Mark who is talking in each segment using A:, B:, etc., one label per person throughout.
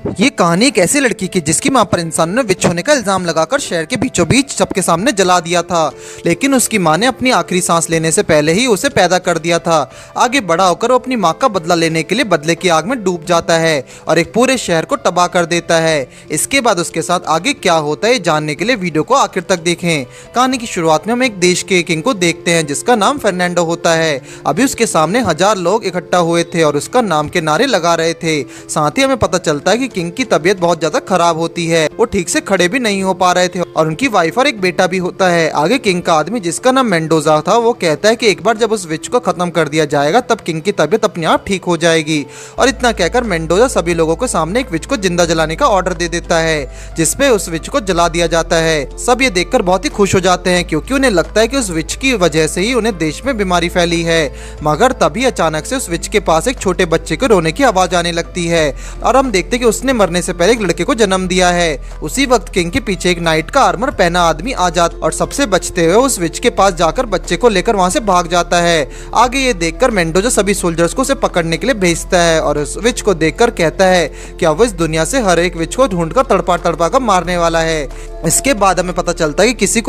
A: ये कहानी एक ऐसी लड़की की जिसकी मां पर इंसानों ने विच होने का इल्जाम लगाकर शहर के बीचों बीच सबके सामने जला दिया था, लेकिन उसकी मां ने अपनी आखिरी सांस लेने से पहले ही उसे पैदा कर दिया था। आगे बड़ा होकर वो अपनी मां का बदला लेने के लिए बदले की आग में डूब जाता है और एक पूरे शहर को तबाह कर देता है। इसके बाद उसके साथ आगे क्या होता है जानने के लिए वीडियो को आखिर तक देखें। कहानी की शुरुआत में हम एक देश के किंग को देखते हैं जिसका नाम फर्नांडो होता है। अभी उसके सामने 1000 लोग इकट्ठा हुए थे और उसका नाम के नारे लगा रहे थे। साथ ही हमें पता चलता है कि किंग की तबीयत बहुत ज्यादा खराब होती है, वो ठीक से खड़े भी नहीं हो पा रहे थे और उनकी वाइफ और एक बेटा भी होता है। आगे किंग का आदमी जिसका नाम मेंडोजा था वो कहता है कि एक बार जब उस विच को खत्म कर दिया जाएगा तब किंग की तबीयत अपने आप ठीक हो जाएगी। और इतना कहकर मेंडोजा सभी लोगों के सामने एक विच को जिंदा जलाने का ऑर्डर दे देता है जिसपे उस विच को जला दिया जाता है। सब ये देखकर बहुत ही खुश हो जाते हैं क्योंकि उन्हें लगता है कि उस विच की वजह से ही उन्हें देश में बीमारी फैली है। मगर तभी अचानक से उस विच के पास एक छोटे बच्चे के रोने की आवाज आने लगती है और हम देखते हैं कि उसने मरने से पहले एक लड़के को जन्म दिया है। उसी वक्त किंग के पीछे एक नाइट का आर्मर पहना आदमी आ जाता और सबसे बचते हुए उस विच के पास जाकर बच्चे को लेकर वहां से भाग जाता है। आगे ये देखकर मेंडोजा सभी सोल्जर्स को उसे पकड़ने के लिए भेजता है और उस विच को देखकर कहता है कि अब वो इस दुनिया से हर एक विच को ढूंढकर तड़पा तड़पा कर मारने वाला है। इसके बाद हमें पता चलता है कि किसी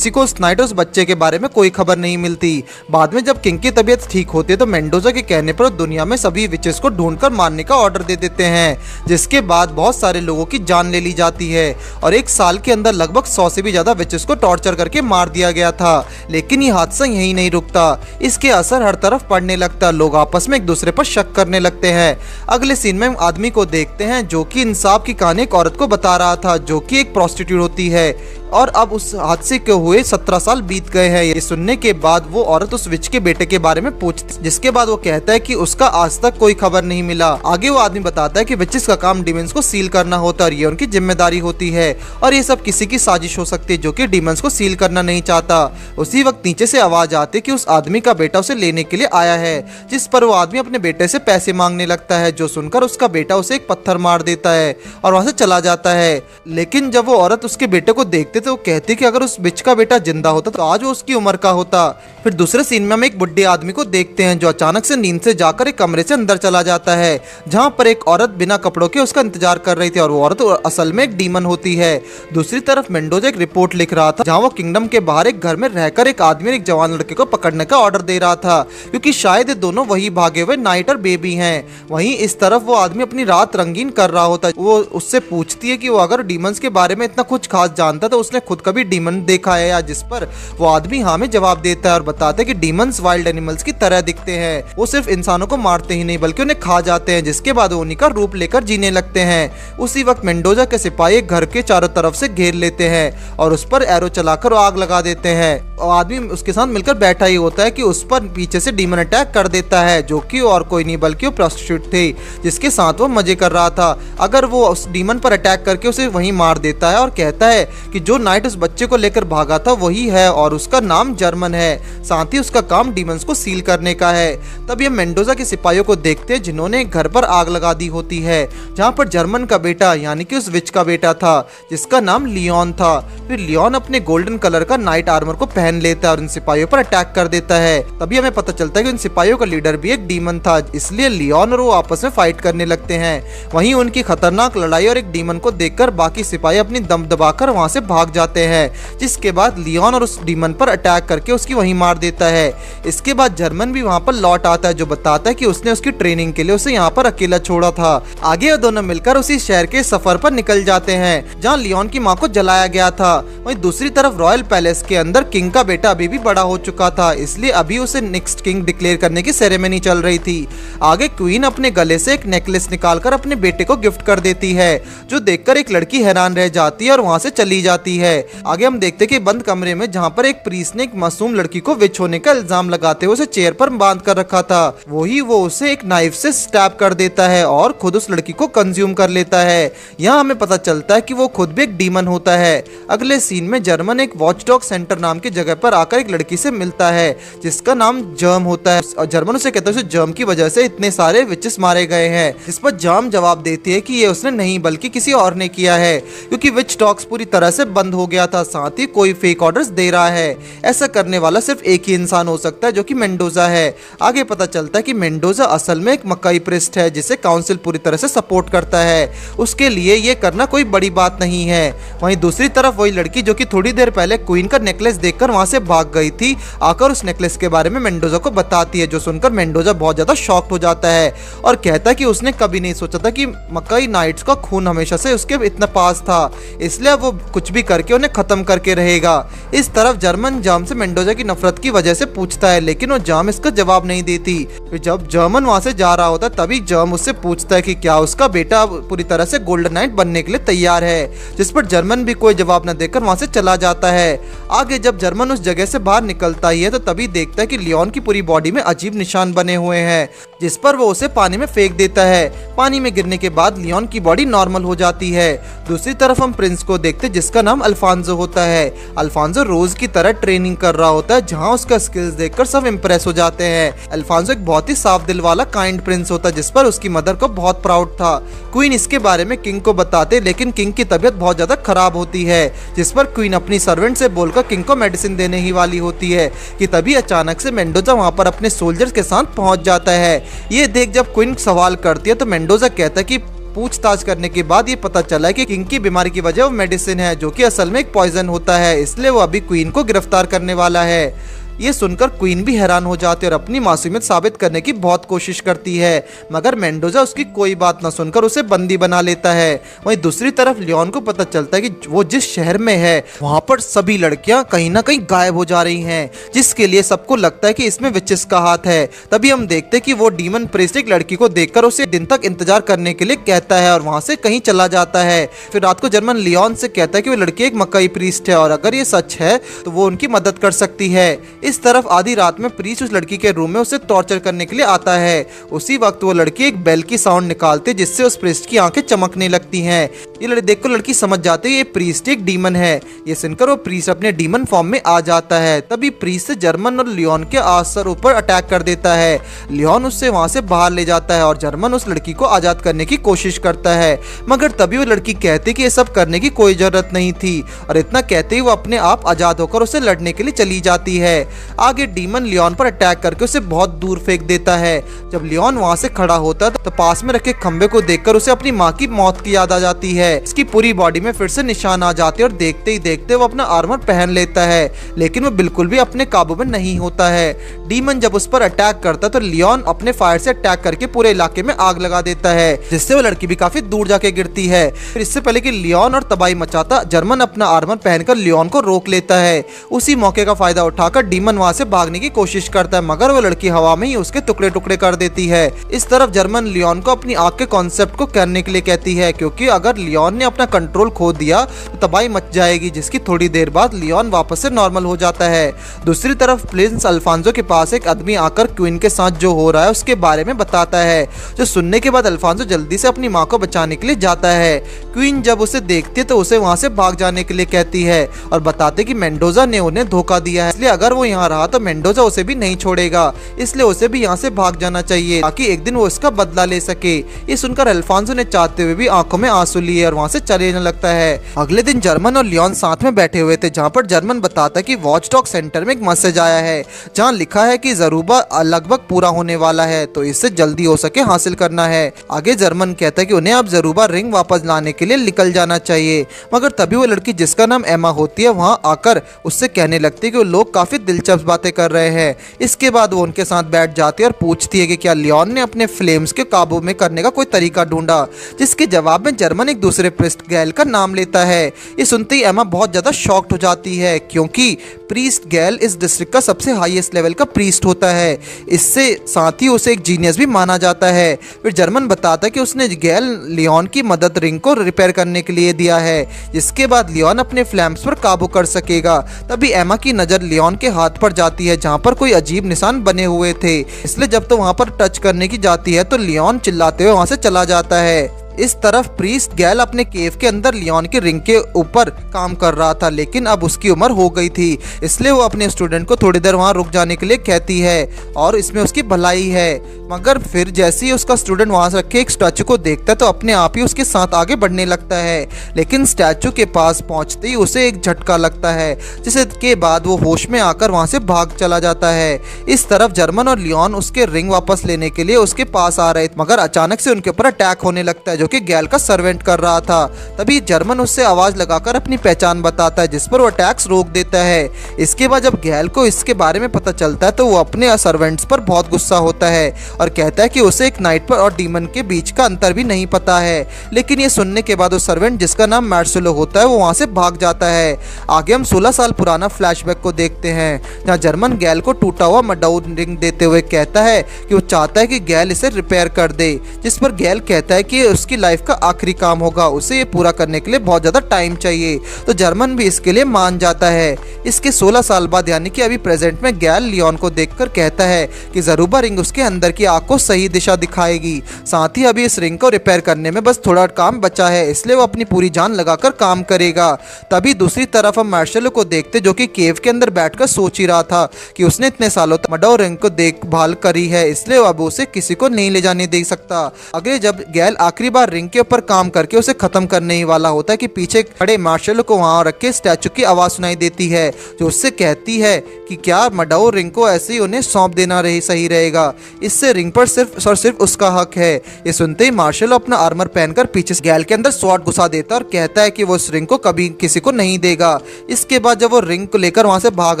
A: को उस नाइट उस बच्चे के बारे में कोई खबर नहीं मिलती। बाद में जब किंग की तबीयत ठीक होती है तो मेंडोजा के कहने पर दुनिया में सभी विचेस को ढूंढकर मारने का ऑर्डर दे देते हैं, जिसके बाद बहुत सारे लोगों की जान ले ली जाती है और एक साल के अंदर लगभग 100 से भी ज्यादा विचेस को टॉर्चर करके मार दिया गया था। लेकिन ये हादसा यहीं नहीं रुकता, इसके असर हर तरफ पड़ने लगता, लोग आपस में एक दूसरे पर शक करने लगते हैं। अगले सीन में हम आदमी को देखते हैं जो कि इंसाफ की कहानी एक औरत को बता रहा था जो कि एक प्रोस्टिट्यूट होती है और अब उस हादसे के हुए 17 साल बीत गए हैं। ये सुनने के बाद वो औरत उस विच के बेटे के बारे में पूछती, जिसके बाद वो कहता है कि उसका आज तक कोई खबर नहीं मिला। आगे वो आदमी बताता है कि विचेस का काम डीमंस को सील करना होता है और ये उनकी जिम्मेदारी होती है और ये सब किसी की साजिश हो सकती है जो कि डीमंस को सील करना नहीं चाहता। उसी वक्त नीचे से आवाज आती है कि उस आदमी का बेटा उसे लेने के लिए आया है, जिस पर वो आदमी अपने बेटे से पैसे मांगने लगता है, जो सुनकर उसका बेटा उसे एक पत्थर मार देता है और वहां से चला जाता है। लेकिन जब वो औरत उसके बेटे को देखते तो वो कहती कि अगर उस बिच का बेटा जिंदा होता तो आज वो उसकी उम्र का होता। फिर दूसरे सीन में हम एक बुढ़े आदमी को देखते हैं जो अचानक से नींद से जाकर एक कमरे से अंदर चला जाता है जहां पर एक औरत बिना कपड़ों के उसका इंतजार कर रही थी और वो औरत असल में एक डीमन होती है। दूसरी तरफ मेंडोजा एक रिपोर्ट लिख रहा था जहां वो किंगडम के बाहर एक घर में रहकर एक आदमी और एक जवान लड़के को पकड़ने का ऑर्डर दे रहा था क्योंकि शायद ये दोनों वही भागे हुए नाइट और बेबी हैं। वहीं इस तरफ वो आदमी अपनी रात रंगीन कर रहा होता है। वो उससे पूछती है कि वो अगर डीमंस के बारे में इतना कुछ खास जानता तो उसने खुद कभी डीमन देखा है या, जिस पर वो आदमी हाँ में जवाब देता है और बताता है कि डीमंस वाइल्ड एनिमल्स की तरह दिखते हैं, वो सिर्फ इंसानों को मारते ही नहीं बल्कि उन्हें खा जाते हैं, जिसके बाद वो उन्हीं का रूप लेकर जीने लगते हैं। उसी वक्त मेंडोजा के सिपाही घर के चारों तरफ से घेर लेते हैं और उस पर एरो चलाकर आग लगा देते हैं और आदमी उसके साथ मिलकर बैठा ही होता है कि उस पर पीछे से डीमन अटैक कर देता है जो कि और कोई नहीं बल्कि वो प्रोस्टिट्यूट थे जिसके साथ वो मजे कर रहा था। अगर वो उस डीमन पर अटैक करके उसे वहीं मार देता है और कहता है कि जो नाइट उस बच्चे को लेकर भागा था वही है और उसका नाम जर्मन है, साथ ही उसका काम डीमंस को सील करने का है। तब ये मेंडोजा के सिपाहियों को देखते हैं जिन्होंने घर पर आग लगा दी होती है जहां पर जर्मन का बेटा यानी कि उस विच का बेटा था जिसका नाम लियोन था। फिर लियोन अपने गोल्डन कलर का नाइट आर्मर को पहन लेता है और उन सिपाहियों पर अटैक कर देता है। तभी हमें पता चलता है कि उन सिपाहियों का लीडर भी एक डीमन था, इसलिए लियोन और वो आपस में फाइट करने लगते हैं। वहीं उनकी खतरनाक लड़ाई और एक डीमन को देखकर बाकी सिपाही अपनी दम दबाकर वहां से भाग जाते हैं, जिसके बाद लियोन और उस डीमन पर अटैक करके उसकी वहीं मार देता है। इसके बाद जर्मन भी वहां पर लौट आता है जो बताता है कि उसने उसकी ट्रेनिंग के लिए उसे यहाँ पर अकेला छोड़ा था। आगे वो दोनों मिलकर उसी शहर के सफर पर निकल जाते हैं जहाँ लियोन की माँ को जलाया गया था। वहीं दूसरी तरफ रॉयल पैलेस के अंदर किंग का बेटा अभी भी बड़ा हो चुका था, इसलिए अभी उसे नेक्स्ट किंग डिक्लेयर करने की सेरेमनी चल रही थी। आगे क्वीन अपने गले से एक नेकलेस निकालकर अपने बेटे को गिफ्ट कर देती है जो देखकर एक लड़की हैरान रह जाती है और वहां से चली जाती है। आगे हम देखते कि बंद कमरे में जहां पर एक प्रीस्ट ने एक मासूम लड़की को विच होने का इल्जाम लगाते हुए उसे चेयर पर बांध कर रखा था, वही वो उसे एक नाइफ से स्टैब कर देता है और खुद उस लड़की को कंज्यूम कर लेता है। यहाँ हमें पता चलता है कि वो खुद भी एक डीमन होता है। अगले सीन में जर्मन एक वॉचडॉग सेंटर नाम की जगह पर आकर एक लड़की से मिलता है जिसका नाम जर्म होता है और जर्मन उसे कहता है उसे जर्म की वजह से इतने सारे विचेस मारे गए हैं, जिस पर जर्म जवाब देती है कि ये उसने नहीं बल्कि किसी और ने किया है, क्योंकि विच टॉक्स पूरी तरह से बंद हो गया था, साथ ही कोई फेक ऑर्डर्स दे रहा है। ऐसा करने वाला सिर्फ एक ही इंसान हो सकता है जो कि मेंडोजा है। आगे पता चलता है कि मेंडोजा असल में एक मकाई प्रिस्ट है जिसे काउंसिल पूरी तरह से सपोर्ट करता है। उसके लिए ये करना कोई बड़ी बात नहीं है। वहीं दूसरी तरफ वही लड़की जो कि थोड़ी देर पहले क्वीन का नेकलेस देखकर वहां से भाग गई थी, आकर उस नेकलेस के बारे में मेंडोजा को बताती है, जो सुनकर मेंडोजा बहुत ज्यादा शॉक्ड हो जाता है और कहता है कि उसने कभी नहीं सोचा था कि मकाई नाइट्स का खून हमेशा से उसके इतना पास था, इसलिए वो कुछ भी करके उन्हें खत्म करके रहेगा। इस तरफ जर्मन जाम से मेंडोजा की नफरत की वजह से पूछता है, लेकिन वो जाम इसका जवाब नहीं देती। फिर जब जर्मन वहां से जा रहा होता तभी जाम उससे पूछता है कि क्या उसका बेटा पूरी तरह से गोल्डन नाइट बनने के लिए तैयार है, जिस पर जर्मन भी कोई जवाब न देकर वहां से चला जाता है। आगे जब जर्मन उस जगह से बाहर निकलता ही है तो तभी देखता है कि लियोन की पूरी बॉडी में अजीब निशान बने हुए हैं, जिस पर वो उसे पानी में फेंक देता है। पानी में गिरने के बाद लियोन की बॉडी नॉर्मल हो जाती है। दूसरी तरफ हम प्रिंस को देखते जिसका नाम अल्फांसो होता है। अल्फांसो रोज की तरह ट्रेनिंग कर रहा होता है, जहां उसका स्किल्स देखकर सब इम्प्रेस हो जाते हैं। अल्फांसो एक बहुत ही साफ दिल वाला काइंड प्रिंस होता है, जिस पर उसकी मदर को बहुत प्राउड था। क्वीन इसके बारे में किंग को बताते, लेकिन किंग की तबीयत बहुत ज्यादा खराब होती है, जिस पर क्वीन अपनी सर्वेंट से बोलकर किंग को मेडिसिन देने ही वाली होती है कि तभी अचानक से मेंडोजा वहां पर अपने सोल्जर्स के साथ पहुंच जाता है। ये देख जब क्वीन सवाल करती है तो मेंडोजा कहता है कि पूछताछ करने के बाद ये पता चला है कि किंग की बीमारी की वजह वो मेडिसिन है, जो कि असल में एक पॉइजन होता है, इसलिए वो अभी क्वीन को गिरफ्तार करने वाला है। ये सुनकर क्वीन भी हैरान हो जाती है और अपनी मासूमियत साबित करने की बहुत कोशिश करती है, मगर मेंडोजा उसकी कोई बात न सुनकर उसे बंदी बना लेता है। वहीं दूसरी तरफ लियोन को पता चलता है कि वो जिस शहर में है वहां पर सभी लड़कियां कहीं ना कहीं गायब हो जा रही हैं, जिसके लिए सबको लगता है कि इसमें विचेस का हाथ है। तभी हम देखते हैं कि वो डीमन प्रीस्ट एक लड़की को देखकर उसे दिन तक इंतजार करने के लिए कहता है और वहां से कहीं चला जाता है। फिर रात को जर्मन लियोन से कहता है कि वो लड़की एक मकाई प्रीस्ट है और अगर ये सच है तो वो उनकी मदद कर सकती है। इस तरफ आधी रात में प्रीस्ट उस लड़की के रूम में उसे टॉर्चर करने के लिए आता है। उसी वक्त वो लड़की एक बेल की साउंड निकालती है, जिससे उस प्रीस्ट की आंखें चमकने लगती हैं। ये देखकर लड़की समझ जाती है ये प्रीस्ट एक डीमन है। ये सुनकर वो प्रीस्ट अपने डीमन फॉर्म में आ जाता है। तभी प्रीस्ट से जर्मन और लियोन के आसर ऊपर अटैक कर देता है। लियोन उससे वहां से बाहर ले जाता है और जर्मन उस लड़की को आजाद करने की कोशिश करता है, मगर तभी वो लड़की कहती कि ये सब करने की कोई जरूरत नहीं थी और इतना कहते ही वो अपने आप आजाद होकर उसे लड़ने के लिए चली जाती है। आगे डीमन लियोन पर अटैक करके उसे बहुत दूर फेंक देता है। जब लियोन वहां से खड़ा होता है तो पास में रखे खंबे को देखकर उसे अपनी माँ की मौत की याद आ जाती है। इसकी पूरी बॉडी में फिर से निशान आ जाते हैं और देखते ही देखते वो अपना आर्मर पहन लेता है, लेकिन वो बिल्कुल भी अपने काबू में नहीं होता है। डीमन जब उस पर अटैक करता है तो लियोन अपने फायर से अटैक करके पूरे इलाके में आग लगा देता है, जिससे वो लड़की भी काफी दूर जाके गिरती है। फिर इससे पहले कि लियोन और तबाही मचाता, जर्मन अपना आर्मर पहनकर लियोन को रोक लेता है। उसी मौके का फायदा उठाकर डीमन वहां से भागने की कोशिश करता है, मगर वो लड़की हवा में ही उसके टुकड़े टुकड़े कर देती है। इस तरफ जर्मन लियोन को अपनी आग के कॉन्सेप्ट को करने के लिए कहती है, क्योंकि अगर लियोन ने अपना कंट्रोल खो दिया तो तबाही मच जाएगी, जिसकी थोड़ी देर बाद लियोन वापस से नॉर्मल हो जाता है। दूसरी तरफ प्रिंस अल्फांसो के पास एक आदमी आकर क्वीन के साथ जो हो रहा है उसके बारे में बताता है, जो सुनने के बाद अल्फांसो जल्दी से अपनी माँ को बचाने के लिए जाता है। क्वीन जब उसे देखती है तो उसे वहां से भाग जाने के लिए कहती है और बताते कि मेंडोजा ने उन्हें धोखा दिया है, इसलिए अगर वो यहाँ रहा तो मेंडोजा उसे भी नहीं छोड़ेगा, इसलिए उसे भी यहाँ से भाग जाना चाहिए ताकि एक दिन वो इसका बदला ले सके। ये सुनकर अल्फांसो ने चाहते हुए भी आंखों में आंसू लिए और वहां से चले जाने लगता है। अगले दिन जर्मन और लियोन साथ में बैठे हुए थे, जहाँ पर जर्मन बताता कि वॉच डॉग सेंटर में एक मैसेज आया है जहाँ लिखा है कि ज़रूबा लगभग पूरा होने वाला है, तो इससे जल्दी हो सके हासिल करना है। आगे जर्मन कहता है कि उन्हें अब ज़रूबा रिंग वापस लाने के लिए निकल जाना चाहिए, मगर तभी वो लड़की जिसका नाम एमा होती है वहाँ आकर उससे कहने लगती है कि वो लोग काफी दिलचस्प बातें कर रहे हैं। इसके बाद वो उनके साथ बैठ जाती है और पूछती है कि क्या लियोन ने अपने फ्लेम्स के काबू में करने का कोई तरीका ढूंढा, जिसके जवाब में जर्मन एक दूसरे प्रीस्ट गैल का नाम लेता है। ये सुनते ही एमा बहुत ज्यादा शॉक्ड हो जाती है, क्योंकि प्रीस्ट गैल इस डिस्ट्रिक्ट का सबसे हाईएस्ट लेवल का प्रीस्ट होता है, इससे साथ ही उसे एक जीनियस भी माना जाता है। फिर जर्मन बताता है कि उसने गैल लियोन की मदद रिंग को रिपेयर करने के लिए दिया है, जिसके बाद लियोन अपने फ्लैम्स पर काबू कर सकेगा। तभी एमा की नजर लियोन के हाथ पर जाती है, जहाँ पर कोई अजीब निशान बने हुए थे, इसलिए जब तो वहाँ पर टच करने की जाती है तो लियोन चिल्लाते हुए वहाँ से चला जाता है। इस तरफ प्रीस्ट गैल अपने केव के अंदर लियोन के रिंग के ऊपर काम कर रहा था, लेकिन अब उसकी उम्र हो गई थी, इसलिए वो अपने स्टूडेंट को थोड़ी देर वहां रुक जाने के लिए कहती है और इसमें उसकी भलाई है। मगर फिर जैसे ही उसका स्टूडेंट वहां से रखे एक स्टैचू को देखता है तो अपने आप ही उसके साथ आगे बढ़ने लगता है, लेकिन स्टैचू के पास पहुंचते ही उसे एक झटका लगता है, जिसके बाद वो होश में आकर वहां से भाग चला जाता है। इस तरफ जर्मन और लियोन उसके रिंग वापस लेने के लिए उसके पास आ रहे थे, मगर अचानक से उनके ऊपर अटैक होने लगता है जो कि गैल का सर्वेंट कर रहा था। तभी जर्मन उससे आवाज लगाकर अपनी पहचान बताता है, जिस पर वो अटैक्स रोक देता है। इसके बाद जब गैल को इसके बारे में पता चलता है तो वो अपने सर्वेंट्स पर बहुत गुस्सा होता है और कहता है कि उसे एक नाइट पर और डीमन के बीच का अंतर भी नहीं पता है। लेकिन ये सुनने के बाद वो सर्वेंट जिसका नाम मार्सेलो होता है वो वहां से भाग जाता है। आगे हम 16 साल पुराना फ्लैशबैक को देखते हैं, जहां जर्मन गैल को टूटा हुआ मडाउ रिंग देते हुए कहता है कि वो चाहता है कि गैल इसे रिपेयर कर दे, जिस पर गैल कहता है कि उसकी लाइफ का आखिरी काम होगा, उसे ये पूरा करने के लिए बहुत ज्यादा टाइम चाहिए। तो जर्मन भी इसके लिए मान जाता है। इसके 16 साल बाद यानी कि अभी प्रेजेंट में गैल लियोन को देखकर कहता है कि जरूबा रिंग उसके अंदर की आंख को सही दिशा दिखाएगी, साथ ही अभी इस रिंग को रिपेयर करने में बस थोड़ा काम बचा है, इसलिए वो अपनी पूरी जान लगाकर काम करेगा। तभी दूसरी तरफ हम मार्शलो को देखते जो कि केव के अंदर बैठकर सोच ही रहा था कि उसने इतने सालों तक मडाउ रिंग को देखभाल करी है, इसलिए अब उसे किसी को नहीं ले जाने दे सकता। अगले जब गैल आखिरी बार रिंग के ऊपर काम करके उसे खत्म करने ही वाला होता है कि पीछे खड़े मार्शलो को वहां रखे स्टैचू की आवाज सुनाई देती है जो उससे कहती है कि क्या मडाउ रिंग को ऐसे ही उन्हें सौंप देना सही रहेगा, इससे रिंग पर सिर्फ और सिर्फ उसका हक है। ये सुनते ही मार्शलो अपना आर्मर पहनकर पीछे गैल के अंदर स्वॉर्ड घुसा देता है और कहता है कि वो उस रिंग को कभी किसी को नहीं देगा। इसके बाद जब वो रिंग को लेकर वहां से भाग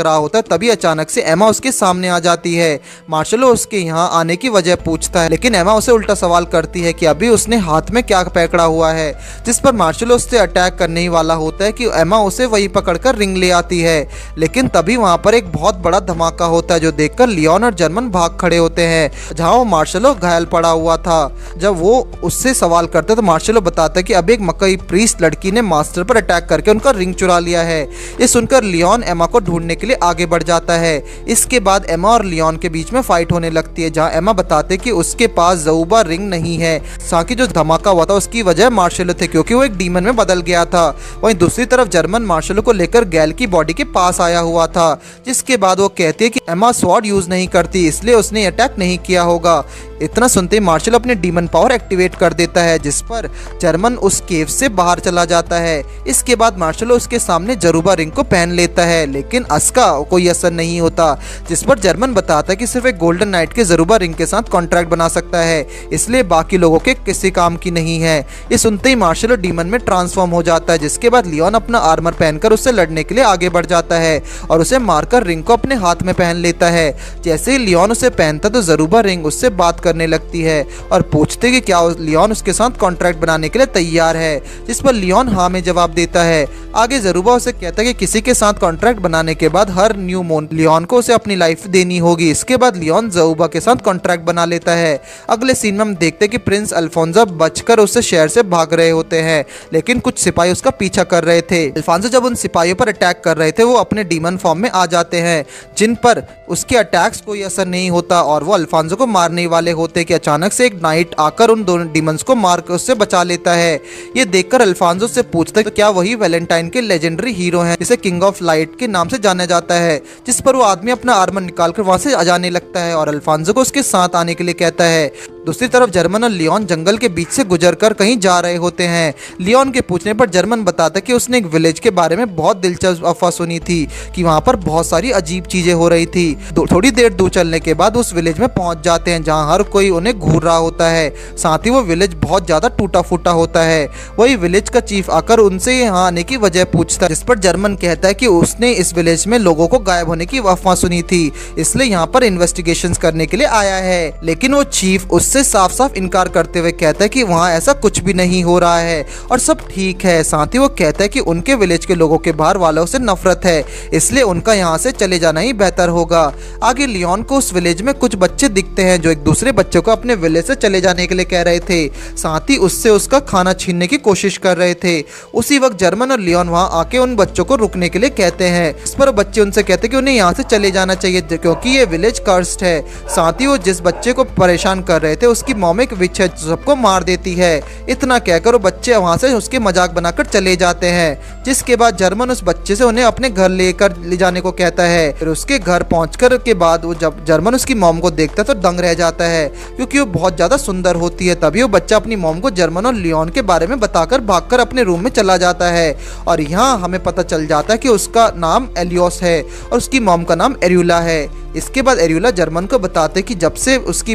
A: रहा होता है तभी अचानक से एमा उसके सामने आ जाती है। मार्शलो उसके यहाँ आने की वजह पूछता है, लेकिन एमा उसे उल्टा सवाल करती है कि अभी उसने हाथ में क्या पकड़ा हुआ है, जिस पर मार्शलो उससे अटैक करने ही वाला होता है कि एमा उसे वही पकड़कर रिंग ले आती है। लेकिन तभी वहां पर एक बहुत बड़ा धमाका होता है जो देखकर लियोन और जर्मन भाग खड़े होते हैं, जहां वो मार्शलो घायल पड़ा हुआ था। जब वो उससे सवाल करते तो मार्शलो बताता है कि अब एक मकई प्रीस्ट लड़की ने मास्टर पर अटैक करके उनका रिंग चुरा लिया है। ये सुनकर लियोन एमा को ढूंढने के लिए आगे बढ़ जाता है। इसके बाद एमा और लियोन के बीच में फाइट होने लगती है, जहां एमा बताते कि उसके पास ज़ऊबा रिंग नहीं है, साथ ही जो धमाका हुआ था उसकी वजह मार्शलो थे क्योंकि वो एक डीमन में बदल गया था। वहीं दूसरी तरफ जर्मन मार्शलो को लेकर गैल की बॉडी के पास आया हुआ था, जिसके बाद वो कहती है कि एमा स्वॉर्ड यूज नहीं करती इसलिए उसने अटैक नहीं किया होगा। इतना सुनते ही मार्शलो अपने डीमन पावर एक्टिवेट कर देता है, जिस पर जर्मन उस केव से बाहर चला जाता है। इसके बाद मार्शलो उसके सामने जरूबा रिंग को पहन लेता है, लेकिन उसका कोई असर नहीं होता, जिस पर जर्मन बताता है कि सिर्फ एक गोल्डन नाइट के जरूबा रिंग के साथ कॉन्ट्रैक्ट बना सकता है, इसलिए बाकी लोगों के किसी काम की नहीं है। ये सुनते ही मार्शलो डीमन में ट्रांसफॉर्म हो जाता है, जिसके बाद लियोन अपना आर्मर पहनकर उससे लड़ने के लिए आगे बढ़ जाता है और उसे मारकर रिंग को अपने हाथ में पहन लेता है। जैसे ही लियोन उसे पहनता तो जरूबा रिंग उससे बात करने लगती है और पूछते कि क्या लियोन उसके साथ कॉन्ट्रैक्ट बनाने के लिए तैयार है, जिस पर लियोन हाँ में जवाब देता है। आगे जरूबा उसे कहता है कि किसी के साथ कॉन्ट्रैक्ट बनाने के बाद हर न्यू मून लियोन को उसे अपनी लाइफ देनी होगी। इसके बाद लियोन ज़ऊबा के साथ कॉन्ट्रैक्ट बना लेता है। अगले सीन में हम देखते हैं कि प्रिंस अल्फोंसो बचकर उससे शहर से भाग रहे होते हैं, लेकिन कुछ सिपाही उसका पीछा कर रहे थे। अल्फोंसो जब उन सिपाहियों पर अटैक कर रहे थे वो अपने डीमन फॉर्म में आ जाते हैं, जिन पर उसके अटैक्स कोई असर नहीं होता और वो अल्फोंसो को मारने वाले होते कि अचानक से एक नाइट आकर उन दोनों डीमंस को मार कर उससे बचा लेता है। ये देखकर अल्फोंसो से पूछता है तो क्या वही वैलेंटाइन के लेजेंडरी हीरो हैं जिसे किंग ऑफ लाइट के नाम से जाना जाता है, जिस पर वो आदमी अपना आर्मर निकालकर वहां से आ जाने लगता है और अल्फोंसो को उसके साथ आने के लिए कहता है। दूसरी तरफ जर्मन और लियोन जंगल के बीच से गुजरकर कहीं जा रहे होते हैं। लियोन के पूछने पर जर्मन बताता है कि उसने एक विलेज के बारे में बहुत दिलचस्प अफवाह सुनी थी कि वहां पर बहुत सारी अजीब चीजें हो रही थी। थोड़ी देर दूर चलने के बाद उस विलेज में पहुंच जाते हैं जहां हर कोई उन्हें घूर रहा होता है, साथ ही वो विलेज बहुत ज्यादा टूटा फूटा होता है। वही विलेज का चीफ आकर उनसे यहाँ आने की वजह पूछता है, जिस पर जर्मन कहता है कि उसने इस विलेज में लोगों को गायब होने की अफवाह सुनी थी, इसलिए यहाँ पर इन्वेस्टिगेशन करने के लिए आया है। लेकिन वो चीफ उससे साफ साफ इनकार करते हुए कहता है कि वहाँ ऐसा कुछ भी नहीं हो रहा है और सब ठीक है। साथ ही वो कहता है कि उनके विलेज के लोगों के बाहर वालों से नफरत है, इसलिए उनका यहाँ से चले जाना ही बेहतर होगा। आगे लियोन को उस विलेज में कुछ बच्चे दिखते हैं जो एक दूसरे बच्चे को अपने विलेज से चले जाने के लिए कह रहे थे, साथ ही उससे उसका खाना छीनने की कोशिश कर रहे थे। उसी वक्त जर्मन और लियोन वहाँ आके उन बच्चों को रुकने के लिए कहते हैं, इस पर बच्चे उनसे कहते हैं कि उन्हें यहाँ से चले जाना चाहिए क्योंकि ये विलेज कर्स्ड है। साथ ही वो जिस बच्चे को परेशान कर रहे थे कहते हैं उसकी मॉम एक विच है जो सबको मार देती है। इतना कहकर वो बच्चे वहाँ से उसके मजाक बनाकर चले जाते हैं, जिसके बाद जर्मन उस बच्चे से उन्हें अपने घर ले जाने को कहता है। फिर उसके घर पहुंचकर के बाद वो जब जर्मन उसकी मॉम को देखता है तो दंग रह जाता है, क्योंकि वो बहुत ज्यादा सुंदर होती है। तभी वो बच्चा अपनी मॉम को जर्मन और लियोन के बारे में बताकर भागकर अपने रूम में चला जाता है। और यहाँ हमें पता चल जाता है कि उसका नाम एलियोस है और उसकी मॉम का नाम एरियोला है। इसके बाद एरियोला जर्मन को बताते कि जब से उसकी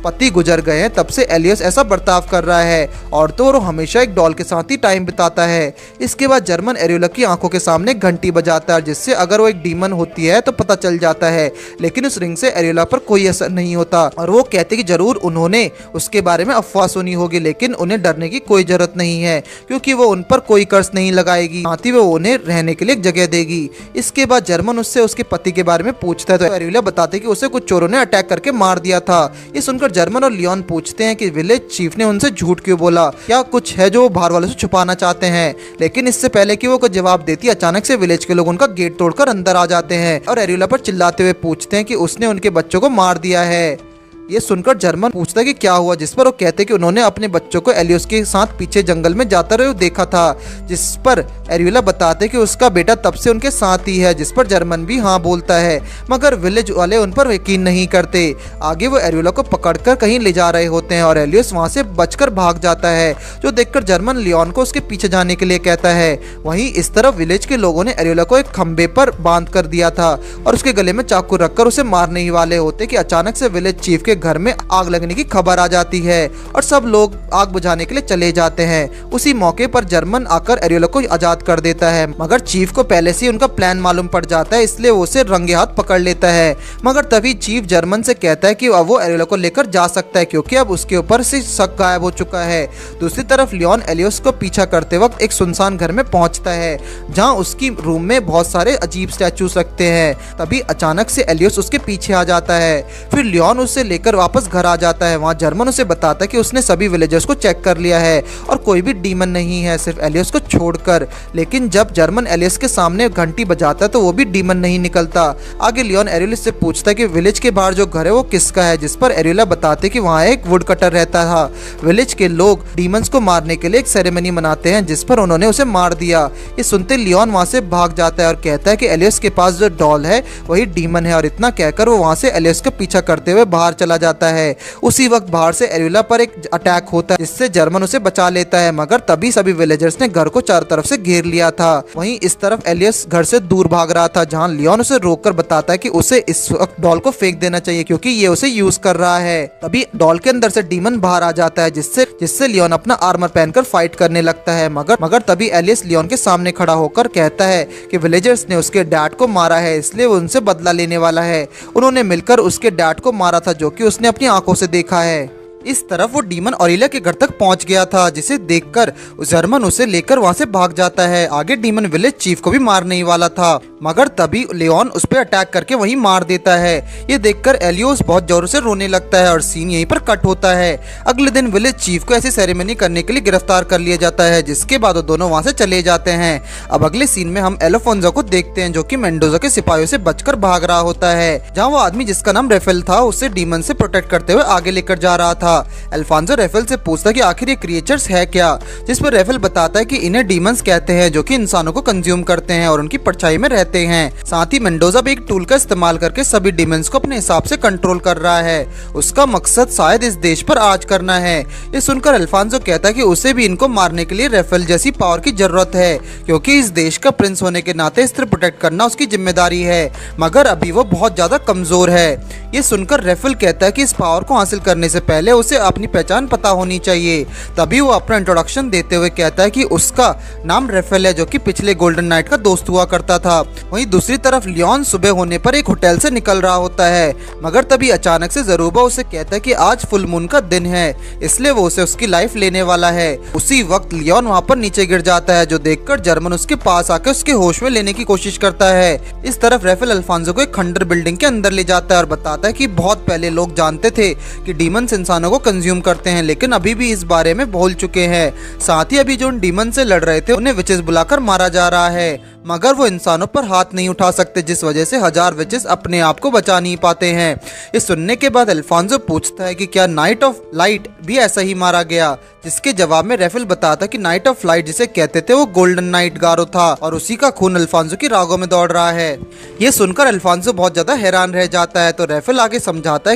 A: पति गुजर गए हैं तब से एलियस ऐसा बर्ताव कर रहा है और तो वो हमेशा एक डॉल के साथ ही टाइम बिताता है। इसके बाद जर्मन एरियोला की आंखों के सामने घंटी बजाता है, जिससे अगर वो एक डीमन होती है तो पता चल जाता है, लेकिन उस रिंग से एरियोला पर कोई असर नहीं होता। और वो कहते कि जरूर उन्होंने उसके बारे में अफवाह सुनी होगी, लेकिन उन्हें डरने की कोई जरूरत नहीं है, क्योंकि वो उन पर कोई कर्ज नहीं लगाएगी, साथ ही वो उन्हें रहने के लिए एक जगह देगी। इसके बाद जर्मन उससे उसके पति के बारे में पूछता है तो एरियोला बताते कि उसे कुछ चोरों ने अटैक करके मार दिया था। ये सुनकर जर्मन और लियोन पूछते हैं कि विलेज चीफ ने उनसे झूठ क्यों बोला, क्या कुछ है जो वो बाहर वालों से छुपाना चाहते हैं। लेकिन इससे पहले कि वो कोई जवाब देती, अचानक से विलेज के लोग उनका गेट तोड़कर अंदर आ जाते हैं और एरियोला पर चिल्लाते हुए पूछते हैं कि उसने उनके बच्चों को मार दिया है। ये सुनकर जर्मन पूछता है कि क्या हुआ, जिस पर वो कहते हैं कि उन्होंने अपने बच्चों को एलियोस के साथ पीछे जंगल में जाते हुए देखा था, जिस पर एरियोला बताते कि उसका बेटा तब से उनके साथ ही है, जिस पर जर्मन भी हाँ बोलता है, मगर विलेज वाले उन पर यकीन नहीं करते। आगे वो एरियोला को पकड़कर कहीं ले जा रहे होते हैं और एलियोस वहाँ से बचकर भाग जाता है, जो देखकर जर्मन लियोन को उसके पीछे जाने के लिए कहता है। वहीं इस तरफ विलेज के लोगों ने एरियोला को एक खंबे पर बांध कर दिया था और उसके गले में चाकू रखकर उसे मारने ही वाले होते कि अचानक से विलेज चीफ के घर में आग लगने की खबर आ जाती है और सब लोग आग बुझाने के लिए चले जाते हैं। उसी मौके पर जर्मन आकर एरियोला को आजाद कर देता है, मगर चीफ को पहले से उनका प्लान मालूम पड़ जाता है, इसलिए वो उसे रंगे हाथ पकड़ लेता है। मगर तभी चीफ जर्मन से कहता है कि अब वो एरियोला को लेकर जा सकता है, क्योंकि अब उसके ऊपर से शक गायब हो चुका है। दूसरी तरफ लियोन एलियोस को पीछा करते वक्त एक सुनसान घर में पहुंचता है, जहां उसकी रूम में बहुत सारे अजीब स्टैचूज रखते हैं। तभी अचानक से एलियोस उसके पीछे आ जाता है। फिर लियोन उसे लेकर वापस घर आ जाता है। वहाँ जर्मन उसे बताता है कि उसने सभी विलेजर्स को चेक कर लिया है और कोई भी डीमन नहीं है, सिर्फ एलियोस को छोड़कर। लेकिन जब जर्मन एलियोस के सामने घंटी बजाता है तो वो भी डीमन नहीं निकलता। आगे लियोन एरियोला से पूछता है कि विलेज के बाहर जो घर है वो किसका है, जिस पर एरियोला बताते कि वहाँ एक वुड कटर रहता था। विलेज के लोग डीमंस को मारने के लिए एक सेरेमनी मनाते हैं, जिस पर उन्होंने उसे मार दिया। ये सुनते लियोन वहाँ से भाग जाता है और कहता है कि एलियोस के पास जो डॉल है वही डीमन है, और इतना कहकर वो वहाँ से एलियोस का पीछा करते हुए बाहर चला जाता है। उसी वक्त बाहर से एरियोला पर एक अटैक होता है, जिससे जर्मन उसे बचा लेता है, मगर तभी सभी विलेजर्स ने घर को चारों तरफ से घेर लिया था। वहीं इस तरफ एलियोस घर से दूर भाग रहा था, जहां लियोन उसे रोककर बताता है कि उसे इस वक्त डॉल को फेंक देना चाहिए, क्योंकि ये उसे यूज कर रहा है। तभी डॉल के अंदर से डीमन बाहर आ जाता है, जिससे लियोन अपना आर्मर पहनकर फाइट करने लगता है। मगर तभी एलियोस लियोन के सामने खड़ा होकर कहता है कि विलेजर्स ने उसके डैड को मारा है, इसलिए वो उनसे बदला लेने वाला है। उन्होंने मिलकर उसके डैड को मारा था, जो कि उसने अपनी आंखों से देखा है। इस तरफ वो डीमन ऑरिला के घर तक पहुंच गया था, जिसे देखकर जर्मन उसे लेकर वहां से भाग जाता है। आगे डीमन विलेज चीफ को भी मारने ही वाला था, मगर तभी लियोन उस पर अटैक करके वहीं मार देता है। ये देखकर एलियोस बहुत जोर से रोने लगता है और सीन यहीं पर कट होता है। अगले दिन विलेज चीफ को ऐसी सेरेमनी करने के लिए गिरफ्तार कर लिया जाता है, जिसके बाद वो दोनों वहां से चले जाते हैं। अब अगले सीन में हम एल्फोंसो को देखते हैं, जो कि मेंडोजा के सिपाहियों से बचकर भाग रहा होता है, जहाँ वो आदमी जिसका नाम रेफेल था उसे डीमन से प्रोटेक्ट करते हुए आगे लेकर जा रहा था। अल्फांसो रेफेल से पूछता कि आखिर ये क्रिएचर्स है क्या, जिस पर रेफेल बताता है कि इन्हें डीमंस कहते हैं, जो कि इंसानों को कंज्यूम करते हैं और उनकी परछाई में रहते हैं। साथ ही मेंडोजा भी एक टूल का इस्तेमाल करके सभी डीमंस को अपने हिसाब से कंट्रोल कर रहा है। उसका मकसद शायद इस देश पर राज करना है। ये सुनकर अल्फांसो कहता है कि उसे भी इनको मारने के लिए रेफेल जैसी पावर की जरूरत है, क्योंकि इस देश का प्रिंस होने के नाते इसे प्रोटेक्ट करना उसकी जिम्मेदारी है, मगर अभी वो बहुत ज्यादा कमजोर है। ये सुनकर रेफेल कहता है कि इस पावर को हासिल करने से पहले उसे अपनी पहचान पता होनी चाहिए। तभी वो अपना इंट्रोडक्शन देते हुए कहता है कि उसका नाम रेफेल है, जो कि पिछले गोल्डन नाइट का दोस्त हुआ करता था। वहीं दूसरी तरफ लियोन सुबह होने पर एक होटल से निकल रहा होता है, मगर तभी अचानक से जरूबा उसे कहता है कि आज फुल मून का दिन है, इसलिए वो उसे उसकी लाइफ लेने वाला है। उसी वक्त लियोन वहाँ पर नीचे गिर जाता है, जो देखकर जर्मन उसके पास आकर उसके होश में लेने की कोशिश करता है। इस तरफ रेफेल अल्फांसो को एक खंडर बिल्डिंग के अंदर ले जाता है और बताता बताता है कि बहुत पहले लोग जानते थे कि डीमंस इंसानों को कंज्यूम करते हैं, लेकिन अभी भी इस बारे में भूल चुके हैं। साथ ही अभी जो उन डीमन से लड़ रहे थे उन्हें विचेस बुलाकर मारा जा रहा है, मगर वो इंसानों पर हाथ नहीं उठा सकते, जिस वजह से 1000 विचेस अपने आप को बचा नहीं पाते हैं। ये सुनने के बाद अल्फांसो पूछता है कि क्या नाइट ऑफ लाइट भी ऐसा ही मारा गया, जिसके जवाब में रेफेल बताता कि नाइट ऑफ लाइट जिसे कहते थे वो गोल्डन नाइट गारो था और उसी का खून अल्फांसो की रागों में दौड़ रहा है। ये सुनकर अल्फांसो बहुत ज्यादा हैरान रह जाता है। तो रेफेल आगे समझाता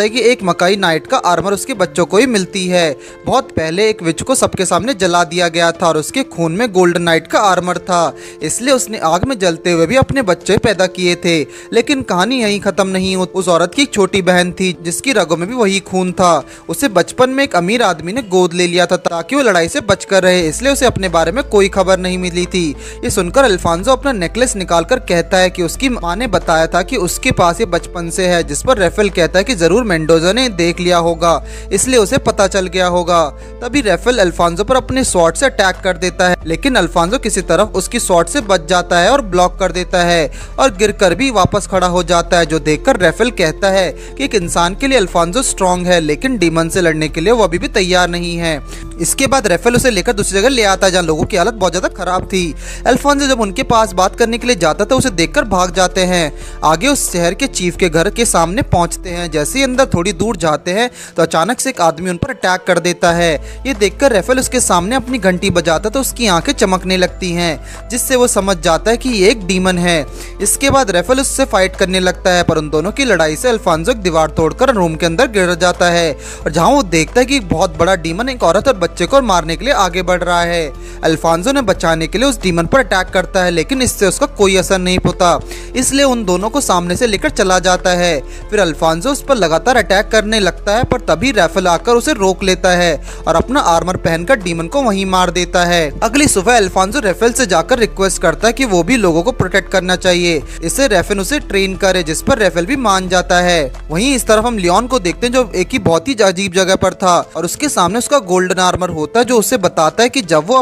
A: है कि एक मकाई नाइट का आर्मर उसके बच्चों को ही मिलती है। बहुत पहले एक विच को सबके सामने जला दिया गया था और उसके खून में गोल्डन नाइट का आर्मर था, इसलिए उसने आग में जलते हुए भी अपने बच्चे पैदा किए थे। लेकिन कहानी यहीं खत्म नहीं होती। उस औरत की एक छोटी बहन थी जिसकी रगों में भी वही खून था। उसे बचपन में एक अमीर आदमी ने गोद ले लिया था ताकि वो लड़ाई से बचकर रहे, इसलिए उसे अपने बारे में कोई खबर नहीं मिली थी। ये सुनकर अल्फांसो अपना नेकलेस निकालकर कहता है कि उसकी माँ ने बताया था कि उसके पास ये बचपन से है, जिस पर रेफेल कहता है कि जरूर मेंडोजा ने देख लिया होगा, इसलिए उसे पता चल गया होगा। तभी रेफेल अल्फांसो पर अपने स्वॉर्ड से अटैक कर देता है, लेकिन अल्फांसो किसी तरफ उसकी स्वॉर्ड से बच जाता है और ब्लॉक कर देता है और गिरकर भी वापस खड़ा हो जाता है, जो देखकर रेफेल कहता है कि एक इंसान के लिए अल्फांसो स्ट्रॉन्ग है, लेकिन डीमन से लड़ने के लिए वो अभी भी तैयार नहीं है। इसके बाद रेफेल उसे लेकर दूसरी जगह ले आता है जहाँ लोगों की हालत बहुत ज्यादा खराब थी। अल्फांसो जब उनके पास बात करने के लिए जाता था उसे देखकर भाग जाते हैं। आगे उस शहर के चीफ के घर के सामने पहुंचते हैं। जैसे ही अंदर थोड़ी दूर जाते हैं तो अचानक से एक आदमी उन पर अटैक कर देता है। ये देखकर रेफेल उसके सामने अपनी घंटी बजाता तो उसकी आंखें चमकने लगती हैं, जिससे वो समझ जाता है कि ये एक डीमन है। इसके बाद रेफेल उससे फाइट करने लगता है, पर उन दोनों की लड़ाई से अल्फांसो एक दीवार तोड़कर रूम के अंदर गिर जाता है और जहाँ वो देखता है कि एक बहुत बड़ा डीमन एक औरत और बच्चे को मारने के लिए आगे बढ़ रहा है। अल्फांसो ने बचाने के लिए उस डीमन पर अटैक करता है, लेकिन इससे उसका कोई असर नहीं होता, इसलिए उन दोनों को सामने से लेकर चला जाता है। फिर अल्फांसो उस पर लगातार अटैक करने लगता है, पर तभी रेफेल आकर उसे रोक लेता है और अपना आर्मर पहनकर डीमन को वहीं मार देता है। अगली सुबह अल्फांसो रेफेल से जाकर रिक्वेस्ट करता है कि वो भी लोगों को प्रोटेक्ट करना चाहिए, इससे रेफेल उसे ट्रेन करे, जिस पर रेफेल भी मान जाता है। वहीं इस तरफ हम लियोन को देखते हैं जो एक ही बहुत ही अजीब जगह पर था और उसके सामने उसका गोल्डन आर्मर होता है, जो उसे बताता है कि जब वो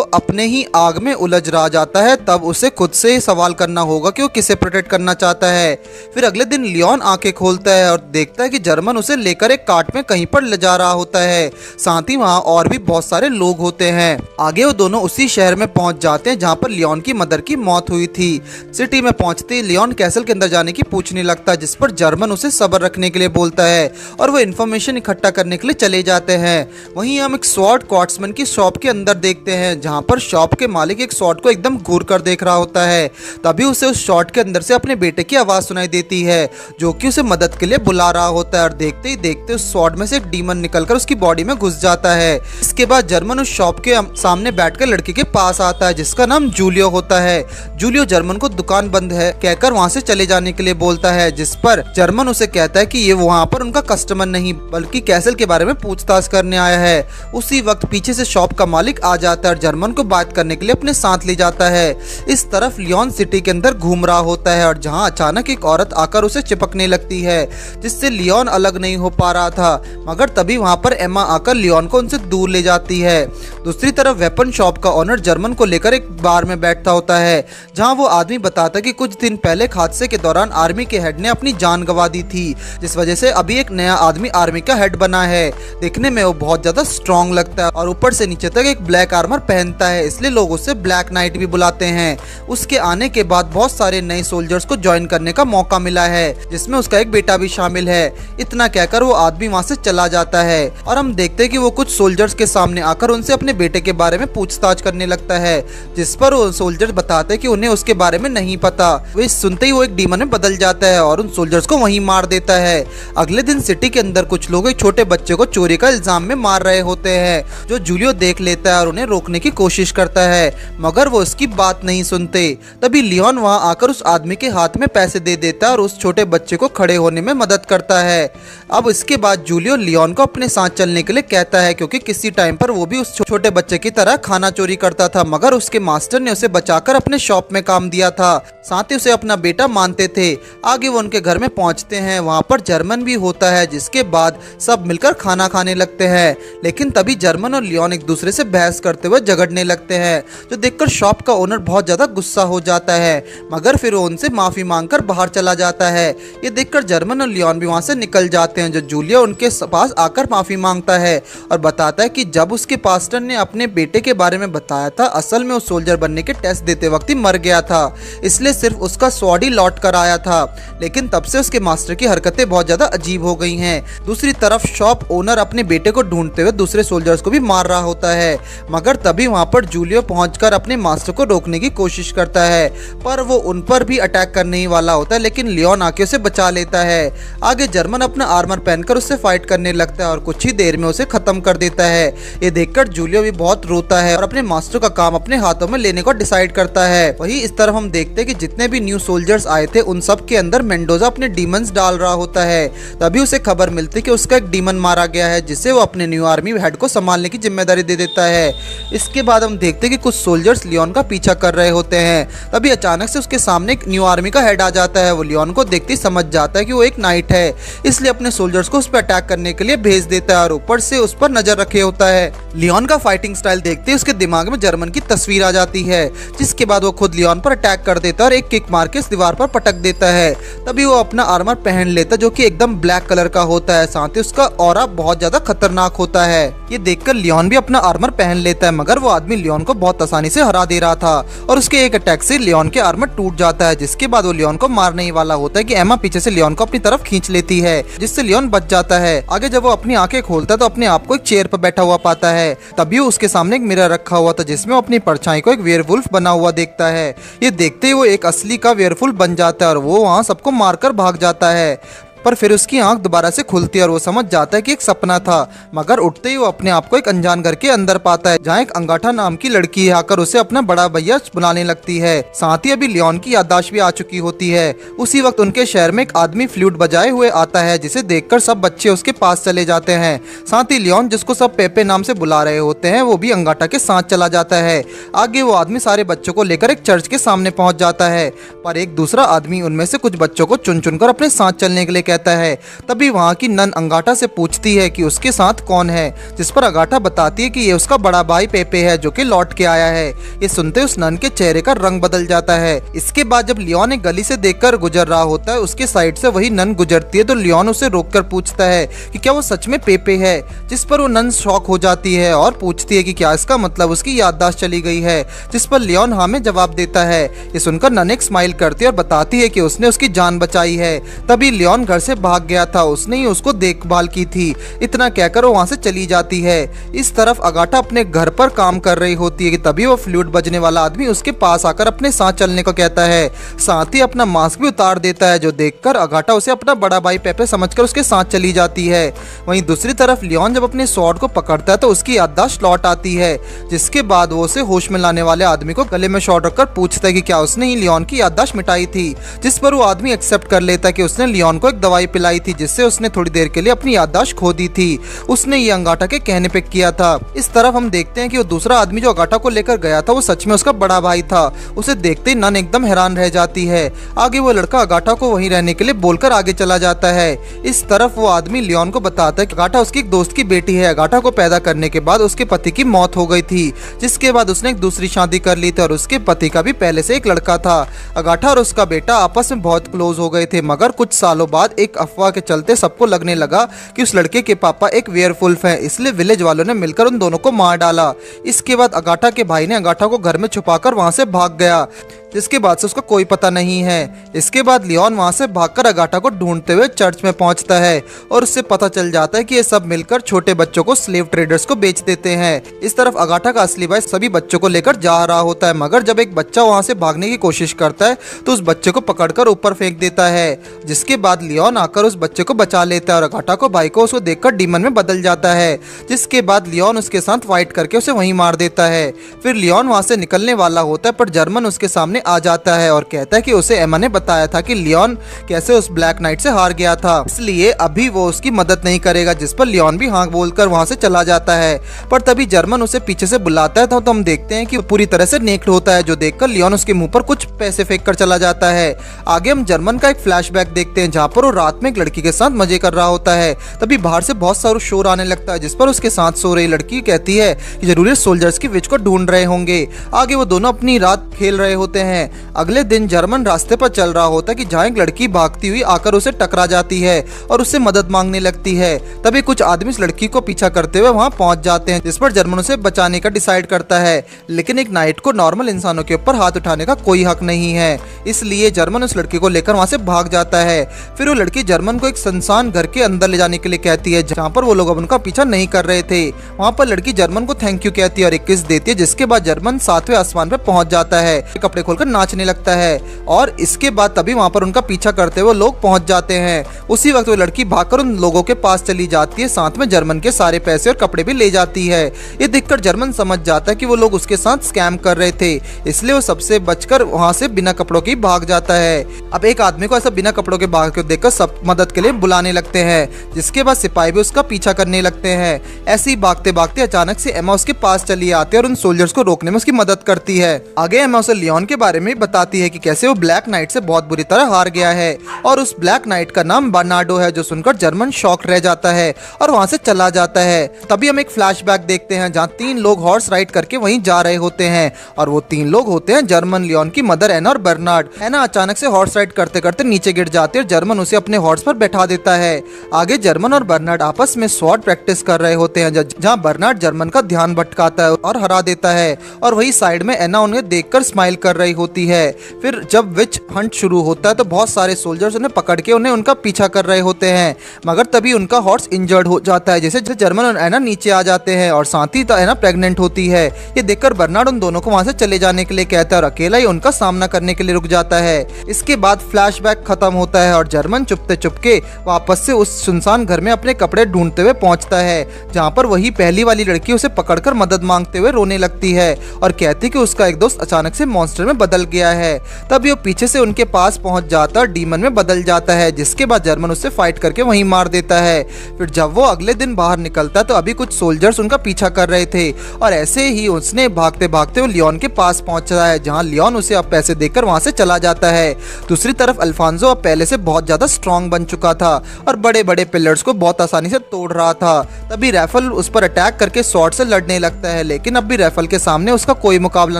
A: अपने ही आग में उलझ रहा जाता है तब उसे खुद से ही सवाल करना होगा कि वो किसे प्रोटेक्ट करना चाहता है। फिर अगले दिन लियोन आंखें खोलता है और देखता है कि जर्मन उसे लेकर एक कार्ट में कहीं पर ले जा रहा होता है। साथ ही वहाँ और भी बहुत सारे लोग होते हैं। आगे वो दोनों उसी शहर में पहुंच जाते हैं जहाँ पर लियोन की मदर की मौत हुई थी। सिटी में पहुंचते ही लियोन कैसल के अंदर जाने की पूछने लगता है, जिस पर जर्मन उसे सब्र रखने के लिए बोलता है और वो इन्फॉर्मेशन इकट्ठा करने के लिए चले जाते हैं। वहीं हम एक स्वॉर्ड क्वार्ट्समैन की शॉप के अंदर देखते हैं, जहाँ पर शॉप के मालिक एक स्वॉर्ड को एकदम घूर कर देख रहा होता है। तभी उसे उस शॉट के अंदर से अपने बेटे की आवाज सुनाई देती है, जो कि उसे मदद के लिए बुला रहा होता है और देखते ही देखते उस स्वॉर्ड में से एक डीमन निकलकर उसकी बॉडी में घुस जाता है। इसके बाद जर्मन उस शॉप के सामने बैठकर लड़के के पास आता है जिसका नाम जूलियो होता है। जूलियो जर्मन को दुकान बंद है कहकर वहाँ से चले जाने के लिए बोलता है, जिस पर जर्मन उसे कहता है कि ये वहाँ पर उनका कस्टमर नहीं बल्कि कैसल के बारे में पूछताछ करने आया है। उसी वक्त पीछे से शॉप का मालिक आ जाता है और जर्मन को बात करने के लिए अपने साथ ले जाता है। इस तरफ लियोन सिटी के अंदर घूम रहा होता है और जहां अचानक एक औरत आकर उसे चिपकने लगती है, जिससे लियोन अलग नहीं हो पा रहा था, मगर तभी वहां पर एमा आकर लियोन को उनसे दूर ले जाती है। दूसरी तरफ वेपन शॉप का ओनर जर्मन को लेकर एक बार में बैठता होता है, जहां वो आदमी बताता है कि कुछ दिन पहले एक हादसे के दौरान आर्मी के हेड ने अपनी जान गंवा दी थी, जिस वजह से अभी एक नया आदमी आर्मी का हेड बना है। देखने में वो बहुत ज्यादा स्ट्रॉन्ग लगता है और ऊपर से नीचे तक एक ब्लैक आर्मर पहनता है, इसलिए लोग उसे ब्लैक नाइट भी बुलाते हैं। उसके आने के बाद बहुत सारे नए सोल्जर्स को ज्वाइन करने का मौका मिला है, जिसमें उसका एक बेटा भी शामिल है। इतना कहकर वो आदमी वहाँ से चला जाता है और हम देखते हैं कि वो कुछ सोल्जर्स के सामने आकर उनसे अपने बेटे के बारे में पूछताछ करने लगता है, जिस पर वो सोल्जर्स बताते हैं कि उन्हें उसके बारे में नहीं पता। वे सुनते ही वो एक डीमन में बदल जाता है और उन सोल्जर्स को वहीं मार देता है। अगले दिन सिटी के अंदर कुछ लोग एक छोटे बच्चे को चोरी का इल्जाम में मार रहे होते हैं, जो जूलियो देख लेता है और उन्हें रोकने की कोशिश करता है, मगर वो उसकी बात नहीं सुनते। तभी लियोन वहां आकर उस आदमी के हाथ में पैसे दे देता है और उस छोटे बच्चे को खड़े होने में मदद करता है। अब इसके बाद जूलियो लियोन को अपने साथ चलने के लिए कहता है, क्योंकि किसी टाइम पर वो भी उस छोटे बच्चे की तरह खाना चोरी करता था, मगर उसके मास्टर ने उसे बचाकर अपने शॉप में काम दिया था। साथ ही उसे अपना बेटा मानते थे। आगे वो उनके घर में पहुंचते हैं, वहाँ पर जर्मन भी होता है, जिसके बाद सब मिलकर खाना खाने लगते हैं। लेकिन तभी जर्मन और लियोन एक दूसरे से बहस करते हुए झगड़ने लगते हैं, जो देखकर शॉप का ओनर बहुत ज्यादा गुस्सा हो जाता है, मगर फिर वो उनसे माफी मांगकर बाहर चला जाता है। ये देखकर जर्मन और लियोन भी वहाँ से निकल जाते हैं। जो जूलिया उनके पास आकर माफी मांगता है और बताता है कि जब उसके पास्टर ने अपने बेटे के बारे में बताया था, असल में वो सोल्जर बनने के टेस्ट देते वक्त ही मर गया था, इसलिए सिर्फ उसका स्वॉर्ड ही लौट कर आया था। लेकिन तब से उसके मास्टर की हरकतें बहुत ज्यादा अजीब हो गई हैं। दूसरी तरफ शॉप ओनर अपने बेटे को ढूंढते हुए दूसरे सोल्जर्स को भी मार रहा होता है, मगर तभी वहां पर जूलियो पहुंचकर अपने मास्टर को रोकने की कोशिश करता है, पर वो उन पर भी अटैक करने ही वाला होता है, लेकिन लियोन आके उसे बचा लेता है। आगे जर्मन अपना आर्मर पहनकर उससे फाइट करने लगता है और कुछ ही देर में उसे खत्म कर देता है। ये देखकर जूलियो भी बहुत रोता है और अपने मास्टर का काम अपने हाथों में लेने को डिसाइड करता है। वही इस तरफ हम देखते हैं कि जितने भी न्यू सोल्जर्स आए थे उन सब के अंदर मेंडोजा अपने डीमंस डाल रहा होता है। तभी उसे खबर मिलती है कि उसका एक डीमन मारा गया है, जिसे वो अपने न्यू आर्मी हेड को संभालने की जिम्मेदारी दे देता है। इसके बाद हम देखते हैं कि कुछ सोल्जर्स लियोन का पीछा कर रहे होते हैं। तभी अचानक से उसके सामने एक न्यू आर्मी का हेड आ जाता है। वो लियोन को देखते ही समझ जाता है कि वो एक नाइट है, इसलिए अपने सोल्जर्स को उस पर अटैक करने के लिए भेज देता है और ऊपर से उस पर नजर रखे होता है। लियोन का फाइटिंग स्टाइल देखते ही उसके दिमाग में जर्मन की तस्वीर आ जाती है, जिसके बाद वो खुद लियोन पर अटैक कर देता है और एक किक मार के इस दीवार पर पटक देता है। तभी वो अपना आर्मर पहन लेता है, जो कि एकदम ब्लैक कलर का होता है, साथ ही उसका ऑरा बहुत ज्यादा खतरनाक होता है। ये देखकर लियोन भी अपना आर्मर पहन लेता है, मगर वो आदमी लियोन को बहुत आसानी से हरा दे रहा था और उसके एक अटैक से लियोन के आर्मर टूट जाता है। जिसके बाद वो लियोन को मारने ही वाला होता है कि एमा पीछे से लियोन को अपनी तरफ खींच लेती है, जिससे लियोन बच जाता है। आगे जब वो अपनी आंखें खोलता है तो अपने आप को एक चेयर पर बैठा हुआ पाता है। तभी उसके सामने एक मिरर रखा हुआ था, जिसमें वो अपनी परछाई को एक वेयरवुल्फ बना हुआ देखता है। ये देखते ही वो एक असली का वेयरवुल्फ बन जाता है और वो वहाँ सबको मारकर भाग जाता है। पर फिर उसकी आंख दोबारा से खुलती है और वो समझ जाता है कि एक सपना था, मगर उठते ही वो अपने आप को एक अनजान घर के अंदर पाता है, जहाँ एक अंगाठा नाम की लड़की आकर उसे अपना बड़ा भैया बुलाने लगती है। साथ ही अभी लियोन की याददाश्त भी आ चुकी होती है। उसी वक्त उनके शहर में एक आदमी फ्लूट बजाए हुए आता है, जिसे देखकर सब बच्चे उसके पास चले जाते हैं। साथ ही लियोन, जिसको सब पेपे नाम से बुला रहे होते हैं, वो भी अंगाठा के साथ चला जाता है। आगे वो आदमी सारे बच्चों को लेकर एक चर्च के सामने पहुंच जाता है, पर एक दूसरा आदमी उनमें से कुछ बच्चों को चुन चुनकर अपने साथ चलने के लिए कहता है। तभी वहाँ की नन अंगाठा से पूछती है कि उसके साथ कौन है, जिस पर अंगाठा बताती है कि ये उसका बड़ा भाई पेपे है, जो कि लौट के आया है। ये सुनते उस नन के चेहरे का रंग बदल जाता है। इसके बाद जब लियोन एक गली से देखकर गुजर रहा होता है, उसके साइड से वही नन गुजरती है, तो लियोन उसे रोककर पूछता है कि क्या वो सच में पेपे है, जिस पर वो नन शॉक हो जाती है और पूछती है कि क्या इसका मतलब उसकी याददाश्त चली गई है, जिस पर लियोन हाँ में जवाब देता है। ये सुनकर नन एक स्माइल करती है और बताती है कि उसने उसकी जान बचाई है। तभी लियोन घर से भाग गया था, उसने ही उसको देखभाल की थी। इतना कहकर वो वहां से चली जाती है। इस तरफ अगाटा अपने घर पर काम कर रही होती है कि तभी वो फ्लूट बजने वाला आदमी उसके पास आकर अपने साथ चलने को कहता है, साथ ही अपना मास्क भी उतार देता है, जो देखकर अगाटा उसे अपना बड़ा भाई पेपे समझकर उसके साथ चली जाती है। वहीं दूसरी तरफ लियोन जब अपने स्वॉर्ड को पकड़ता है तो उसकी याददाश्त लौट आती है, जिसके बाद वो उसे होश में लाने वाले आदमी को गले में शॉट रखकर पूछता है कि क्या उसने ही लियोन की याददाश्त मिटाई थी, जिस पर वो आदमी एक्सेप्ट कर लेता है कि उसने लियोन को एक दवाई पिलाई थी, जिससे उसने थोड़ी देर के लिए अपनी याददाश्त खो दी थी। उसने ये अंगाठा के कहने पे किया था। इस तरफ हम देखते हैं कि वो दूसरा आदमी जो अंगाठा को लेकर गया था वो सच में उसका बड़ा भाई था। उसे देखते ही नन एकदम हैरान रह जाती है। आगे वो लड़का अंगाठा को वहीं रहने के लिए बोलकर आगे चला जाता है। इस तरफ वो आदमी लियोन को बताता है कि अंगाठा उसकी एक दोस्त की बेटी है। अंगाठा को पैदा करने के बाद उसके पति की मौत हो गई थी, जिसके बाद उसने एक दूसरी शादी कर ली थी और उसके पति का भी पहले से एक लड़का था। अंगाठा और उसका बेटा आपस में बहुत क्लोज हो गए थे, मगर कुछ सालों बाद एक अफवाह के चलते सबको लगने लगा कि उस लड़के के पापा एक वेयरवुल्फ हैं, इसलिए विलेज वालों ने मिलकर उन दोनों को मार डाला। इसके बाद अंगाठा के भाई ने अंगाठा को घर में छुपाकर वहां से भाग गया, जिसके बाद से उसका कोई पता नहीं है। इसके बाद लियोन वहां से भागकर अगाटा को ढूंढते हुए चर्च में पहुंचता है और उससे पता चल जाता है कि ये सब मिलकर छोटे बच्चों को स्लेव ट्रेडर्स को बेच देते हैं। इस तरफ अगाटा का असली भाई सभी बच्चों को लेकर जा रहा होता है, मगर जब एक बच्चा वहां से भागने की कोशिश करता है तो उस बच्चे को पकड़कर ऊपर फेंक देता है, जिसके बाद लियोन आकर उस बच्चे को बचा लेता है और अगाटा को भाई को उसको देखकर डीमन में बदल जाता है, जिसके बाद लियोन उसके साथ फाइट करके उसे वहीं मार देता है। फिर लियोन वहां से निकलने वाला होता है, पर जर्मन उसके सामने सामने आ जाता है और कहता है कि उसे एमा ने बताया था कि लियोन कैसे उस ब्लैक नाइट से हार गया था, इसलिए अभी वो उसकी मदद नहीं करेगा, जिस पर लियोन भी हाँ बोलकर वहां से चला जाता है। पर तभी जर्मन उसे पीछे से बुलाता है तो हम देखते हैं कि पूरी तरह से नेक्ड होता है, जो देखकर लियोन उसके मुंह पर कुछ पैसे फेंक कर चला जाता है। आगे हम जर्मन का एक फ्लैशबैक देखते हैं जहाँ पर वो रात में एक लड़की के साथ मजे कर रहा होता है। तभी बाहर से बहुत सारा शोर आने लगता है, जिस पर उसके साथ सो रही लड़की कहती है कि जरूर सोल्जर्स की विच को ढूंढ रहे होंगे। आगे वो दोनों अपनी रात खेल रहे होते हैं। अगले दिन जर्मन रास्ते पर चल रहा होता है कि जहाँ एक लड़की भागती हुई आकर उसे टकरा जाती है और उससे मदद मांगने लगती है। तभी कुछ आदमी इस लड़की को पीछा करते हुए वहां पहुंच जाते हैं, जिस पर जर्मन उसे बचाने का डिसाइड करता है। लेकिन एक नाइट को नॉर्मल इंसानों के ऊपर हाथ उठाने का कोई हक नहीं है, इसलिए जर्मन उस लड़की को लेकर वहां से भाग जाता है। फिर वो लड़की जर्मन को एक सुनसान घर के अंदर ले जाने के लिए कहती है, जहाँ पर वो लोग अब उनका पीछा नहीं कर रहे थे। वहाँ पर लड़की जर्मन को थैंक यू कहती है और एक किस देती है, जिसके बाद जर्मन 7वें आसमान पर पहुंच जाता है, कपड़े खोलकर नाचने लगता है। और इसके बाद तभी वहाँ पर उनका पीछा करते हुए लोग पहुंच जाते हैं। उसी वक्त वो लड़की भागकर उन लोगों के पास चली जाती है, साथ में जर्मन के सारे पैसे और कपड़े भी ले जाती है। ये देखकर जर्मन समझ जाता है कि वो लोग उसके साथ स्कैम कर रहे थे, इसलिए वो सबसे बचकर वहां से बिना कपड़ों के भाग जाता है। अब एक आदमी को ऐसा बिना कपड़ों के भाग कर देखकर सब मदद के लिए बुलाने लगते हैं, जिसके बाद सिपाही भी उसका पीछा करने लगते हैं। ऐसे ही भागते भागते अचानक से एमा उसके पास चली आती है और उन सोल्जर्स को रोकने में उसकी मदद करती है। आगे एमा उसे लियोन के बारे में बताती है कि कैसे वो ब्लैक नाइट से बहुत बुरी तरह हार गया है और उस ब्लैक नाइट का नाम बर्नार्डो है, जो सुनकर जर्मन शॉक रह जाता है और वहां से चला जाता है। तभी हम एक फ्लैशबैक देखते हैं जहाँ 3 लोग हॉर्स राइड करके वहीं जा रहे होते हैं और वो 3 लोग होते हैं जर्मन, लियोन की मदर एना और बर्नार्ड। एना अचानक से हॉर्स राइड करते करते नीचे गिर जाती है और जर्मन उसे अपने हॉर्स पर बैठा देता है। आगे जर्मन और बर्नार्ड आपस में स्वॉर्ड प्रैक्टिस कर रहे होते हैं, जहाँ बर्नार्ड जर्मन का ध्यान भटकाता है और हरा देता है और वही साइड में एना उन्हें देखकर स्माइल कर रही होती है। फिर जब विच हंट शुरू होता है तो बहुत सारे सोल्जर्स उन्हें पकड़ के उन्हें उनका पीछा कर रहे होते हैं, मगर तभी उनका हॉर्स इंजर्ड हो जाता है, जैसे जर्मन और एना नीचे आ जाते हैं और साथ ही एना प्रेग्नेंट होती है। ये देखकर बर्नार्ड उन दोनों को वहां से चले जाने के लिए कहता है और अकेला ही उनका सामना करने के लिए रुक जाता है। इसके बाद फ्लैशबैक खत्म होता है और जर्मन चुपते चुपके वापस से उस सुनसान घर में अपने कपड़े ढूंढते हुए पहुंचता है, जहाँ पर वही पहली वाली लड़की उसे पकड़कर मदद मांगते हुए रोने लगती है और कहती कि उसका एक दोस्त अचानक से मॉन्स्टर में बदल गया है। तभी वो पीछे से उनके पास पहुंच जाता और डीमन में बदल जाता है, जिसके बाद जर्मन उससे फाइट करके वहीं मार देता है। फिर जब वो अगले दिन बाहर निकलता तो अभी कुछ सोल्जर्स उनका पीछा कर रहे थे और ऐसे ही उसने भागते भागते वो लियोन के पास पहुंचा है, जहां लियोन उसे अब पैसे देकर वहां से चला जाता है। दूसरी तरफ अल्फांसो अब पहले से बहुत ज्यादा स्ट्रांग बन चुका था और बड़े बड़े पिलर्स को बहुत आसानी से तोड़ रहा था। तभी राइफल उस पर अटैक करके स्वॉर्ड से लड़ने लगता है, लेकिन अब भी राइफल के सामने उसका कोई मुकाबला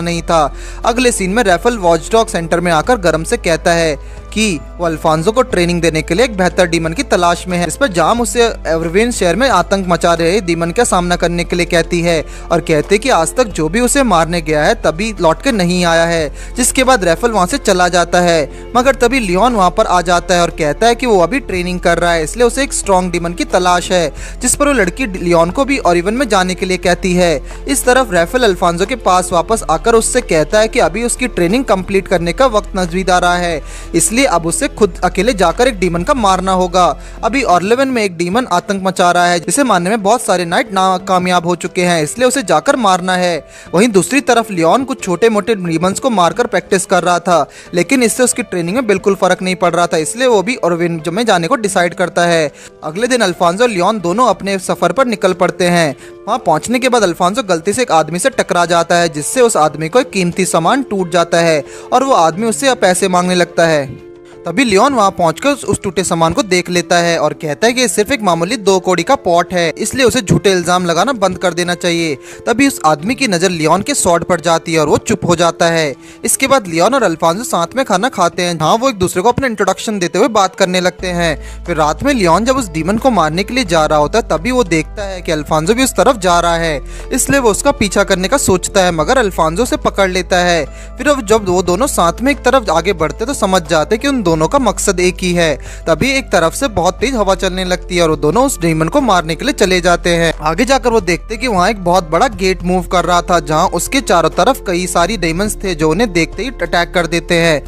A: नहीं था। अगले सीन में राइफल वॉचडॉग सेंटर में आकर गरम से कहता है कि वो अल्फांसो को ट्रेनिंग देने के लिए एक बेहतर डीमन की तलाश में है। इस पर जाम उसे एवरविन शहर में आतंक मचा रहे डीमन का सामना करने के लिए कहती है और कहते कि आज तक जो भी उसे मारने गया है तभी लौट के नहीं आया है। जिसके बाद राइफल वहां से चला जाता है, मगर तभी लियोन वहां पर आ जाता है और कहता है कि वो अभी ट्रेनिंग कर रहा है, इसलिए उसे एक स्ट्रॉन्ग डीमन की तलाश है। जिस पर वो लड़की लियोन को भी ओरिवन में जाने के लिए कहती है। इस तरफ राइफल अल्फांसो के पास वापस आकर उससे कहता है कि अभी उसकी ट्रेनिंग कंप्लीट करने का वक्त नजदीक आ रहा है, इसलिए अब उसे खुद अकेले जाकर एक डीमन का मारना होगा। अभी ऑर्लेवन में एक डीमन आतंक मचा रहा है, जिसे मारने में बहुत सारे नाइट नाकामयाब हो चुके हैं, इसलिए उसे जाकर मारना है। वहीं दूसरी तरफ लियोन कुछ छोटे मोटे डीमंस को मारकर प्रैक्टिस कर रहा था, लेकिन इससे उसकी ट्रेनिंग में बिल्कुल फर्क नहीं पड़ रहा था, इसलिए वो भी ऑर्लेवन में जाने को डिसाइड करता है। अगले दिन अल्फांसो और लियोन दोनों अपने सफर पर निकल पड़ते हैं। वहां पहुंचने के बाद अल्फांसो गलती से एक आदमी से टकरा जाता है, जिससे उस आदमी को एक कीमती सामान टूट जाता है और वो आदमी उससे पैसे मांगने लगता है। तभी लियोन वहां पहुंचकर उस टूटे सामान को देख लेता है और कहता है कि ये सिर्फ एक मामूली 2 कौड़ी का पॉट है, इसलिए उसे झूठे इल्जाम लगाना बंद कर देना चाहिए। तभी उस आदमी की नजर लियोन के स्वॉर्ड पर जाती है और वो चुप हो जाता है। इसके बाद लियोन और अल्फांसो साथ में खाना खाते हैं, जहाँ वो एक दूसरे को अपना इंट्रोडक्शन देते हुए बात करने लगते हैं। फिर रात में लियोन जब उस डीमन को मारने के लिए जा रहा होता है, तभी वो देखता है कि अल्फांसो भी उस तरफ जा रहा है, इसलिए वो उसका पीछा करने का सोचता है, मगर अल्फांसो उसे पकड़ लेता है। फिर अब जब वो दोनों साथ में एक तरफ आगे बढ़ते तो समझ जाते कि उन दोनों का मकसद एक ही है। तभी एक तरफ से बहुत तेज हवा चलने लगती है और वो दोनों उस डीमन को मारने के लिए चले जाते हैं। आगे जाकर वो देखते कि वहाँ एक बहुत बड़ा गेट मूव कर रहा था, जहाँ उसके चारों तरफ कई सारी डीमंस थे जो उन्हें देखते ही अटैक कर देते हैं।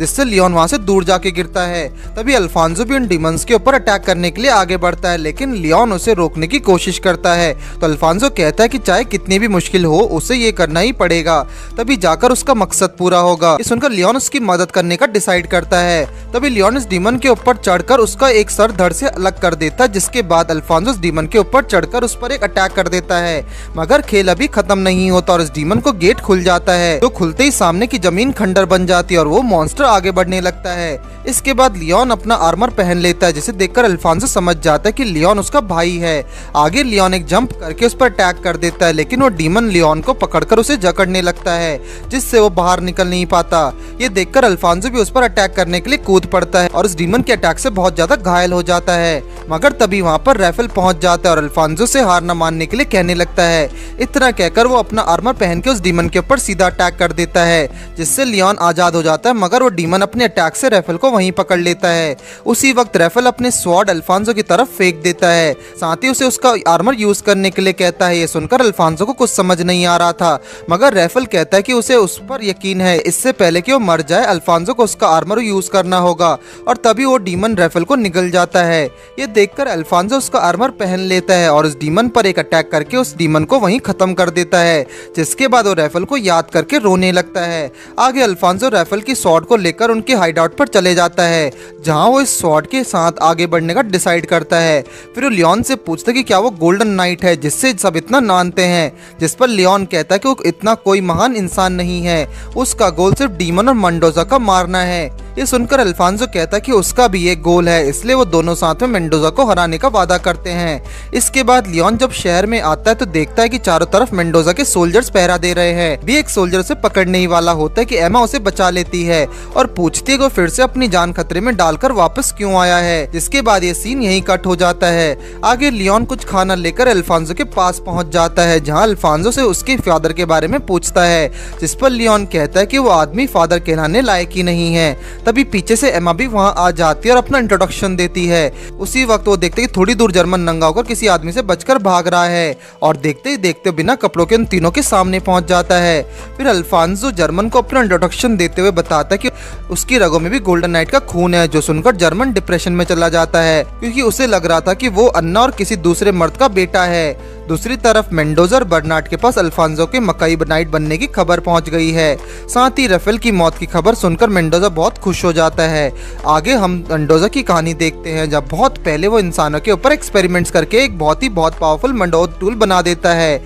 A: जिससे लियोन वहां से दूर जाके गिरता है। तभी अल्फांसो भी उन डीमंस के ऊपर अटैक करने के लिए आगे बढ़ता है, लेकिन लियोन उसे रोकने की कोशिश करता है। तो अल्फांसो कहता है कि चाहे कितनी भी मुश्किल हो उसे ये करना ही पड़ेगा, तभी जाकर उसका मकसद पूरा होगा। ये सुनकर लियोन उसकी मदद करने का डिसाइड करता है। तभी लियोन इस डीमन के ऊपर चढ़कर उसका एक सर धड़ से अलग कर देता है, जिसके बाद अल्फांसो उस डीमन के ऊपर चढ़कर उस पर एक अटैक कर देता है। मगर खेल अभी खत्म नहीं होता और इस डीमन को गेट खुल जाता है। तो खुलते ही सामने की जमीन खंडर बन जाती है और वो मॉन्स्टर आगे बढ़ने लगता है। इसके बाद लियोन अपना आर्मर पहन लेता है, जिसे देखकर अल्फांसो समझ जाता है कि लियोन उसका भाई है। आगे लियोन एक जंप करके उस पर अटैक कर देता है, लेकिन वो डीमन लियोन को पकड़कर उसे जकड़ने लगता है, जिससे वो बाहर निकल नहीं पाता। ये देखकर अल्फांसो भी उस पर अटैक करने के लिए कूद पड़ता है और उस डीमन के अटैक से बहुत ज्यादा घायल हो जाता है। मगर तभी वहाँ पर राफेल पहुंच जाता है और अल्फांसो से हार न मानने के लिए कहने लगता है। इतना कहकर वो अपना आर्मर पहन के उस डीमन के ऊपर सीधा अटैक कर देता है, जिससे लियोन आजाद हो जाता है। मगर वो डीमन अपने अटैक से राफेल को वहीं पकड़ लेता है। उसी वक्त राफेल अपने स्वॉर्ड अल्फांसो की तरफ फेंक देता है, साथ ही उसे उसका आर्मर यूज करने के लिए कहता है। ये सुनकर अल्फांसो को कुछ समझ नहीं आ रहा था, मगर राफेल कहता है कि उसे उस पर यकीन है, इससे पहले कि वो मर जाए अल्फांसो को उसका आर्मर यूज करना होगा। और तभी वो डीमन राफेल को निगल जाता है। ये देखकर अल्फांसो उसका आर्मर पहन लेता है और उस डीमन पर एक अटैक करके उस डीमन को वहीं खत्म कर देता है, जिसके बाद वो राफेल को याद करके रोने लगता है। आगे अल्फांसो राफेल की स्वॉर्ड को लेकर उनके हाइडआउट पर चले जाता है, जहां वो इस स्वॉर्ड के साथ आगे बढ़ने का डिसाइड करता है। फिर वो लियोन से पूछता है कि क्या वो गोल्डन नाइट है जिससे सब इतना मानते हैं, जिस पर लियोन कहता है कि वो इतना कोई महान इंसान नहीं है, उसका गोल सिर्फ डीमन और मेंडोजा का मारना है। ये सुनकर अल्फांसो कहता है कि उसका भी एक गोल है, इसलिए वो दोनों साथ में मेंडोजा को हराने का वादा करते हैं। इसके बाद लियोन जब शहर में आता है तो देखता है कि चारों तरफ मेंडोजा के सोल्जर्स पहरा दे रहे हैं। भी एक सोल्जर उसे पकड़ने ही वाला होता है कि एमा उसे बचा लेती है और पूछती है कि वो फिर से अपनी जान खतरे में डालकर वापस क्यों आया है। जिसके बाद ये सीन यहीं कट हो जाता है। आगे लियोन कुछ खाना लेकर अल्फांसो के पास पहुंच जाता है, जहां अल्फांसो से उसके फादर के बारे में पूछता है, जिस पर लियोन कहता है कि वो आदमी फादर कहलाने लायक ही नहीं है। तभी पीछे से एमा भी वहां आ जाती है और अपना इंट्रोडक्शन देती है। उसी वक्त वो देखते कि थोड़ी दूर जर्मन नंगा होकर किसी आदमी से बचकर भाग रहा है और देखते ही देखते बिना कपड़ों के उन तीनों के सामने पहुंच जाता है। फिर अल्फांसो जर्मन को अपना इंट्रोडक्शन देते हुए बताता है कि उसकी रगों में भी गोल्डन नाइट का खून है, जो सुनकर जर्मन डिप्रेशन में चला जाता है, क्योंकि उसे लग रहा था कि वो अन्ना और किसी दूसरे मर्द का बेटा है। दूसरी तरफ मेंडोजा और बर्नार्ड के पास अल्फांसो के मकई नाइट बनने की खबर पहुंच गई है। साथ ही राफेल की मौत की खबर सुनकर मेंडोजा बहुत खुश हो जाता है। आगे हम मेंडोजा की कहानी देखते हैं, जब बहुत पहले वो इंसानों के ऊपर एक्सपेरिमेंट्स करके एक बहुत पावरफुल मेंडोजा टूल बना देता है,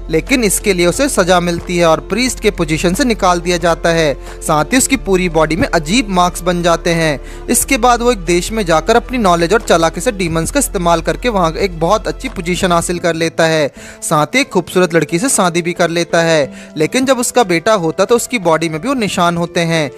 A: लेकिन इसके लिए उसे सजा मिलती है और प्रीस्ट के पोजीशन से निकाल दिया जाता है। साथ ही उसकी पूरी बॉडी में अजीब मार्क्स बन जाते हैं। इसके बाद वो एक देश में जाकर अपनी नॉलेज और चालाकी से डीमंस का इस्तेमाल करके वहां एक बहुत अच्छी पोजीशन हासिल कर लेता है। साथ ही एक खूबसूरत लड़की से शादी भी कर लेता है, लेकिन जब उसका बेटा होता तो उसकी बॉडी में भी वो निशान होते हैं।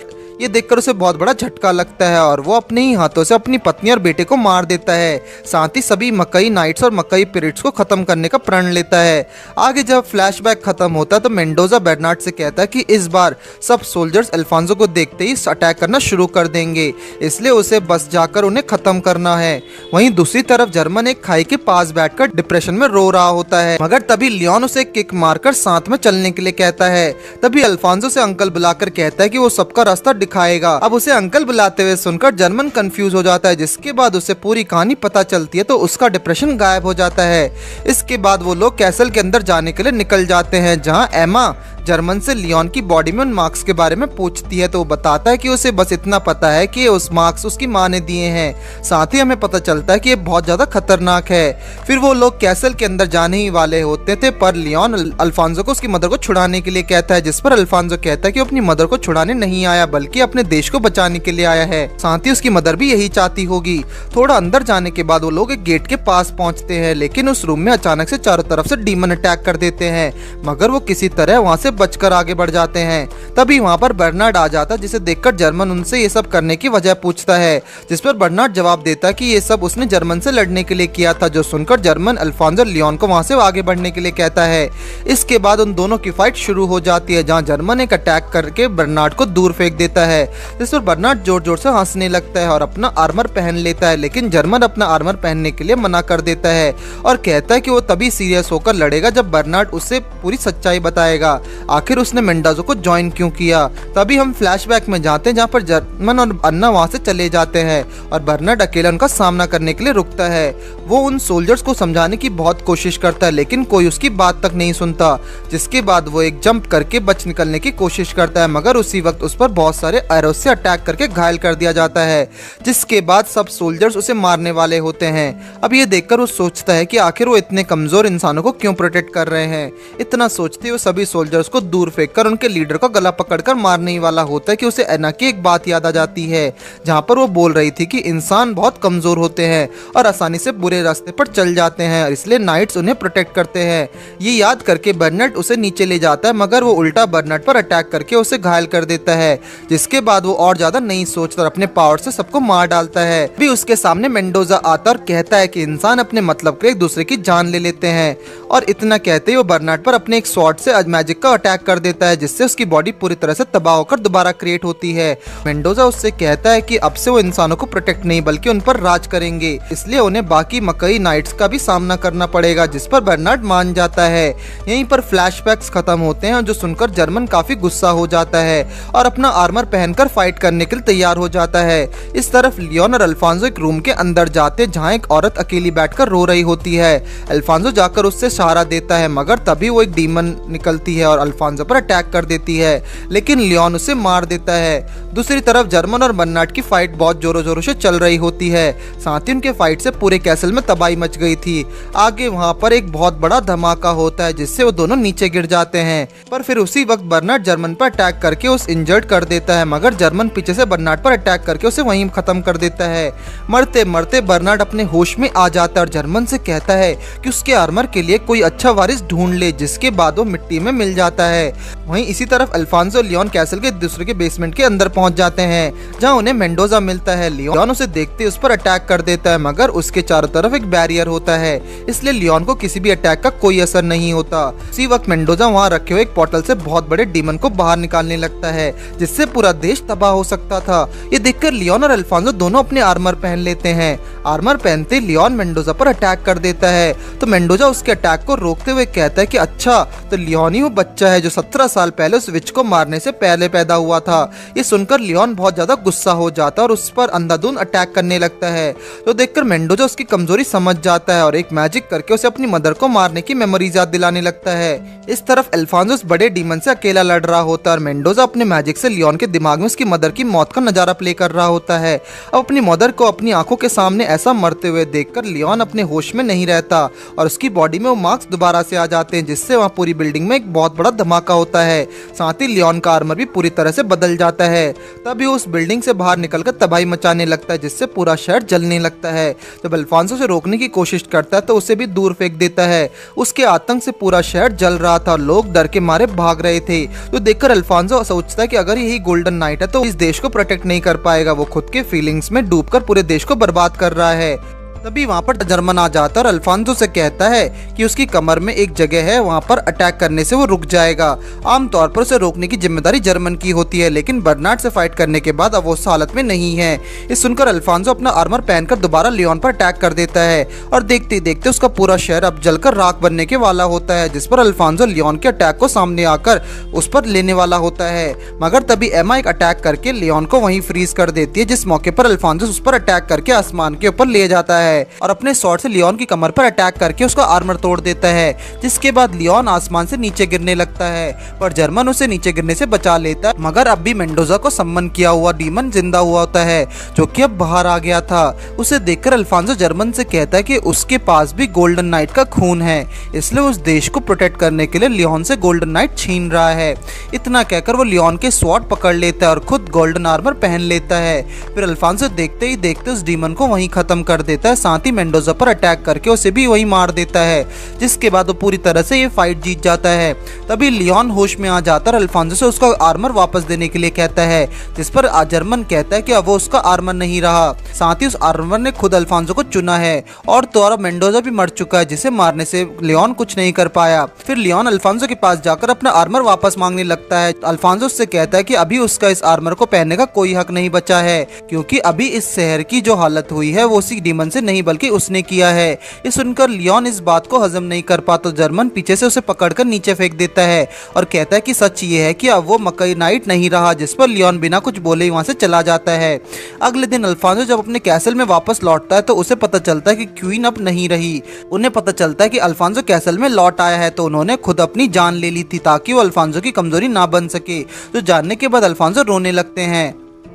A: ये देखकर उसे बहुत बड़ा झटका लगता है और वो अपने ही हाथों से अपनी पत्नी और बेटे को मार देता है। साथ ही सभी मकई नाइट्स और मकई पीरियड्स को खत्म करने का प्रण लेता है। आगे जब फ्लैशबैक खत्म होता है तो मेंडोजा बर्नार्ड से कहता है कि इस बार सब सोल्जर्स अल्फांसो को देखते ही अटैक करना शुरू कर देंगे, इसलिए उसे बस जाकर उन्हें खत्म करना है। वहीं दूसरी तरफ जर्मन एक खाई के पास बैठकर डिप्रेशन में रो रहा होता है, मगर तभी लियोन उसे किक मारकर साथ में चलने के लिए कहता है। तभी अल्फांसो से अंकल बुलाकर कहता है कि वो सबका रास्ता दिखाएगा। अब उसे अंकल बुलाते हुए सुनकर जर्मन कंफ्यूज हो जाता है, जिसके बाद उसे पूरी कहानी पता चलती है तो उसका डिप्रेशन गायब हो जाता है। इसके बाद वो लोग कैसल के अंदर जाने के लिए निकल जाते हैं, जहां एमा जर्मन से लियोन की बॉडी में उन मार्क्स के बारे में पूछती है तो वो बताता है कि उसे बस इतना पता है कि उस मार्क्स उसकी माँ ने दिए हैं। साथ ही हमें पता चलता है कि ये बहुत ज्यादा खतरनाक है। फिर वो लोग कैसल के अंदर जाने ही वाले होते थे, पर लियोन अल्फांसो को उसकी मदर को छुड़ाने के लिए कहता है, जिस पर अल्फांसो कहता है कि वो अपनी मदर को छुड़ाने नहीं आया बल्कि अपने देश को बचाने के लिए आया है। साथ ही उसकी मदर भी यही चाहती होगी। थोड़ा अंदर जाने के बाद वो लोग एक गेट के पास पहुंचते हैं, लेकिन उस रूम में अचानक से चारों तरफ से डीमन अटैक कर देते हैं, मगर वो किसी तरह वहां से बचकर आगे बढ़ जाते हैं। तभी वहां पर बर्नार्ड आ जाता है, जिसे देखकर जर्मन उनसे ये सब करने की वजह पूछता है, जिस पर बर्नार्ड जवाब देता है कि ये सब उसने जर्मन से लड़ने के लिए किया था, जो सुनकर जर्मन अल्फांसो लियोन को वहां से आगे बढ़ने के लिए कहता है। इसके बाद उन दोनों की फाइट शुरू हो जाती है, जहां जर्मन एक अटैक करके बर्नार्ड को दूर फेंक देता है, जिस पर बर्नार्ड जोर जोर से हंसने लगता है और अपना आर्मर पहन लेता है, लेकिन जर्मन अपना आर्मर पहनने के लिए मना कर देता है और कहता है कि वो तभी सीरियस होकर लड़ेगा जब बर्नार्ड उसे पूरी सच्चाई बताएगा। आखिर उसने मेंडोजा को ज्वाइन क्यों किया। तभी हम फ्लैशबैक में जाते हैं जहाँ पर जर्मन और अन्ना वहाँ से चले जाते हैं और बर्नार्ड अकेला उनका सामना करने के लिए रुकता है। वो उन सोल्जर्स को समझाने की बहुत कोशिश करता है लेकिन कोई उसकी बात तक नहीं सुनता, जिसके बाद वो एक जंप करके बच निकलने की कोशिश करता है, मगर उसी वक्त उस पर बहुत सारे एरोस से अटैक करके घायल कर दिया जाता है, जिसके बाद सब सोल्जर्स उसे मारने वाले होते हैं। अब ये देखकर वो सोचता है कि आखिर वो इतने कमजोर इंसानों को क्यों प्रोटेक्ट कर रहे हैं। इतना सोचते हुए सभी सोल्जर्स को दूर फेंककर उनके लीडर को गला पकड़कर मारने ही वाला होता है कि उसे एना की एक बात याद आ जाती है, जहाँ पर वो बोल रही थी कि इंसान बहुत कमजोर होते हैं और आसानी से बुरे रास्ते पर चल जाते हैं, इसलिए नाइट्स उन्हें प्रोटेक्ट करते हैं। ये याद करके बर्नार्ड उसे नीचे ले जाता है, मगर वो उल्टा बर्नार्ड पर अटैक करके उसे घायल कर देता है, जिसके बाद वो और ज्यादा नहीं सोचता और अपने पावर से सबको मार डालता है। भी उसके सामने मेंडोजा आता और कहता है कि इंसान अपने मतलब के एक दूसरे की जान ले लेते हैं, और इतना कहते ही वो बर्नार्ड पर अपने एक स्वॉर्ड से मैजिक का अटैक कर देता है, जिससे उसकी बॉडी पूरी तरह से तबाह होकर दोबारा क्रिएट होती है। मेंडोजा उससे कहता है कि अब से वो इंसानों को प्रोटेक्ट नहीं बल्कि उन पर राज करेंगे, इसलिए उन्हें बाकी मकई नाइट्स का भी सामना करना पड़ेगा, जिस पर बर्नार्ड मान जाता है। यहीं पर फ्लैशबैक्स खत्म होते हैं, जो सुनकर जर्मन काफी गुस्सा हो जाता है और अपना आर्मर पहनकर फाइट करने के लिए तैयार हो जाता है। इस तरफ लियोन और अल्फांसो एक रूम के अंदर जाते हैं जहाँ एक औरत अकेली बैठकर रो रही होती है। अल्फांसो जाकर उससे सहारा देता है, मगर तभी वो एक डीमन निकलती है और अल्फांसो पर अटैक कर देती है, लेकिन लियोन उसे मार देता है। दूसरी तरफ जर्मन और बर्नार्ड की फाइट बहुत जोरों जोरों से चल रही होती है, साथ ही उनके फाइट से पूरे कैसल में तबाही मच गई थी। आगे वहाँ पर एक बहुत बड़ा धमाका होता है, जिससे वो दोनों नीचे गिर जाते हैं, पर फिर उसी वक्त बर्नार्ड जर्मन पर अटैक करके उसे इंजर्ड कर देता है, मगर जर्मन पीछे से बर्नार्ड पर अटैक करके उसे वहीं खत्म कर देता है। मरते मरते बर्नार्ड अपने होश में आ जाता है और जर्मन से कहता है कि उसके आर्मर के लिए कोई अच्छा वारिस ढूंढ ले, जिसके बाद वो मिट्टी में मिल जाता है। वहीं इसी तरफ अल्फांसो लियोन कैसल के दूसरे के बेसमेंट के अंदर पहुंच जाते हैं, जहां उन्हें मेंडोजा मिलता है। लियोन उसे देखते उस पर अटैक कर देता है, मगर उसके चारों तरफ एक बैरियर होता है, इसलिए लियोन को किसी भी अटैक का कोई असर नहीं होता। उसी वक्त मेंडोजा वहां रखे हुए एक पोर्टल से बहुत बड़े डीमन को बाहर निकालने लगता है, जिससे पूरा देश तबाह हो सकता था। ये देखकर लियोन और अल्फांसो दोनों अपने आर्मर पहन लेते हैं। आर्मर पहनते लियोन मेंडोजा पर अटैक कर देता है, तो मेंडोजा उसके अटैक को रोकते हुए कहता है कि अच्छा तो लियोन ही वो बच्चा है जो 17 साल पहले उस विच को मारने से पहले पैदा हुआ था। ये सुनकर लियोन बहुत ज्यादा गुस्सा हो जाता है और उस पर अंधाधुंध अटैक करने लगता है, तो देखकर मेंडोजा उसकी कमजोरी समझ जाता है और एक मैजिक करके उसे अपनी मदर को मारने की मेमोरीज याद दिलाने लगता है। इस तरफ अल्फांसो उस बड़े डीमन से अकेला लड़ रहा होता है और मेंडोजा अपने मैजिक से लियोन के दिमाग में उसकी मदर की मौत का नजारा प्ले कर रहा होता है। अब अपनी मदर को अपनी आंखों के सामने ऐसा मरते हुए देखकर लियोन अपने होश में नहीं रहता और उसकी बॉडी में वो मार्क्स दोबारा से आ जाते हैं, जिससे वहाँ पूरी बिल्डिंग में एक बहुत बड़ा धमाका होता है। साथ ही लियोन का आर्मर भी पूरी तरह से बदल जाता है। तभी उस बिल्डिंग से बाहर निकलकर तबाही मचाने लगता है, जिससे पूरा शहर जलने लगता है। जब अल्फांसो से रोकने की कोशिश करता है तो उसे भी दूर फेंक देता है। उसके आतंक से पूरा शहर जल रहा था, लोग डर के मारे भाग रहे थे। तो देखकर अल्फांसो सोचता है कि अगर यही गोल्डन नाइट है तो इस देश को प्रोटेक्ट नहीं कर पाएगा। वो खुद के फीलिंग्स में डूबकर पूरे देश को बर्बाद कर रहा है। तभी वहाँ पर जर्मन आ जाता है और अल्फांसो से कहता है कि उसकी कमर में एक जगह है, वहाँ पर अटैक करने से वो रुक जाएगा। आमतौर पर उसे रोकने की जिम्मेदारी जर्मन की होती है, लेकिन बर्नार्ड से फाइट करने के बाद अब वो उस हालत में नहीं है। ये सुनकर अल्फांसो अपना आर्मर पहनकर दोबारा लियोन पर अटैक कर देता है और देखते देखते उसका पूरा शहर अब जलकर राख बनने के वाला होता है, जिस पर अल्फांसो लियोन के अटैक को सामने आकर उस पर लेने वाला होता है, मगर तभी एमा एक अटैक करके लियोन को वहीं फ्रीज कर देती है, जिस मौके पर अल्फांसो उस पर अटैक करके आसमान के ऊपर ले जाता है और अपने स्वॉर्ड से लियोन की कमर पर अटैक करके उसका आर्मर तोड़ देता है, जिसके बाद लियोन आसमान से नीचे गिरने लगता है, पर जर्मन उसे नीचे गिरने से बचा लेता है। मगर अब भी मेंडोजा को सम्मन किया हुआ डीमन जिंदा हुआ होता है, जो कि अब बाहर आ गया था। उसे देखकर अल्फांसो जर्मन से कहता है कि उसके पास भी गोल्डन नाइट का खून है, इसलिए उस देश को प्रोटेक्ट करने के लिए लियोन से गोल्डन नाइट छीन रहा है। इतना कहकर वो लियोन के स्वॉर्ड पकड़ लेता है और खुद गोल्डन आर्मर पहन लेता है। फिर अल्फांसो देखते ही देखते उस डीमन को वहीं खत्म कर देता है, साथ ही मेंडोजा पर अटैक करके उसे भी वहीं मार देता है, जिसके बाद वो पूरी तरह से ये फाइट जीत जाता है। तभी लियोन होश में आ जाता है और अल्फांसो से उसका आर्मर वापस देने के लिए कहता है, जिस पर जर्मन कहता है कि अब वो उसका आर्मर नहीं रहा। साथ ही उस आर्मर ने खुद अल्फांसो को चुना है और तो और मेंडोजा भी मर चुका है, जिसे मारने से लियोन कुछ नहीं कर पाया। फिर लियोन अल्फांसो के पास जाकर अपना आर्मर वापस मांगने लगता है। अल्फांसो उससे कहता है कि अभी उसका इस आर्मर को पहनने का कोई हक नहीं बचा है, क्योंकि अभी इस शहर की जो हालत हुई है वो उसी डीमन से नहीं बल्कि उसने किया है। ये सुनकर लियोन इस बात को हजम नहीं कर पाता तो जर्मन पीछे से उसे पकड़कर नीचे फेंक देता है और कहता है कि सच ये है कि अब वो मकई नाइट नहीं रहा, जिस पर लियोन बिना कुछ बोले ही वहां से चला जाता है। अगले दिन अल्फांसो जब अपने कैसल में वापस लौटता है तो उसे पता चलता है कि क्वीन अब नहीं रही। उन्हें पता चलता है कि अल्फांसो कैसल में लौट आया है, तो उन्होंने खुद अपनी जान ले ली थी ताकि वो अल्फांसो की कमजोरी ना बन सके। तो जानने के बाद अल्फांसो रोने लगते हैं।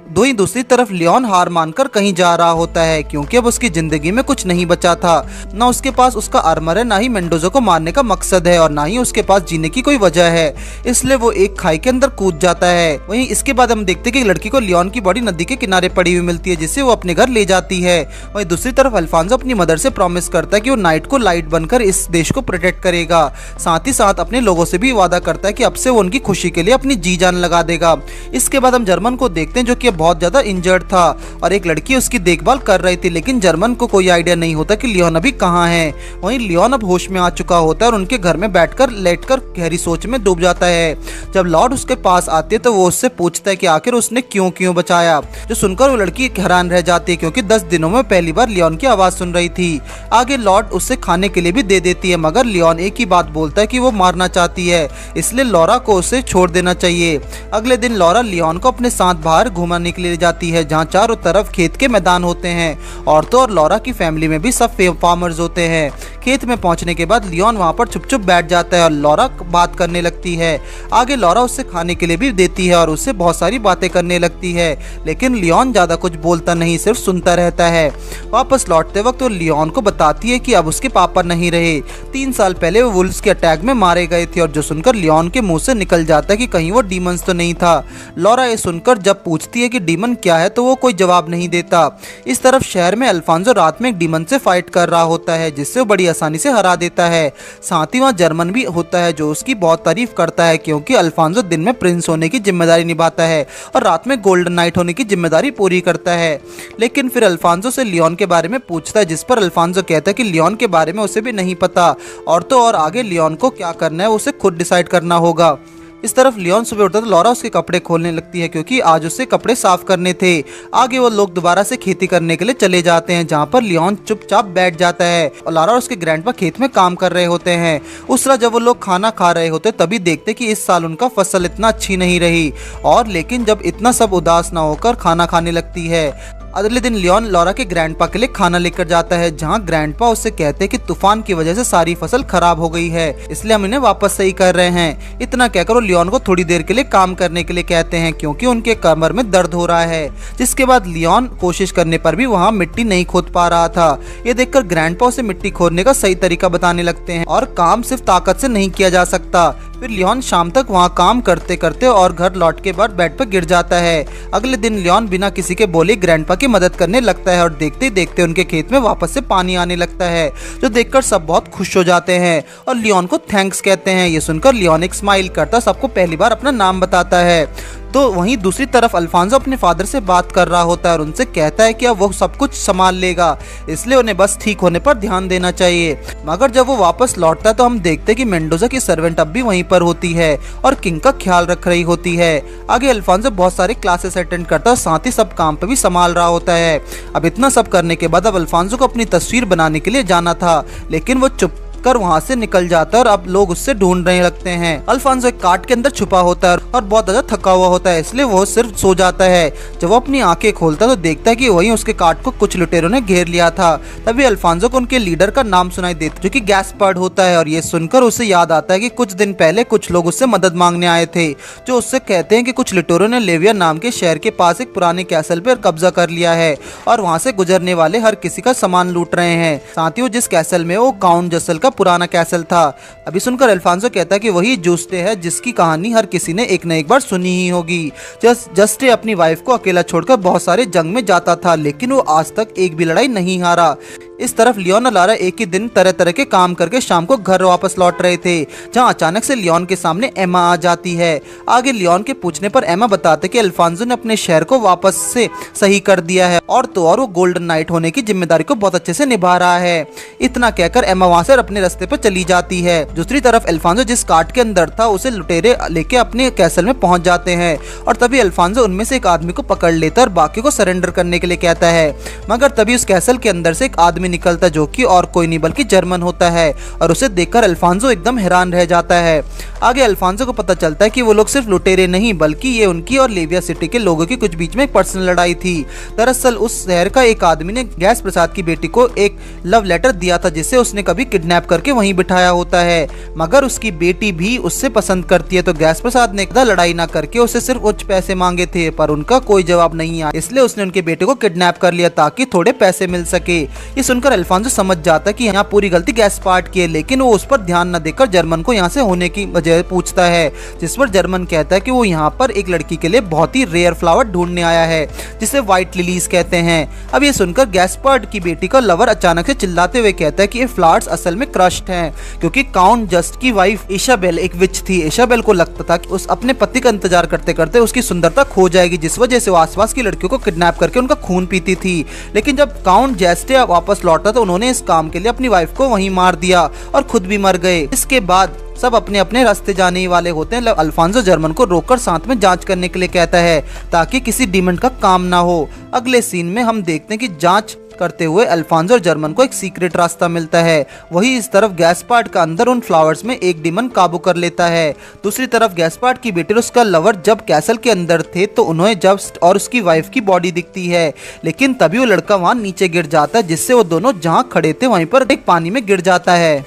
A: दूसरी तरफ लियोन हार मानकर कहीं जा रहा होता है क्योंकि अब उसकी जिंदगी में कुछ नहीं बचा था। ना उसके पास उसका आर्मर है, ना ही मेंडोजा को मारने का मकसद है और ना ही उसके पास जीने की कोई वजह है, इसलिए वो एक खाई के अंदर कूद जाता है। वहीं इसके बाद हम देखते हैं कि एक लड़की को लियोन की बॉडी नदी के किनारे पड़ी हुई मिलती है जिसे वो अपने घर ले जाती है। वहीं दूसरी तरफ अल्फांसो अपनी मदर से प्रॉमिस करता है कि वो नाइट को लाइट बनकर इस देश को प्रोटेक्ट करेगा। साथ ही साथ अपने लोगों से भी वादा करता है कि अब से वो उनकी खुशी के लिए अपनी जी जान लगा देगा। इसके बाद हम जर्मन को देखते हैं जो कि बहुत ज्यादा इंजर्ड था और एक लड़की उसकी देखभाल कर रही थी, लेकिन जर्मन को कोई आइडिया नहीं होता कि लियोन अभी कहाँ है। वहीं लियोन अब होश में आ चुका होता है और उनके घर में लेटकर गहरी सोच में डूब जाता है। जब लॉर्ड उसके पास आते तो वो उससे पूछता है कि आखिर उसने क्यों बचाया, जो सुनकर वो लड़की हैरान रह जाती है क्योंकि 10 दिनों में पहली बार लियोन की आवाज सुन रही थी। आगे लॉर्ड उससे खाने के लिए भी दे देती है, मगर लियोन एक ही बात बोलता है कि वो मारना चाहती है, इसलिए लॉरा को उसे छोड़ देना चाहिए। अगले दिन लॉरा लियोन को अपने साथ बाहर घुमाने के लिए जाती है जहाँ चारों तरफ खेत के मैदान होते हैं। औरतों और लॉरा की फैमिली में भी सब फार्मर्स होते हैं। खेत में पहुंचने के बाद लियोन वहां पर चुप बैठ जाता है और लॉरा बात करने लगती है। आगे लॉरा उससे खाने के लिए भी देती है और उससे बहुत सारी बातें करने लगती है, लेकिन लियोन ज्यादा कुछ बोलता नहीं, सिर्फ सुनता रहता है। वापस लौटते वक्त वो लियोन को बताती है कि अब उसके पापा नहीं रहे, 3 साल पहले वो वुल्व्स के अटैक में मारे गए थे, और जो सुनकर लियोन के मुंह से निकल जाता है कि कहीं वो डीमंस तो नहीं था। लॉरा ये सुनकर जब पूछती है कि डीमन क्या है तो वो कोई जवाब नहीं देता। इस तरफ शहर में अल्फांसो रात में एक डीमन से फाइट कर रहा होता है जिससे वो बड़ी आसानी से हरा देता है। साथ ही वहाँ जर्मन भी होता है जो उसकी बहुत तारीफ करता है क्योंकि अल्फांसो दिन में प्रिंस होने की जिम्मेदारी निभाता है और रात में गोल्डन नाइट होने की जिम्मेदारी पूरी करता है। लेकिन फिर अल्फांसो से लियोन के बारे में पूछता है, जिस पर अल्फांसो कहता है कि लियोन के बारे में उसे भी नहीं पता और तो और आगे लियोन को क्या करना है उसे खुद डिसाइड करना होगा। इस तरफ लियोन सुबह उठता तो लॉरा उसके कपड़े खोलने लगती है क्योंकि आज उसे कपड़े साफ करने थे। आगे वो लोग दोबारा से खेती करने के लिए चले जाते हैं जहाँ पर लियोन चुपचाप बैठ जाता है और लॉरा और उसके ग्रैंडपा खेत में काम कर रहे होते हैं। उस तरह जब वो लोग खाना खा रहे होते तभी देखते कि इस साल उनका फसल इतना अच्छी नहीं रही, और लेकिन जब इतना सब उदास ना होकर खाना खाने लगती है। अगले दिन लियोन लॉरा के ग्रैंडपा के लिए खाना लेकर जाता है जहां ग्रैंडपा उससे कहते हैं कि तूफान की वजह से सारी फसल खराब हो गई है, इसलिए हम इन्हें वापस सही कर रहे हैं। इतना कहकर वो लियोन को थोड़ी देर के लिए काम करने के लिए कहते हैं क्योंकि उनके कमर में दर्द हो रहा है। जिसके बाद लियोन कोशिश करने पर भी वहाँ मिट्टी नहीं खोद पा रहा था। ये देखकर ग्रैंडपा उसे मिट्टी खोदने का सही तरीका बताने लगते हैं और काम सिर्फ ताकत से नहीं किया जा सकता। फिर लियोन शाम तक वहाँ काम करते करते और घर लौट के बाद बेड पर गिर जाता है। अगले दिन लियोन बिना किसी के बोले ग्रैंडपा की मदद करने लगता है और देखते ही देखते उनके खेत में वापस से पानी आने लगता है, जो देखकर सब बहुत खुश हो जाते हैं और लियोन को थैंक्स कहते हैं। ये सुनकर लियोन एक स्माइल करता सबको पहली बार अपना नाम बताता है। तो वहीं दूसरी तरफ अल्फांसो अपने फादर से बात कर रहा होता है और उनसे कहता है कि अब वो सब कुछ संभाल लेगा, इसलिए उन्हें बस ठीक होने पर ध्यान देना चाहिए। मगर जब वो वापस लौटता है तो हम देखते हैं कि मेंडोजा की सर्वेंट अब भी वहीं पर होती है और किंग का ख्याल रख रही होती है। आगे अल्फांसो बहुत सारे क्लासेस अटेंड करता है, साथ ही सब काम पे भी संभाल रहा होता है। अब इतना सब करने के बाद अब अल्फांसो को अपनी तस्वीर बनाने के लिए जाना था, लेकिन वो चुप कर वहाँ से निकल जाता है और अब लोग उससे ढूंढने लगते हैं। अल्फांसो एक काट के अंदर छुपा होता है और बहुत ज्यादा थका हुआ होता है, इसलिए वो सिर्फ सो जाता है। जब वो अपनी आंखें खोलता है तो देखता है कि वहीं उसके काट को कुछ लुटेरों ने घेर लिया था। तभी अल्फांसो को उनके लीडर का नाम सुनाई देता है जो कि गैस्पर्ड होता है, और ये सुनकर उसे याद आता है कि कुछ दिन पहले कुछ लोग उससे मदद मांगने आए थे, जो उससे कहते हैं कि कुछ लुटेरों ने लेविया नाम के शहर के पास एक पुराने कैसल पर कब्जा कर लिया है और वहाँ से गुजरने वाले हर किसी का सामान लूट रहे हैं। साथ ही वो जिस कैसल में वो काउंट जसल का पुराना कैसल था। अभी सुनकर अल्फांसो कहता है कि वही जूस्टे है जिसकी कहानी हर किसी ने एक न एक बार सुनी ही होगी। जस्टे अपनी वाइफ को अकेला छोड़कर बहुत सारे जंग में जाता था, लेकिन वो आज तक एक भी लड़ाई नहीं हारा। इस तरफ लियोन और लारा एक ही दिन तरह तरह के काम करके शाम को घर वापस लौट रहे थे, जहां अचानक से लियोन के सामने एमा आ जाती है। आगे लियोन के पूछने पर एमा बताते कि अल्फांसो ने अपने शहर को वापस से सही कर दिया है और तो और वो गोल्डन नाइट होने की जिम्मेदारी को बहुत अच्छे से निभा रहा है। इतना कहकर एमा वहां से अपने रास्ते पर चली जाती है। दूसरी तरफ अल्फांसो जिस कार्ट के अंदर था उसे लुटेरे लेके अपने कैसल में पहुंच जाते हैं और तभी अल्फांसो उनमें से एक आदमी को पकड़ लेता और बाकी को सरेंडर करने के लिए कहता है। मगर तभी उस कैसल के अंदर से एक आदमी आदमी निकलता है जो कि और कोई नहीं बल्कि जर्मन होता है और उसे देखकर अल्फांसो एकदम हैरान रह जाता है। आगे अल्फांसो को पता चलता है कि वो लोग सिर्फ लुटेरे नहीं बल्कि ये उनकी और लेविया सिटी के लोगों की कुछ बीच में एक पर्सनल लड़ाई थी। दरअसल उस शहर का एक आदमी ने गैस प्रसाद की बेटी को एक लव लेटर दिया था जिसे उसने कभी किडनैप करके वहीं बिठाया होता है, मगर उसकी बेटी भी उससे पसंद करती है। तो गैस प्रसाद ने लड़ाई ना करके उसे सिर्फ कुछ पैसे मांगे थे पर उनका कोई जवाब नहीं आया, इसलिए उसने उनके बेटे को किडनैप कर लिया ताकि थोड़े पैसे मिल सके। ये सुनकर अल्फांसो समझ जाता है कि यहाँ पूरी गलती गैस्पार्ड की है, लेकिन वो उस पर ध्यान न देकर जर्मन को यहाँ से होने की वजह पूछता है, जिस पर जर्मन कहता है कि वो यहाँ पर एक लड़की के लिए बहुत ही रेयर फ्लावर ढूंढने आया है जिसे व्हाइट लिलीज कहते हैं। अब ये सुनकर गैस्पार्ड की बेटी का लवर अचानक से चिल्लाते हुए कहता है कि ये फ्लावर्स असल में क्रश्ड हैं, क्योंकि काउंट जस्ट की वाइफ इसाबेल एक विच थी। इसाबेल को लगता था कि उस अपने पति का इंतजार करते करते उसकी सुंदरता खो जाएगी, जिस वजह से वो आसपास की लड़कियों को किडनैप करके उनका खून पीती थी। लेकिन जब काउंट जेस्टे वापस लौटा तो उन्होंने इस काम के लिए अपनी वाइफ को वहीं मार दिया और खुद भी मर गए। इसके बाद सब अपने अपने रास्ते जाने ही वाले होते हैं। अल्फांसो जर्मन को रोककर साथ में जांच करने के लिए कहता है ताकि किसी डीमन का काम ना हो। अगले सीन में हम देखते हैं कि जांच करते हुए अल्फांसो और जर्मन को एक सीक्रेट रास्ता मिलता है। वही इस तरफ गैस्पार्ड का अंदर उन फ्लावर्स में एक डीमन काबू कर लेता है। दूसरी तरफ गैस्पार्ड की बेटी और उसका लवर जब कैसल के अंदर थे तो उन्हें जस्ट और उसकी वाइफ की बॉडी दिखती है, लेकिन तभी वो लड़का वहां नीचे गिर जाता है जिससे वो दोनों जहाँ खड़े थे वहीं पर एक पानी में गिर जाता है।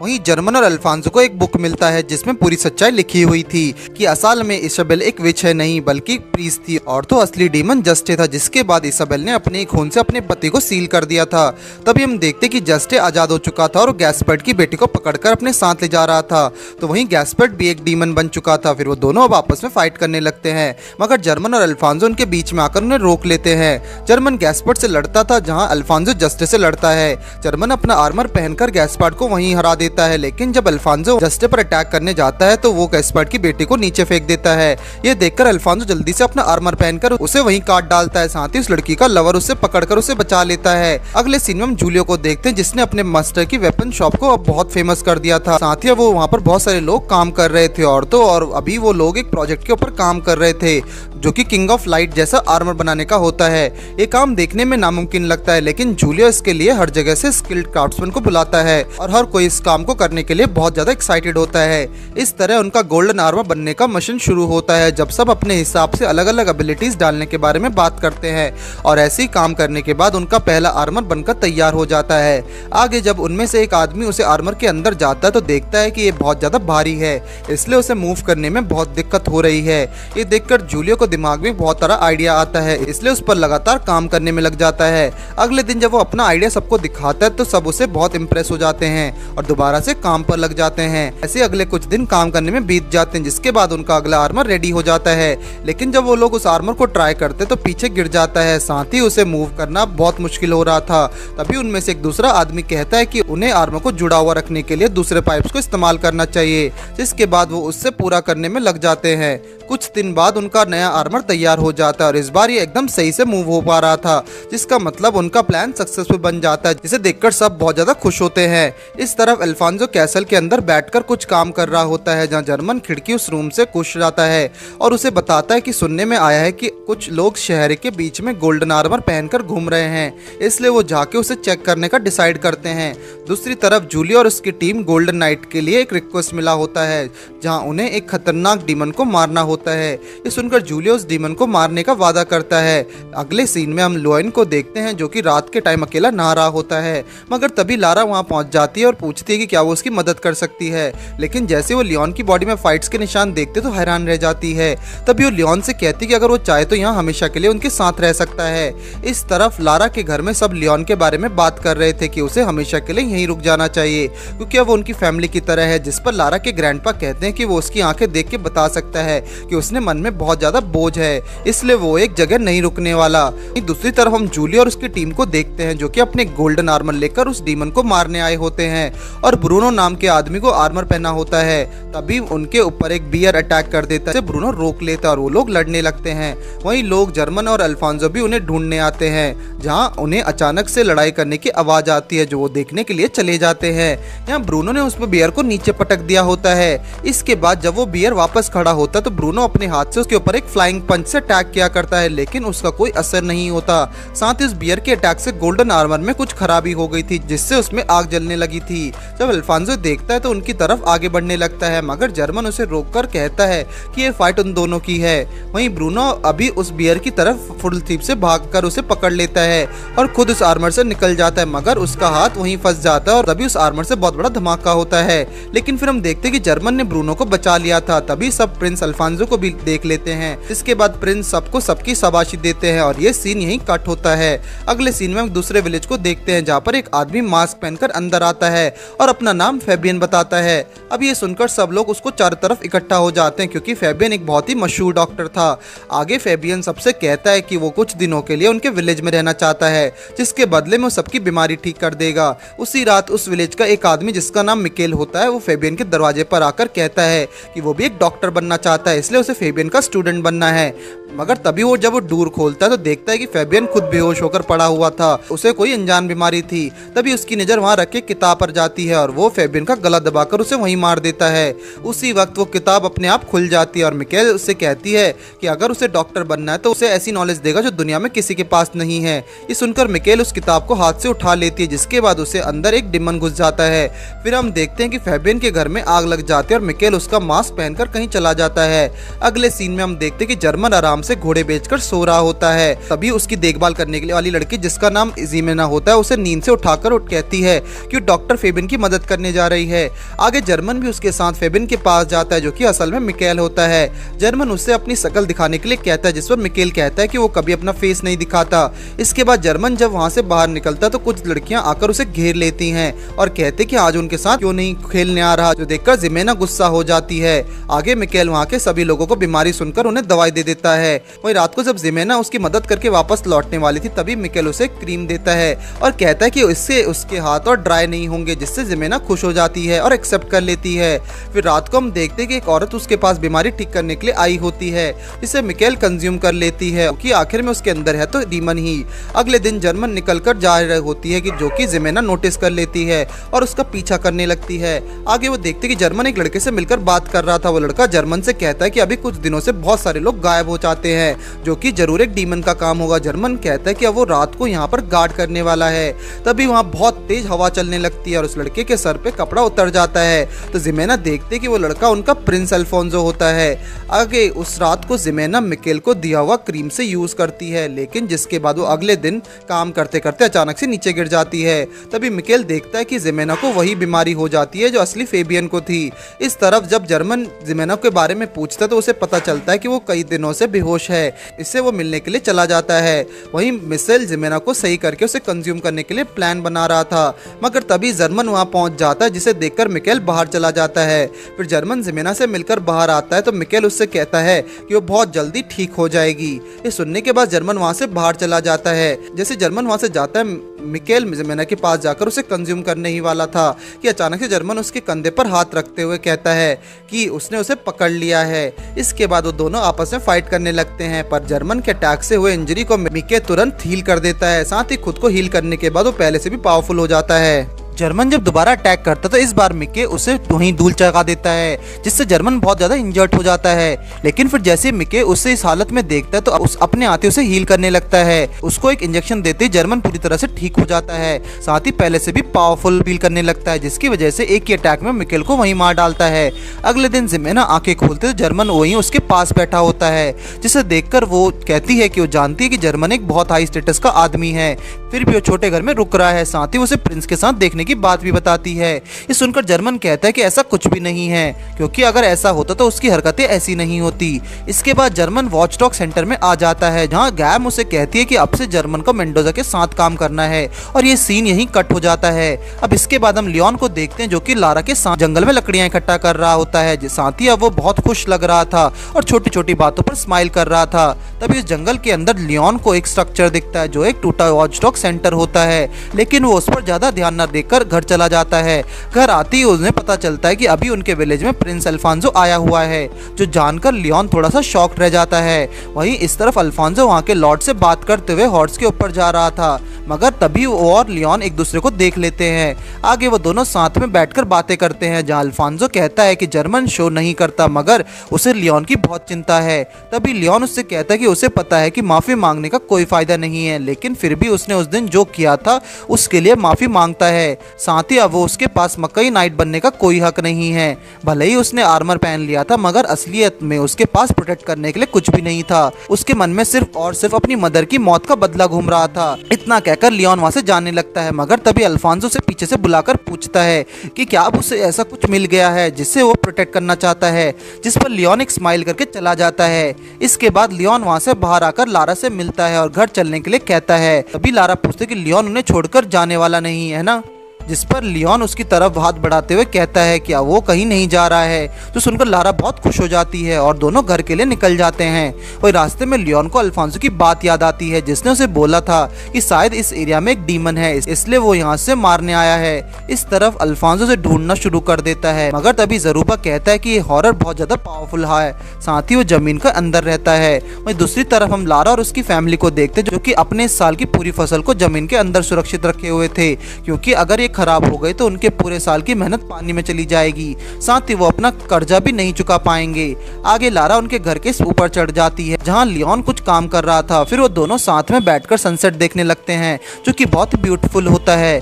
A: वहीं जर्मन और अल्फांसो को एक बुक मिलता है जिसमें पूरी सच्चाई लिखी हुई थी कि असल में इसाबेल एक विच है नहीं बल्कि प्रीस्ट थी और तो असली डीमन जस्टे था, जिसके बाद इसाबेल ने अपने खून से अपने पति को सील कर दिया था। तभी हम देखते कि जस्टे आजाद हो चुका था और गैस्पर्ड की बेटी को पकड़कर अपने साथ ले जा रहा था। तो वहीं गैस्पर्ड भी एक डीमन बन चुका था। फिर वो दोनों अब आपस में फाइट करने लगते हैं, मगर जर्मन और अल्फांसो उनके बीच में आकर उन्हें रोक लेते हैं। जर्मन गैस्पर्ड से लड़ता था जहाँ अल्फांसो जस्टे से लड़ता है। जर्मन अपना आर्मर पहनकर गैस्पर्ड को वहीं हरा देता है, लेकिन जब अल्फांसो जस्टे पर अटैक करने जाता है तो वो गैस्पर्ड की बेटी को नीचे फेंक देता है। ये देखकर अल्फांसो जल्दी से अपना आर्मर पहनकर उसे वहीं काट डालता है। साथ ही उस लड़की का लवर उसे पकड़कर उसे बचा लेता है। अगले सीन में हम जूलियो को देखते हैं जिसने अपने मास्टर की वेपन शॉप को अब बहुत फेमस कर दिया था। साथ ही वो वहाँ पर बहुत सारे लोग काम कर रहे थे और अभी वो लोग एक प्रोजेक्ट के ऊपर काम कर रहे थे जो कि किंग ऑफ लाइट जैसा आर्मर बनाने का होता है। ये काम देखने में नामुमकिन लगता है, लेकिन जूलियो इसके लिए हर जगह से स्किल्ड क्राफ्ट्समैन को बुलाता है और हर कोई इस काम को करने के लिए बहुत ज्यादा एक्साइटेड होता है। इस तरह उनका गोल्डन आर्मर बनने का मिशन शुरू होता है जब सब अपने हिसाब से अलग अलग एबिलिटीज डालने के बारे में बात करते हैं और ऐसे ही काम करने के बाद उनका पहला आर्मर बनकर तैयार हो जाता है। आगे जब उनमें से एक आदमी उसे आर्मर के अंदर जाता है तो देखता है कि ये बहुत ज्यादा भारी है, इसलिए उसे मूव करने में बहुत दिक्कत हो रही है। ये देखकर जूलियो को दिमाग में बहुत सारा आइडिया आता है, इसलिए उस पर लगातार काम करने में लग जाता है। अगले दिन जब वो अपना आइडिया सबको दिखाता है तो सब उसे बहुत इंप्रेस हो जाते हैं और दोबारा से काम पर लग जाते हैं। ऐसे अगले कुछ दिन काम करने में बीत जाते हैं, जिसके बाद उनका अगला आर्मर रेडी हो जाता है। लेकिन जब वो लोग उस आर्मर को ट्राई करते तो पीछे गिर जाता है, साथ ही उसे मूव करना बहुत मुश्किल हो रहा था। तभी उनमें से एक दूसरा आदमी कहता है कि उन्हें आर्मर को जुड़ा हुआ रखने के लिए दूसरे पाइप्स को इस्तेमाल करना चाहिए, जिसके बाद वो उससे पूरा करने में लग जाते हैं। कुछ दिन बाद उनका नया आर्मर तैयार हो जाता है और इस बार ये एकदम सही से मूव हो पा रहा था, जिसका मतलब उनका प्लान सक्सेसफुल बन जाता है, जिसे देखकर सब बहुत ज्यादा खुश होते हैं। इस तरफ अल्फांसो कैसल के अंदर बैठकर कुछ काम कर रहा होता है, जहाँ जर्मन खिड़की उस रूम से घुस जाता है और उसे बताता है कि सुनने में आया है कि कुछ लोग शहर के बीच में गोल्डन आर्मर पहनकर घूम रहे हैं, इसलिए वो जाके उसे चेक करने का डिसाइड करते हैं। दूसरी तरफ जूलियो और उसकी टीम गोल्डन नाइट के लिए एक रिक्वेस्ट मिला होता है, जहाँ उन्हें एक खतरनाक डीमन को मारना होता है। ये सुनकर जूलियो उस डीमन को मारने का वादा करता है। अगले सीन में हम लोइन को देखते हैं जो कि रात के टाइम अकेला नहा रहा होता है, मगर तभी लारा वहाँ पहुँच जाती है और पूछती है कि क्या वो उसकी मदद कर सकती है। लेकिन जैसे वो लियोन की बॉडी में फाइट्स के निशान देखते तो हैरान रह जाती है। तभी वो लियोन से कहती कि अगर वो चाहे तो यहाँ हमेशा के लिए उनके साथ रह सकता है। इस तरफ लारा के घर में सब लियोन के बारे में बात कर रहे थे कि उसे हमेशा के लिए यहीं रुक जाना चाहिए, क्योंकि अब वो उनकी फैमिली की तरह है। जिस पर लारा के ग्रैंडपा कहते हैं कि वो उसकी आंखें देख के बता सकता है कि उसने मन में बहुत ज्यादा बोझ है, इसलिए वो एक जगह नहीं रुकने वाला। दूसरी तरफ हम जूलियो और उसकी टीम को देखते हैं जो कि अपने गोल्डन आर्मर लेकर उस डीमन को मारने आए होते हैं और और ब्रूनो नाम के आदमी को आर्मर पहना होता है। तभी उनके ऊपर एक बियर अटैक कर देता है, ब्रूनो रोक लेता है और वो लोग लड़ने लगते हैं। वहीं लोग जर्मन और अल्फांसो भी उन्हें ढूंढने आते हैं, जहां उन्हें अचानक से लड़ाई करने की आवाज आती है, जो वो देखने के लिए चले जाते हैं। यहाँ ब्रूनो ने उसमें बियर को नीचे पटक दिया होता है। इसके बाद जब वो बियर वापस खड़ा होता है तो ब्रूनो अपने हाथ से उसके ऊपर एक फ्लाइंग पंच से अटैक किया करता है, लेकिन उसका कोई असर नहीं होता। साथ ही उस बियर के अटैक से गोल्डन आर्मर में कुछ खराबी हो गई थी, जिससे उसमें आग जलने लगी थी। जब अल्फांसो देखता है तो उनकी तरफ आगे बढ़ने लगता है, मगर जर्मन उसे रोककर कहता है कि ये फाइट उन दोनों की है। वहीं ब्रूनो अभी उस बियर की तरफ फुल स्पीड से भागकर उसे पकड़ लेता है और खुद उस आर्मर से निकल जाता है, मगर उसका हाथ वहीं फंस जाता है और तभी उस आर्मर से बहुत बड़ा धमाका होता है। लेकिन फिर हम देखते हैं कि जर्मन ने ब्रूनो को बचा लिया था। तभी सब प्रिंस अल्फांसो को भी देख लेते हैं। इसके बाद प्रिंस सबको सबकी शाबाशी देते हैं और ये सीन यहीं कट होता है। अगले सीन में हम दूसरे विलेज को देखते हैं, जहाँ पर एक आदमी मास्क पहनकर अंदर आता है और अपना नाम फेबियन बताता है। अब ये सुनकर सब लोग उसको चारों तरफ इकट्ठा हो जाते हैं, क्योंकि फेबियन एक बहुत ही मशहूर डॉक्टर था। आगे फेबियन सबसे कहता है कि वो कुछ दिनों के लिए उनके विलेज में रहना चाहता है, जिसके बदले में वो सबकी बीमारी ठीक कर देगा। उसी रात उस विलेज का एक आदमी जिसका नाम मिकेल होता है, वो फेबियन के दरवाजे पर आकर कहता है कि वो भी एक डॉक्टर बनना चाहता है, इसलिए उसे फेबियन का स्टूडेंट बनना है। मगर तभी वो जब वो डोर खोलता है तो देखता है कि फेबियन खुद बेहोश होकर पड़ा हुआ था, उसे कोई अनजान बीमारी थी। तभी उसकी नजर वहां रखे किताब पर जाती है और वो फेबियन का गला दबाकर उसे वहीं मार देता है। उसी वक्त वो किताब अपने आप खुल जाती है और मिकेल उससे कहती है कि अगर उसे डॉक्टर बनना है तो उसे ऐसी नॉलेज देगा जो दुनिया में किसी के पास नहीं है। ये सुनकर मिकेल उस किताब को हाथ से उठा लेती है, जिसके बाद उसे अंदर एक डिमन घुस जाता है। फिर हम देखते हैं कि फेबियन के घर में आग लग जाती है और मिकेल उसका मास्क पहनकर कहीं चला जाता है। अगले सीन में हम देखते हैं कि जर्मन आराम से घोड़े बेचकर सो रहा होता है। तभी उसकी देखभाल करने के लिए वाली लड़की, जिसका नाम जिमेना होता है, उसे नींद से उठाकर कहती है कि डॉक्टर फेबियन की मदद करने जा रही है। आगे जर्मन भी उसके साथ फेबियन के पास जाता है, जो कि असल में मिकेल होता है। जर्मन उससे अपनी शक्ल दिखाने के लिए कहता है, जिस पर मिकेल कहता है कि वो कभी अपना फेस नहीं दिखाता। इसके बाद जर्मन जब वहां से बाहर निकलता तो कुछ लड़कियां आकर उसे घेर लेती हैं और कहते कि आज उनके साथ क्यों नहीं खेलने आ रहा, जो देखकर जिमेना गुस्सा हो जाती है। आगे मिकेल वहां के सभी लोगों को बीमारी सुनकर उन्हें दवाई दे देता है। वहीं रात को जब जिमेना उसकी मदद करके वापस लौटने वाली थी, तभी मिकेल उसे क्रीम देता है और कहता है कि इससे उसके हाथ और ड्राई नहीं होंगे, जिससे जिमेना खुश हो जाती है और एक्सेप्ट कर लेती है। फिर रात को हम देखते हैं कि एक औरत उसके पास बीमारी ठीक करने के लिए आई होती है, जिसे मिकेल कंज्यूम कर लेती है कि आखिर में उसके अंदर है तो डीमन ही। अगले दिन जर्मन निकलकर जा रही होती है कि जो कि जिमेना नोटिस कर लेती है और उसका पीछा करने लगती है। आगे वो देखते कि जर्मन एक लड़के से मिलकर बात कर रहा था। वो लड़का जर्मन से कहता है कि अभी कुछ दिनों से बहुत सारे लोग गायब हो जाते हैं, जो कि जरूर एक डीमन का काम होगा। जर्मन कहता है कि अब वो रात को यहाँ पर गार्ड करने वाला है। तभी वहाँ बहुत तेज हवा चलने लगती है और उस लड़के के सर पे कपड़ा उतर जाता है। तो जिमेना देखते कि वो लड़का उनका प्रिंस अल्फोंसो होता है। आगे उस रात को जिमेना मिकेल को दिया हुआ क्रीम से यूज करती है, लेकिन जिसके बाद वो अगले दिन काम करते करते अचानक से नीचे गिर जाती है। तभी मिकेल देखता है कि जिमेना को वही बीमारी हो जाती है जो असली फेबियन को थी। इस तरफ जब जर्मन जिमेना के बारे में पूछता तो उसे पता चलता है कि वो कई दिनों से बेहोश है। इससे वो मिलने के लिए चला जाता है। वहीं मिसेल जिमेना को सही करके उसे कंज्यूम करने के लिए प्लान बना रहा था, मगर तभी जर्मन वहां पहुंच जाता है, जिसे देखकर मिकेल बाहर चला जाता है। फिर जर्मन जिमेना से मिलकर बाहर आता है तो मिकेल उससे कहता है कि वो बहुत जल्दी ठीक हो जाएगी। ये सुनने के बाद जर्मन वहां से बाहर चला जाता है। जैसे जर्मन वहां से जाता है, मिकेल जिमेना के पास जाकर उसे कंज्यूम करने ही वाला था कि अचानक से जर्मन उसके कंधे पर हाथ रखते हुए कहता है कि उसने उसे पकड़ लिया है। इसके बाद वो दोनों आपस में फाइट करने लगते हैं, पर जर्मन के अटैक से हुए इंजरी को मिके तुरंत हील कर देता है। साथ ही खुद को हील करने के बाद वो पहले से भी पावरफुल हो जाता है। जर्मन जब दोबारा अटैक करता तो इस बार मिके उसे वहीं धूल चढ़ा देता है, जिससे जर्मन बहुत ज्यादा इंजर्ड हो जाता है। लेकिन फिर जैसे मिके उसे इस हालत में देखता है तो उस अपने आते उसे हील करने लगता है। उसको एक इंजेक्शन देते ही जर्मन पूरी तरह से ठीक हो जाता है, साथ ही पहले से भी पावरफुल फील करने लगता है, जिसकी वजह से एक ही अटैक में मिकेल को वहीं मार डालता है। अगले दिन जिमेना आंखें खोलते तो जर्मन वहीं उसके पास बैठा होता है, जिसे देखकर वो कहती है कि वो जानती है कि जर्मन एक बहुत हाई स्टेटस का आदमी है, फिर भी वो छोटे घर में रुक रहा है। साथ ही उसे प्रिंस के साथ देखने की बात भी बताती है। ये सुनकर जर्मन कहता है कि ऐसा कुछ भी नहीं है, क्योंकि अगर ऐसा होता तो उसकी हरकतें ऐसी नहीं होती। इसके बाद जर्मन वॉचडॉग सेंटर में आ जाता है, जहां गैम उसे कहती है कि अब से जर्मन को मेंडोजा के साथ काम करना है, और ये सीन यहीं कट हो जाता है। अब इसके बाद हम लियोन को देखते हैं, जो कि लारा के साथ जंगल में लकड़ियां इकट्ठा कर रहा होता है। साथ ही अब वो बहुत खुश लग रहा था और छोटी छोटी बातों पर स्माइल कर रहा था। तभी इस जंगल के अंदर लियोन को एक स्ट्रक्चर दिखता है, जो एक टूटा वॉचडॉग सेंटर होता है, लेकिन वो उस पर ज्यादा ध्यान न देकर घर चला जाता है। घर आते ही उन्हें पता चलता है कि अभी उनके विलेज में प्रिंस अल्फांसो आया हुआ है, जो जानकर लियोन थोड़ा सा शॉक्ड रह जाता है। वहीं इस तरफ अल्फांसो वहाँ के लॉर्ड से बात करते हुए हॉर्स के ऊपर जा रहा था, मगर तभी वो और लियोन एक दूसरे को देख लेते हैं। आगे वो दोनों साथ में बैठकर बातें करते हैं, जहां अल्फांसो कहता है कि जर्मन शो नहीं करता, मगर उसे लियोन की बहुत चिंता है। तभी लियोन उससे कहता है कि उसे पता है कि माफी मांगने का कोई फायदा नहीं है, लेकिन फिर भी उसने उस दिन जो किया था उसके लिए माफी मांगता है। साथ ही अब वो उसके पास मकई नाइट बनने का कोई हक नहीं है। भले ही उसने आर्मर पहन लिया था, मगर असलियत में उसके पास प्रोटेक्ट करने के लिए कुछ भी नहीं था। उसके मन में सिर्फ और सिर्फ अपनी मदर की मौत का बदला घूम रहा था। इतना कहकर लियोन वहां से जाने लगता है, मगर तभी अल्फांसो से पीछे से बुलाकर पूछता है कि क्या अब उसे ऐसा कुछ मिल गया है जिससे वो प्रोटेक्ट करना चाहता है, जिस पर लियोन एक स्माइल करके चला जाता है। इसके बाद लियोन वहां से बाहर आकर लारा से मिलता है और घर चलने के लिए कहता है। तभी लारा पूछते कि लियोन उन्हें छोड़कर जाने वाला नहीं है ना, जिस पर लियोन उसकी तरफ हाथ बढ़ाते हुए कहता है कि वो कहीं नहीं जा रहा है। तो सुनकर लारा बहुत खुश हो जाती है और दोनों घर के लिए निकल जाते हैं। वही रास्ते में लियोन को अल्फांसो की बात याद आती है, जिसने उसे बोला था कि शायद इस एरिया में एक डीमन है, इसलिए वो यहाँ से मारने आया है। इस तरफ अल्फांसो से ढूंढना शुरू कर देता है, मगर तभी ज़रूबा कहता है कि ये हॉरर बहुत ज्यादा पावरफुल है, साथ ही वो जमीन का अंदर रहता है। वही दूसरी तरफ हम लारा और उसकी फैमिली को देखते जो कि अपने इस साल की पूरी फसल को जमीन के अंदर सुरक्षित रखे हुए थे, क्योंकि अगर ये खराब हो गए तो उनके पूरे साल की मेहनत पानी में चली जाएगी, साथ ही वो अपना कर्जा भी नहीं चुका पाएंगे। आगे लारा उनके घर के ऊपर चढ़ जाती है, जहां लियोन कुछ काम कर रहा था। फिर वो दोनों साथ में बैठकर सनसेट देखने लगते हैं, जो कि बहुत ब्यूटीफुल होता है।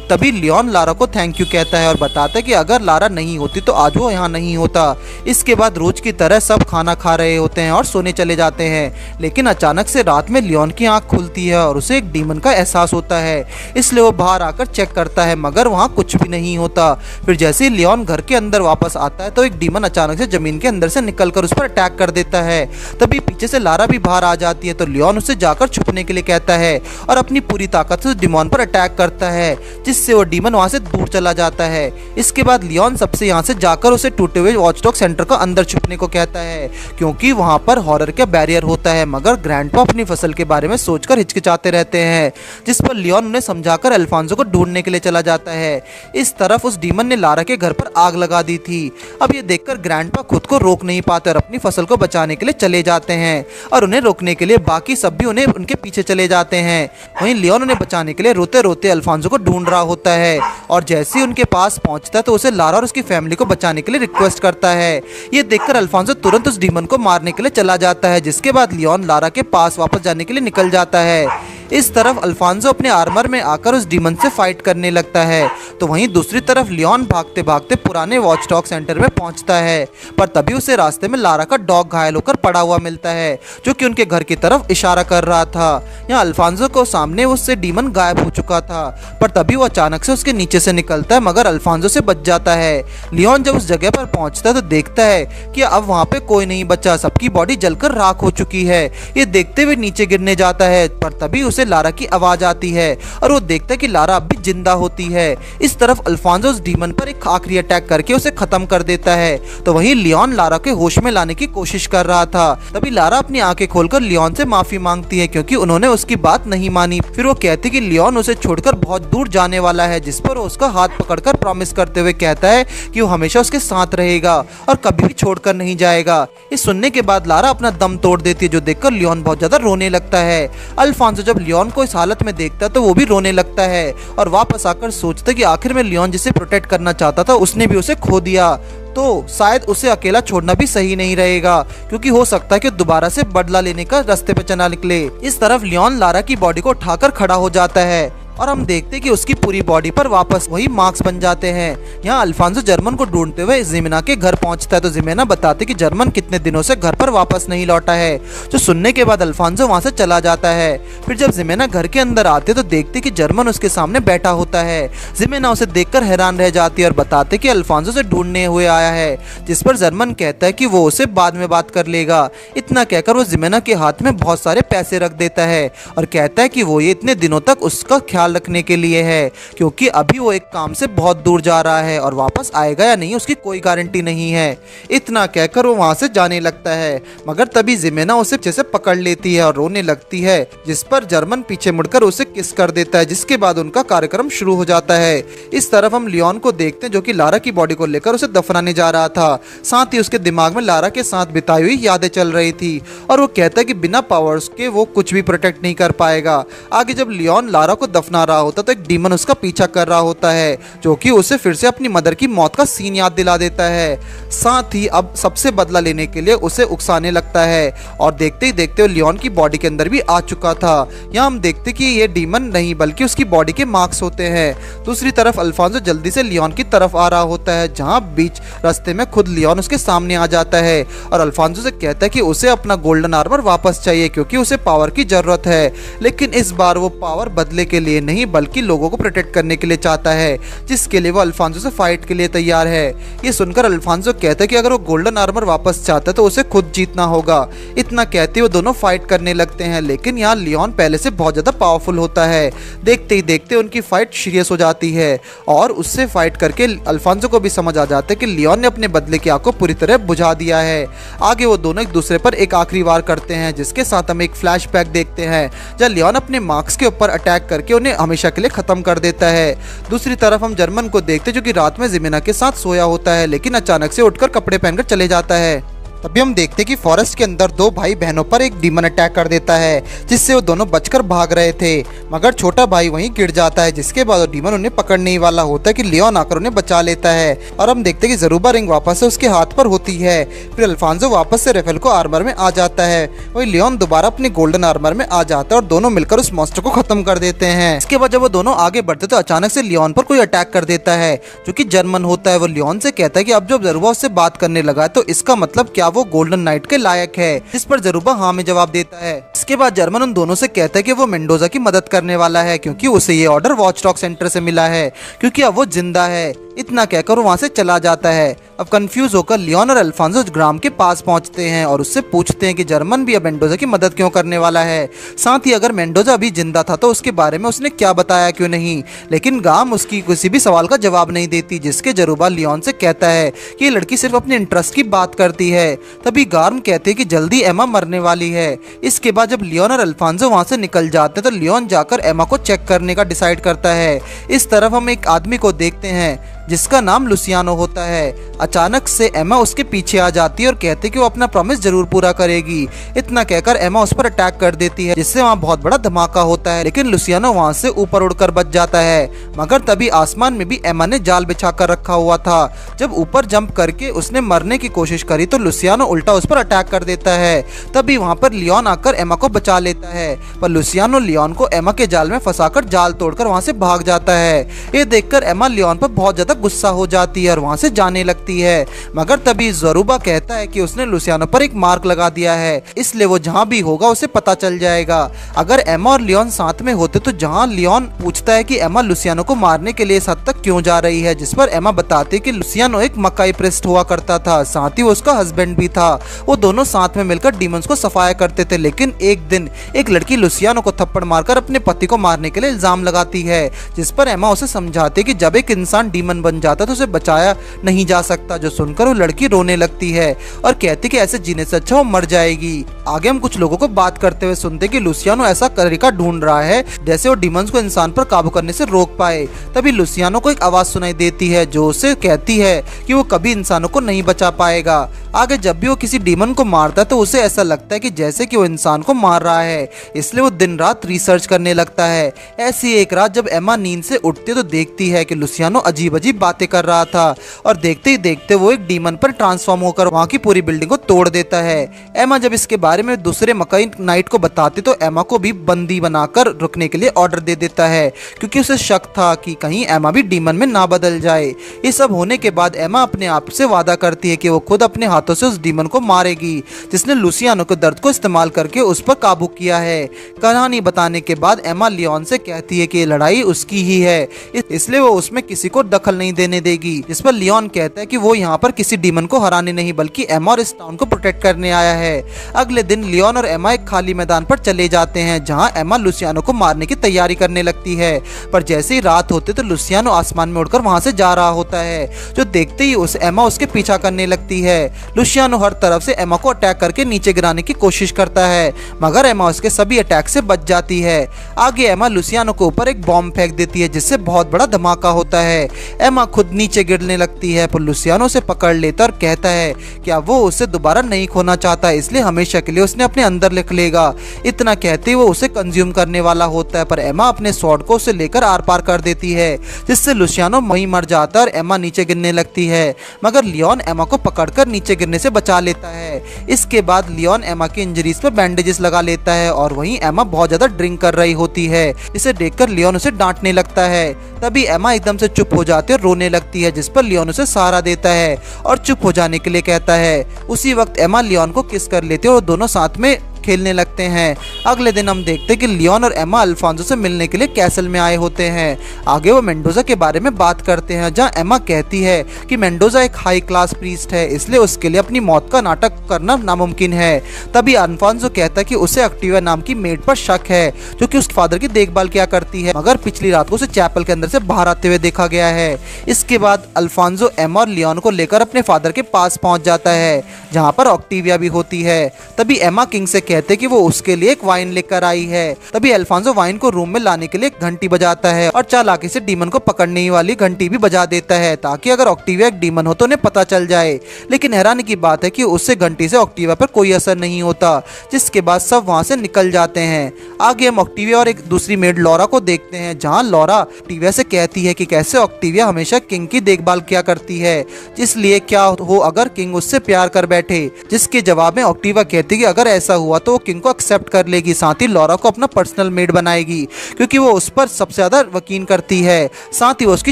A: तभी लियोन लारा को थैंक यू कहता है और बताता है कि अगर लारा नहीं होती तो आज वो यहाँ नहीं होता। इसके बाद रोज की तरह सब खाना खा रहे होते हैं और सोने चले जाते हैं, लेकिन अचानक से रात में लियोन की आंख खुलती है और उसे एक डीमन का एहसास होता है। इसलिए वो बाहर आकर चेक करता है, मगर वहाँ कुछ भी नहीं होता। फिर जैसे ही लियोन घर के अंदर वापस आता है तो एक डीमन अचानक से जमीन के अंदर से निकलकर उस पर अटैक कर देता है। तभी पीछे से लारा भी बाहर आ जाती है, तो लियोन उसे जाकर छुपने के लिए कहता है और अपनी पूरी ताकत से डीमन पर अटैक करता है, जिससे वो डीमन वहां से दूर चला जाता है। इसके बाद लियोन सबसे यहाँ से जाकर उसे टूटे हुए वॉचडॉग सेंटर का अंदर छुपने को कहता है, क्योंकि वहां पर हॉरर का बैरियर होता है। मगर ग्रैंडपा अपनी फसल के बारे में सोचकर हिचकिचाते रहते हैं, जिस पर लियोन उन्हें समझाकर अल्फांसो को ढूंढने के लिए चला जाता है। इस तरफ उस डीमन ने लारा के घर पर आग लगा दी थी। अब ये देखकर ग्रैंडपा खुद को रोक नहीं पाते और अपनी फसल को बचाने के लिए चले जाते हैं, और उन्हें रोकने के लिए बाकी सब भी उन्हें उनके पीछे चले जाते हैं। वहीं लियोन उन्हें बचाने के लिए रोते रोते अल्फांसो को ढूंढ रहा होता है, और जैसे ही उनके पास पहुंचता है तो उसे लारा और उसकी फैमिली को बचाने के लिए रिक्वेस्ट करता है। ये देखकर अल्फांसो तुरंत उस डीमन को मारने के लिए चला जाता है, जिसके बाद लियोन लारा के पास वापस जाने के लिए निकल जाता है। इस तरफ अल्फांसो अपने आर्मर में आकर उस डीमन से फाइट करने लगता है, तो वहीं दूसरी तरफ लियोन भागते भागते पुराने वॉचडॉग सेंटर में पहुंचता है। पर तभी उसे रास्ते में लारा का डॉग घायल होकर पड़ा हुआ मिलता है, जो कि उनके घर की तरफ इशारा कर रहा था। यहाँ अल्फांसो को सामने उससे डीमन गायब हो चुका था, पर तभी वो अचानक से उसके नीचे से निकलता है, मगर अल्फांसो से बच जाता है। लियोन जब उस जगह पर पहुंचता है तो देखता है कि अब वहाँ पे कोई नहीं बचा, सबकी बॉडी जलकर राख हो चुकी है। ये देखते हुए नीचे गिरने जाता है, पर तभी उसे लारा की आवाज आती है और वो देखता है कि लारा अब भी जिंदा होती है। इस तरफ अल्फांसो उस डीमन पर एक आखिरी अटैक करके उसे खत्म कर देता है, तो वहीं लियोन लारा के होश में लाने की कोशिश कर रहा था। तभी लारा अपनी आंखें खोलकर लियोन से माफी मांगती है, क्योंकि उन्होंने उसकी बात नहीं मानी। फिर वो कहती कि लियोन उसे छोड़कर बहुत दूर जाने वाला है, जिस पर वो उसका हाथ पकड़कर प्रॉमिस करते हुए कहता है कि वो हमेशा उसके साथ रहेगा और कभी भी छोड़कर नहीं जाएगा। ये सुनने के बाद लारा अपना दम तोड़ देती है, जो देखकर लियोन बहुत ज्यादा रोने लगता है। अल्फांसो जब लियोन को इस हालत में देखता है तो वो भी रोने लगता है और वापस आकर सोचता कि आखिर में लियोन जिसे प्रोटेक्ट करना चाहता था उसने भी उसे खो दिया, तो शायद उसे अकेला छोड़ना भी सही नहीं रहेगा, क्योंकि हो सकता है कि दोबारा से बदला लेने का रास्ते पे चला निकले। इस तरफ लियोन लारा की बॉडी को उठाकर खड़ा हो जाता है और हम देखते कि उसकी पूरी बॉडी पर वापस वही मार्क्स बन जाते हैं। यहाँ अल्फांसो जर्मन को ढूंढते हुए जिमेना के घर पहुंचता है, तो जिमेना बताते कि जर्मन कितने दिनों से घर पर वापस नहीं लौटा है, जो सुनने के बाद अल्फांसो वहां से चला जाता है। फिर जब जिमेना घर के अंदर आते तो देखते कि जर्मन उसके सामने बैठा होता है। जिमेना उसे देखकर हैरान रह जाती है और बताते कि अल्फांसो से ढूंढने हुए आया है, जिस पर जर्मन कहता है कि वो उसे बाद में बात कर लेगा। इतना कहकर वो जिमेना के हाथ में बहुत सारे पैसे रख देता है और कहता है कि वो ये इतने दिनों तक उसका ख्याल ख्याल रखने के लिए है, क्योंकि अभी वो एक काम से बहुत दूर जा रहा है और वापस आएगा या नहीं उसकी कोई गारंटी नहीं है। इतना कहकर वो वहाँ से जाने लगता है, मगर तभी जिमेना उसे पीछे से पकड़ लेती है और रोने लगती है, जिस पर जर्मन पीछे मुड़कर उसे किस कर देता है, जिसके बाद उनका कार्यक्रम शुरू हो जाता है। इस तरफ हम लियोन को देखते हैं जो कि लारा की बॉडी को लेकर उसे दफनाने जा रहा था। साथ ही उसके दिमाग में लारा के साथ बिताई हुई यादें चल रही थी और वो कहता है कि बिना पावर्स के वो कुछ भी प्रोटेक्ट नहीं कर पाएगा। आगे जब लियोन लारा को दफना रहा होता तो एक डीमन उसका पीछा कर रहा होता है, जो कि उसे फिर से अपनी मदर की मौत का सीन याद दिला देता है। साथ ही अब सबसे बदला लेने के लिए उसे उकसाने लगता है और देखते ही देखते वो लियोन की बॉडी के अंदर भी आ चुका था। यहाँ हम देखते कि ये डीमन नहीं बल्कि उसकी बॉडी के मार्क्स होते हैं। दूसरी तरफ अल्फांसो जल्दी से लियोन की तरफ आ रहा होता है, जहाँ बीच रास्ते में खुद लियोन उसके सामने आ जाता है और अल्फांसो से कहता है कि उसे अपना गोल्डन आर्मर वापस चाहिए क्योंकि उसे पावर की जरूरत है। लेकिन इस बार वो पावर बदले के लिए नहीं बल्कि लोगों को प्रोटेक्ट करने के लिए चाहता है, जिसके लिए वो अल्फांसो से फाइट के लिए तैयार है। ये सुनकर अल्फांसो कहता है कि अगर वो गोल्डन आर्मर वापस चाहता है तो उसे खुद जीतना होगा। इतना कहते वो दोनों फाइट करने लगते हैं, लेकिन यहाँ लियोन पहले से बहुत ज्यादा पावरफुल होता है। देखते ही देखते उनकी फाइट सीरियस हो जाती है और उससे फाइट करके अल्फांसो को भी समझ आ जाता है कि लियोन ने अपने बदले की आग को पूरी तरह बुझा दिया है। आगे वो दोनों एक दूसरे पर एक आखिरी वार करते हैं, जिसके साथ हम एक फ्लैशबैक देखते हैं जब लियोन अपने मार्क्स के ऊपर अटैक करके उन्हें हमेशा के लिए खत्म कर देता है। दूसरी तरफ हम जर्मन को देखते जो कि रात में जिमेना के साथ सोया होता है, लेकिन अचानक से उठकर कपड़े पहनकर चले जाता है। तभी हम देखते कि फॉरेस्ट के अंदर दो भाई बहनों पर एक डीमन अटैक कर देता है, जिससे वो दोनों बचकर भाग रहे थे, मगर छोटा भाई वहीं गिर जाता है, जिसके बाद वो डीमन उन्हें पकड़ने ही वाला होता है कि लियोन आकर उन्हें बचा लेता है। और हम देखते कि जरूबा रिंग वापस से उसके हाथ पर होती है। फिर अल्फांसो वापस से रेफेल को आर्मर में आ जाता है, वही लियोन दोबारा अपने गोल्डन आर्मर में आ जाता है और दोनों मिलकर उस मॉन्स्टर को खत्म कर देते हैं। इसके बाद जब वो दोनों आगे बढ़ते तो अचानक से लियोन पर कोई अटैक कर देता है, जो कि जर्मन होता है। वो लियोन से कहता है कि अब जब जरूबा उससे बात करने लगा तो इसका मतलब क्या वो गोल्डन नाइट के लायक है, जिस पर जरूबा हाँ में जवाब देता है। इसके बाद जर्मन उन दोनों से कहता है कि वो मेंडोजा की मदद करने वाला है, क्योंकि उसे ये ऑर्डर वॉचडॉग सेंटर से मिला है, क्योंकि अब वो जिंदा है। इतना कहकर वो वहां से चला जाता है। अब कंफ्यूज होकर लियोन और अल्फांसो ग्राम के पास पहुंचते हैं और उससे पूछते हैं कि जर्मन भी अब मेंडोजा की मदद क्यों करने वाला है। साथ ही अगर मेंडोजा अभी जिंदा था तो उसके बारे में उसने क्या बताया क्यों नहीं, लेकिन गाम उसकी किसी भी सवाल का जवाब नहीं देती, जिसके जरूबा लियोन से कहता है कि ये लड़की सिर्फ अपने इंटरेस्ट की बात करती है। तभी गार्म कहते हैं कि जल्दी एमा मरने वाली है। इसके बाद जब लियोन और अल्फांसो वहां से निकल जाते हैं तो लियोन जाकर एमा को चेक करने का डिसाइड करता है। इस तरफ हम एक आदमी को देखते हैं जिसका नाम लुसियानो होता है। अचानक से एमा उसके पीछे आ जाती है और कहती है कि वो अपना प्रॉमिस जरूर पूरा करेगी। इतना कहकर एमा उस पर अटैक कर देती है, जिससे वहाँ बहुत बड़ा धमाका होता है, लेकिन लुसियानो वहाँ से ऊपर उड़कर बच जाता है। मगर तभी आसमान में भी एमा ने जाल बिछा कर रखा हुआ था। जब ऊपर जंप करके उसने मरने की कोशिश करी तो लुसियानो उल्टा उस पर अटैक कर देता है। तभी वहाँ पर लियोन आकर एमा को बचा लेता है, पर लुसियानो लियोन को एमा के जाल में फंसाकर जाल तोड़कर वहाँ से भाग जाता है। ये देखकर एमा लियोन पर बहुत ज्यादा गुस्सा हो जाती है और वहां से जाने लगती है, मगर तभी जरूबा कहता है कि उसने लुसियानो पर एक मार्क लगा दिया है, इसलिए वो जहां भी होगा उसे पता चल जाएगा। अगर एमा और लियोन साथ में होते तो जहां लियोन पूछता है कि एमा लुसियानो को मारने के लिए इस हद तक क्यों जा रही है, जिस पर एमा बताती है कि लुसियानो एक मकाई प्रेस्ट हुआ करता था, साथ ही वो उसका हस्बैंड भी था। वो दोनों साथ में मिलकर डीमंस को सफाया करते थे, लेकिन एक दिन एक लड़की लुसियानो को थप्पड़ मारकर अपने पति को मारने के लिए इल्जाम लगाती है, जिस पर एमा उसे समझाती है कि जब एक इंसान डीमन बन जाता तो उसे बचाया नहीं जा सकता। जो सुनकर वो लड़की रोने लगती है और कहती कि ऐसे जीने से अच्छा वो मर जाएगी। आगे हम कुछ लोगों को बात करते हुए सुनते कि लुसियानो ऐसा तरीका ढूंढ रहा है जैसे वो डीमंस को इंसान पर काबू करने से रोक पाए। तभी लुसियानो को एक आवाज सुनाई देती है जो उसे कहती है कि वो कभी इंसानों को नहीं बचा पाएगा। आगे जब भी वो किसी डीमन को मारता है तो उसे ऐसा लगता है कि जैसे कि वो इंसान को मार रहा है, इसलिए वो दिन रात रिसर्च करने लगता है। ऐसी एक रात जब एमा नींद से उठती है तो देखती है कि लुसियानो अजीब अजीब बातें कर रहा था और देखते ही देखते वो एक डीमन पर ट्रांसफॉर्म होकर वहाँ की पूरी बिल्डिंग को तोड़ देता है। एमा जब इसके बारे में दूसरे मकाई नाइट को बताती तो एमा को भी बंदी बनाकर रुकने के लिए ऑर्डर दे देता है, क्योंकि उसे शक था कि कहीं एमा भी डीमन में ना बदल जाए। ये सब होने के बाद एमा अपने आप से वादा करती है कि वो खुद अपने हाथों से उस डीमन को मारेगी जिसने लुसियानो के दर्द को इस्तेमाल करके उस पर काबू किया है। कहानी बताने के बाद एमा लियोन से कहती है कि ये लड़ाई उसकी ही है, इसलिए वो उसमें किसी को दखल नहीं नहीं देने देगी, जिस पर लियोन कहता है कि वो यहाँ पर किसी डीमन को हराने नहीं बल्कि एमा और इस टाउन को प्रोटेक्ट करने आया है। अगले दिन लियोन और एमा एक खाली मैदान पर चले जाते हैं जहाँ एमा लुसियानो को मारने की तैयारी करने लगती है, पर जैसे ही रात होते तो लुसियानो आसमान में उड़कर वहाँ से जा रहा होता है, जो देखते ही एमा उसके पीछा करने लगती है। लुसियानो हर तरफ से एमा को अटैक करके नीचे गिराने की कोशिश करता है, मगर एमा उसके सभी अटैक से बच जाती है। आगे एमा लुसियानो के ऊपर एक बॉम्ब फेंक देती है जिससे बहुत बड़ा धमाका होता है। एमा खुद नीचे गिरने लगती है, पर लुसियानो से पकड़ लेता और कहता है कि अब वो उसे दोबारा नहीं खोना चाहता, इसलिए हमेशा के लिए उसने अपने अंदर लिख लेगा। इतना कहते ही वो उसे कंज्यूम करने वाला होता है, पर एमा अपने स्वॉर्ड को उसे लेकर आर पार कर देती है, जिससे लुसियानो वहीं मर जाता है और एमा नीचे गिरने लगती है, मगर लियोन एमा को पकड़कर नीचे गिरने से बचा लेता है। इसके बाद लियोन एमा की इंजरीज पर बैंडेजेस लगा लेता है और वहीं एमा बहुत ज्यादा ड्रिंक कर रही होती है। इसे देखकर लियोन उसे डांटने लगता है। तभी एमा एकदम से चुप हो जाती है और रोने लगती है, जिस पर लियोन उसे सहारा देता है और चुप हो जाने के लिए कहता है। उसी वक्त एमा लियोन को किस कर लेती है और दोनों साथ में खेलने लगते हैं। अगले दिन हम देखते हैं कि लियोन और एमा अल्फांसो से मिलने के लिए कैसल में आए होते हैं। आगे वो मेंडोजा के बारे में बात करते हैं, जहां एमा कहती है कि मेंडोजा एक हाई क्लास प्रीस्ट है, इसलिए उसके लिए अपनी मौत का नाटक करना नामुमकिन है। तभी अल्फांसो कहता है कि उसे एक्टिवा नाम की मेड पर शक है, जो कि उसके फादर की देखभाल किया करती है, मगर पिछली रात को उसे चैपल के अंदर से बाहर आते हुए देखा गया है। इसके बाद अल्फांसो एमा और लियोन को लेकर अपने फादर के पास पहुंच जाता है, जहाँ पर ऑक्टिविया भी होती है। तभी एमा किंग से कहते कि वो उसके लिए एक वाइन लेकर आई है। तभी अल्फांसो वाइन को रूम में लाने के लिए एक घंटी बजाता है और चालाकी से डीमन को पकड़ने वाली घंटी भी बजा देता है, ताकि अगर ऑक्टिविया एक डीमन हो तो उन्हें पता चल जाए। लेकिन हैरानी की बात है कि उससे घंटी से ऑक्टिविया पर कोई असर नहीं होता, जिसके बाद सब वहां से निकल जाते हैं। आगे हम ऑक्टिविया और एक दूसरी मेड लॉरा को देखते हैं, जहाँ लॉरा ऑक्टिविया से कहती है कि कैसे ऑक्टिविया हमेशा किंग की देखभाल किया करती है, इसलिए क्या हो अगर किंग उससे प्यार कर बैठे। जिसके जवाब में ऑक्टिविया कहती है कि अगर ऐसा हुआ तो वो किंग को एक्सेप्ट कर लेगी, साथ ही लॉरा को अपना पर्सनल मेड बनाएगी, क्योंकि वो उस पर सबसे ज्यादा यकीन करती है, साथ ही वो उसकी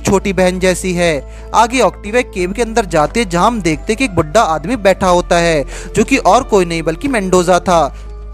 A: छोटी बहन जैसी है। आगे ऑक्टिविया केव के अंदर जाते हैं, जहां हम देखते हैं कि एक बुढ़ा आदमी बैठा होता है, जो कि और कोई नहीं बल्कि मेंडोजा था।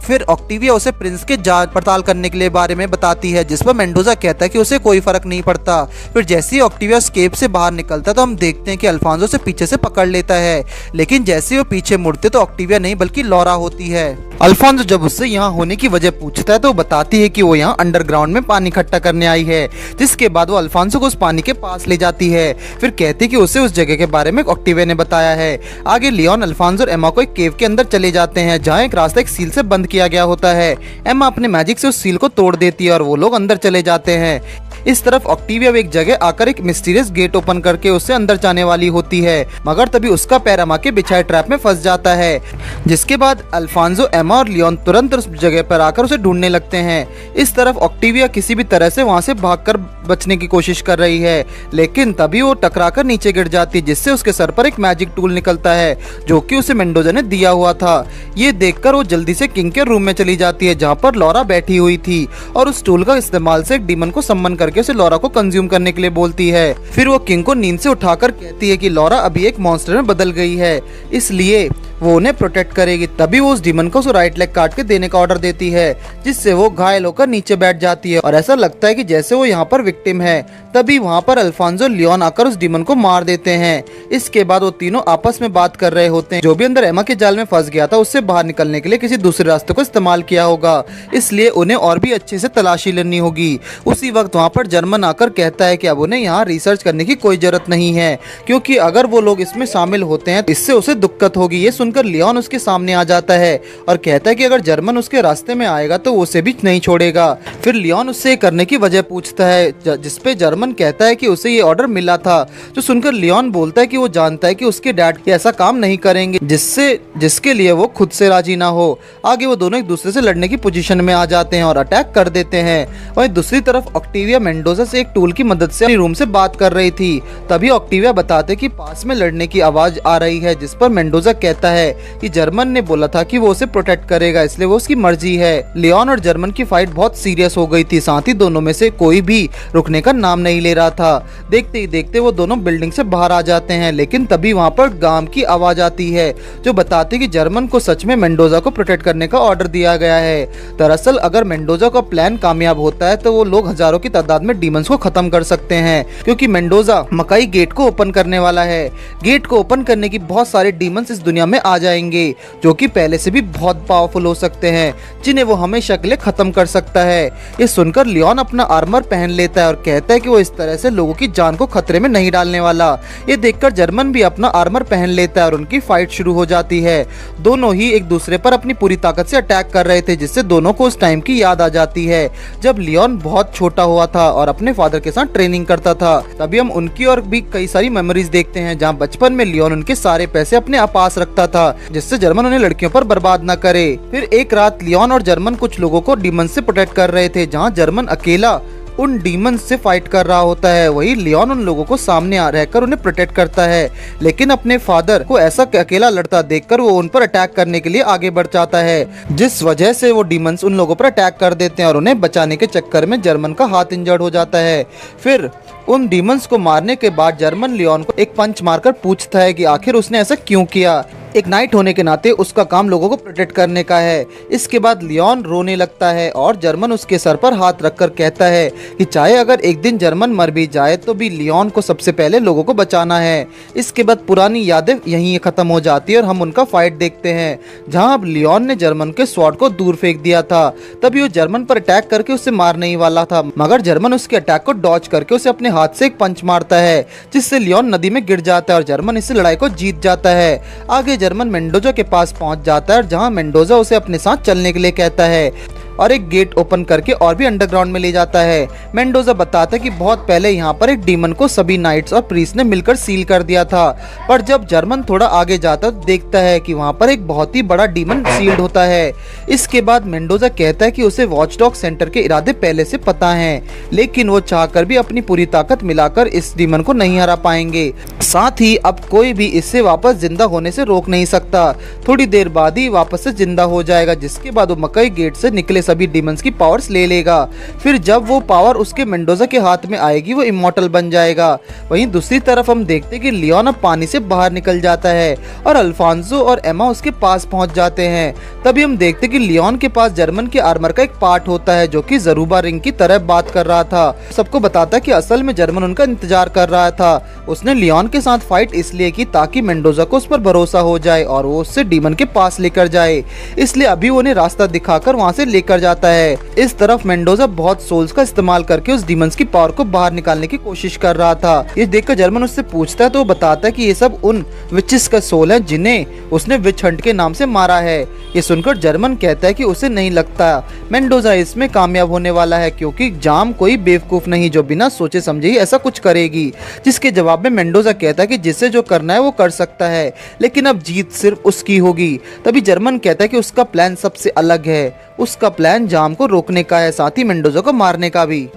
A: फिर ऑक्टिविया उसे प्रिंस के जांच पड़ताल करने के लिए बारे में बताती है, जिस पर मेंडोजा कहता है कि उसे कोई फर्क नहीं पड़ता। फिर जैसे ही ऑक्टिविया केव से बाहर निकलता तो हम देखते हैं कि अल्फांसो से पीछे से पकड़ लेता है, लेकिन जैसे ही वो पीछे मुड़ते तो ऑक्टिविया नहीं बल्कि लॉरा होती है। अल्फांसो जब उससे यहाँ होने की वजह पूछता है तो वो बताती है कि वो यहाँ अंडरग्राउंड में पानी इकट्ठा करने आई है, जिसके बाद वो अल्फांसो को उस पानी के पास ले जाती है। फिर कहती है कि उसे उस जगह के बारे में ऑक्टिविया ने बताया है। आगे लियोन, अल्फांसो और एमा को एक केव के अंदर चले जाते हैं, जहाँ एक रास्ता एक सील से बंद किया गया होता है। एमा अपने मैजिक से उस सील को तोड़ देती है और वो लोग अंदर चले जाते हैं। इस तरफ ऑक्टिविया एक जगह आकर एक मिस्टीरियस गेट ओपन करके उससे अंदर जाने वाली होती है, मगर तभी उसका पैर एमा के बिछाए ट्रैप में फंस जाता है। जिसके बाद अल्फांसो, एमा और लियोन तुरंत उस जगह पर आकर उसे ढूंढने लगते हैं। इस तरफ ऑक्टिविया किसी भी तरह से वहां से भागकर बचने की कोशिश कर रही है, लेकिन तभी वो टकराकर नीचे गिर जाती है, जिससे उसके सर पर एक मैजिक टूल निकलता है, जो कि उसे मेंडोजा ने दिया हुआ था। ये देखकर वो जल्दी से किंग के रूम में चली जाती है, जहाँ पर लॉरा बैठी हुई थी, और उस टूल का इस्तेमाल से एक डीमन को सम्मन करके उसे लॉरा को कंज्यूम करने के लिए बोलती है। फिर वो किंग को नींद से उठाकर कहती है कि लॉरा अभी एक मॉन्स्टर में बदल गई है, इसलिए वो उन्हें प्रोटेक्ट करेगी। तभी वो उस डीमन को राइट लेग काट के देने का ऑर्डर देती है, जिससे वो घायल होकर नीचे बैठ जाती है और ऐसा लगता है कि जैसे वो यहाँ पर विक्टिम है। तभी वहाँ पर अल्फांसो, लियोन आकर उस डीमन को मार देते हैं। इसके बाद वो तीनों आपस में बात कर रहे होते हैं। जो भी अंदर एमा के जाल में फंस गया था उससे बाहर निकलने के लिए किसी दूसरे रास्ते को इस्तेमाल किया होगा, इसलिए उन्हें और भी अच्छे से तलाशी लेनी होगी। उसी वक्त वहाँ पर जर्मन आकर कहता है कि अब उन्हें यहाँ रिसर्च करने की कोई जरूरत नहीं है, क्योंकि अगर वो लोग इसमें शामिल होते हैं तो इससे उसे दिक्कत होगी। ये सुनकर लियोन उसके सामने आ जाता है और कहता है कि अगर जर्मन उसके रास्ते में आएगा तो वो उसे भी नहीं छोड़ेगा। फिर लियोन उससे करने की वजह पूछता है, जिसपे जर्मन कहता है कि उसे ये ऑर्डर मिला था। जो सुनकर लियोन बोलता है कि वो जानता है कि उसके डैड ऐसा काम नहीं करेंगे जिसके लिए वो खुद से राजी ना हो। आगे वो दोनों एक दूसरे से लड़ने की पोजीशन में आ जाते हैं और अटैक कर देते हैं। वहीं दूसरी तरफ ऑक्टिविया मेंडोजा से एक टूल की मदद से अपनी रूम से बात कर रही थी। तभी ऑक्टिविया बताते कि पास में लड़ने की आवाज आ रही है, जिस पर मेंडोजा कहता है कि जर्मन ने बोला था कि वो उसे प्रोटेक्ट करेगा, इसलिए वो उसकी मर्जी है। लियोन और जर्मन की फाइट बहुत सीरियस हो गई थी, साथ ही दोनों में से कोई भी रुकने का नाम नहीं ले रहा था। देखते ही देखते वो दोनों बिल्डिंग से बाहर आ जाते हैं, लेकिन तभी वहाँ पर गाम की आवाज आती है जो बताती कि जर्मन को सच में मेंडोजा को प्रोटेक्ट करने का ऑर्डर दिया गया है। दरअसल अगर मेंडोजा का प्लान कामयाब होता है तो वो लोग हजारों की तादाद में डीमंस को खत्म कर सकते हैं, क्योंकि मेंडोजा मकाई गेट को ओपन करने वाला है। गेट को ओपन करने की बहुत सारे डीमंस इस दुनिया में आ जाएंगे जो कि पहले से भी बहुत पावरफुल हो सकते हैं, जिन्हें वो हमेशा के लिए खत्म कर सकता है। ये सुनकर लियोन अपना आर्मर पहन लेता है और कहता है कि वो इस तरह से लोगों की जान को खतरे में नहीं डालने वाला। ये देखकर जर्मन भी अपना आर्मर पहन लेता है और उनकी फाइट शुरू हो जाती है। दोनों ही एक दूसरे पर अपनी पूरी ताकत से अटैक कर रहे थे, जिससे दोनों को उस टाइम की याद आ जाती है जब लियोन बहुत छोटा हुआ था और अपने फादर के साथ ट्रेनिंग करता था। तभी हम उनकी और भी कई सारी मेमोरीज देखते हैं जहाँ बचपन में लियोन उनके सारे पैसे अपने पास रखता था, जिससे जर्मन उन्हें लड़कियों पर बर्बाद न करे। फिर एक रात लियोन और जर्मन कुछ लोगों को डीमन से प्रोटेक्ट कर रहे थे, जहाँ जर्मन अकेला उन डीमंस से फाइट कर रहा होता है। वही लियोन उन लोगों को सामने आ रहकर उन्हें प्रोटेक्ट करता है, लेकिन अपने फादर को ऐसा अकेला लड़ता देखकर वो उन पर अटैक करने के लिए आगे बढ़ जाता है, जिस वजह से वो डीमंस उन लोगों पर अटैक कर देते हैं और उन्हें बचाने के चक्कर में जर्मन का हाथ इंजर्ड हो जाता है। फिर उन डीमंस को मारने के बाद जर्मन लियोन को एक पंच मारकर पूछता है कि आखिर उसने ऐसा क्यों किया। एक नाइट होने के नाते उसका काम लोगों को प्रोटेक्ट करने का है। इसके बाद लियोन रोने लगता है और जर्मन उसके सर पर हाथ रखकर कहता है कि चाहे अगर एक दिन जर्मन मर भी जाए तो भी लियोन को सबसे पहले लोगों को बचाना है। इसके बाद पुरानी यादें यहीं खत्म हो जाती है और हम उनका फाइट देखते हैं, जहां अब लियोन ने जर्मन के स्वॉर्ड को दूर फेंक दिया था। तभी वो जर्मन पर अटैक करके उसे मारने ही वाला था, मगर जर्मन उसके अटैक को डॉज करके उसे अपने हाथ से एक पंच मारता है, जिससे लियोन नदी में गिर जाता है और जर्मन इस लड़ाई को जीत जाता है। आगे जर्मन मेंडोजा के पास पहुंच जाता है, जहां मेंडोजा उसे अपने साथ चलने के लिए कहता है और एक गेट ओपन करके और भी अंडरग्राउंड में ले जाता है। मेंडोजा बताता है कि बहुत पहले यहाँ पर एक डीमन को सभी नाइट्स और प्रीस्ट ने मिलकर सील कर दिया था, पर जब जर्मन थोड़ा आगे जाता तो देखता है कि वहाँ पर एक बहुत ही बड़ा डीमन सील्ड होता है। इसके बाद मेंडोजा कहता है कि उसे वॉचडॉग सेंटर के इरादे पहले से पता हैं, लेकिन वो चाहकर भी अपनी पूरी ताकत मिलाकर इस डीमन को नहीं हरा पाएंगे। साथ ही अब कोई भी इससे वापस जिंदा होने से रोक नहीं सकता। थोड़ी देर बाद ही वापस से जिंदा हो जाएगा, जिसके बाद वो मकई गेट से निकले सभी डीमंस की पावर्स ले लेगा। फिर जब वो पावर उसके मेंडोजा के हाथ में आएगी वो इमॉर्टल बन जाएगा। वहीं दूसरी तरफ हम देखते हैं कि लियोन अब पानी से बाहर निकल जाता है और अल्फांसो और एमा उसके पास पहुंच जाते हैं। तभी हम देखते हैं कि लियोन के पास जर्मन के आर्मर का एक पार्ट होता है जो कि जरूबा रिंग की तरह बात कर रहा था। सबको बताता है कि असल में जर्मन उनका इंतजार कर रहा था। उसने लियोन के साथ फाइट इसलिए की ताकि मेंडोजा को उस पर भरोसा हो जाए और वो उससे डीमन के पास लेकर जाए, इसलिए अभी वो उन्हें रास्ता दिखाकर वहां से लेकर जाता है। इस तरफ मेंडोजा बहुत सोल्स का इस्तेमाल करके उस डीमंस की पावर को बाहर निकालने की कोशिश कर रहा था। ये देखकर जर्मन उससे पूछता है तो वो बताता है कि ये सब उन विचेस का सोल है जिन्हें उसने विच हंट के नाम से मारा है। ये सुनकर जर्मन कहता है कि उसे नहीं लगता मेंडोजा इसमें कामयाब होने वाला है, क्योंकि जाम कोई बेवकूफ नहीं जो बिना सोचे समझे ही ऐसा कुछ करेगी। जिसके जवाब में मेंडोजा कहता है कि जिसे जो करना है वो कर सकता है, लेकिन अब जीत सिर्फ उसकी होगी। तभी जर्मन कहता है कि उसका प्लान सबसे अलग है, उसका प्लान जाम को रोकने का है, साथ ही मेंडोजा को मारने का भी।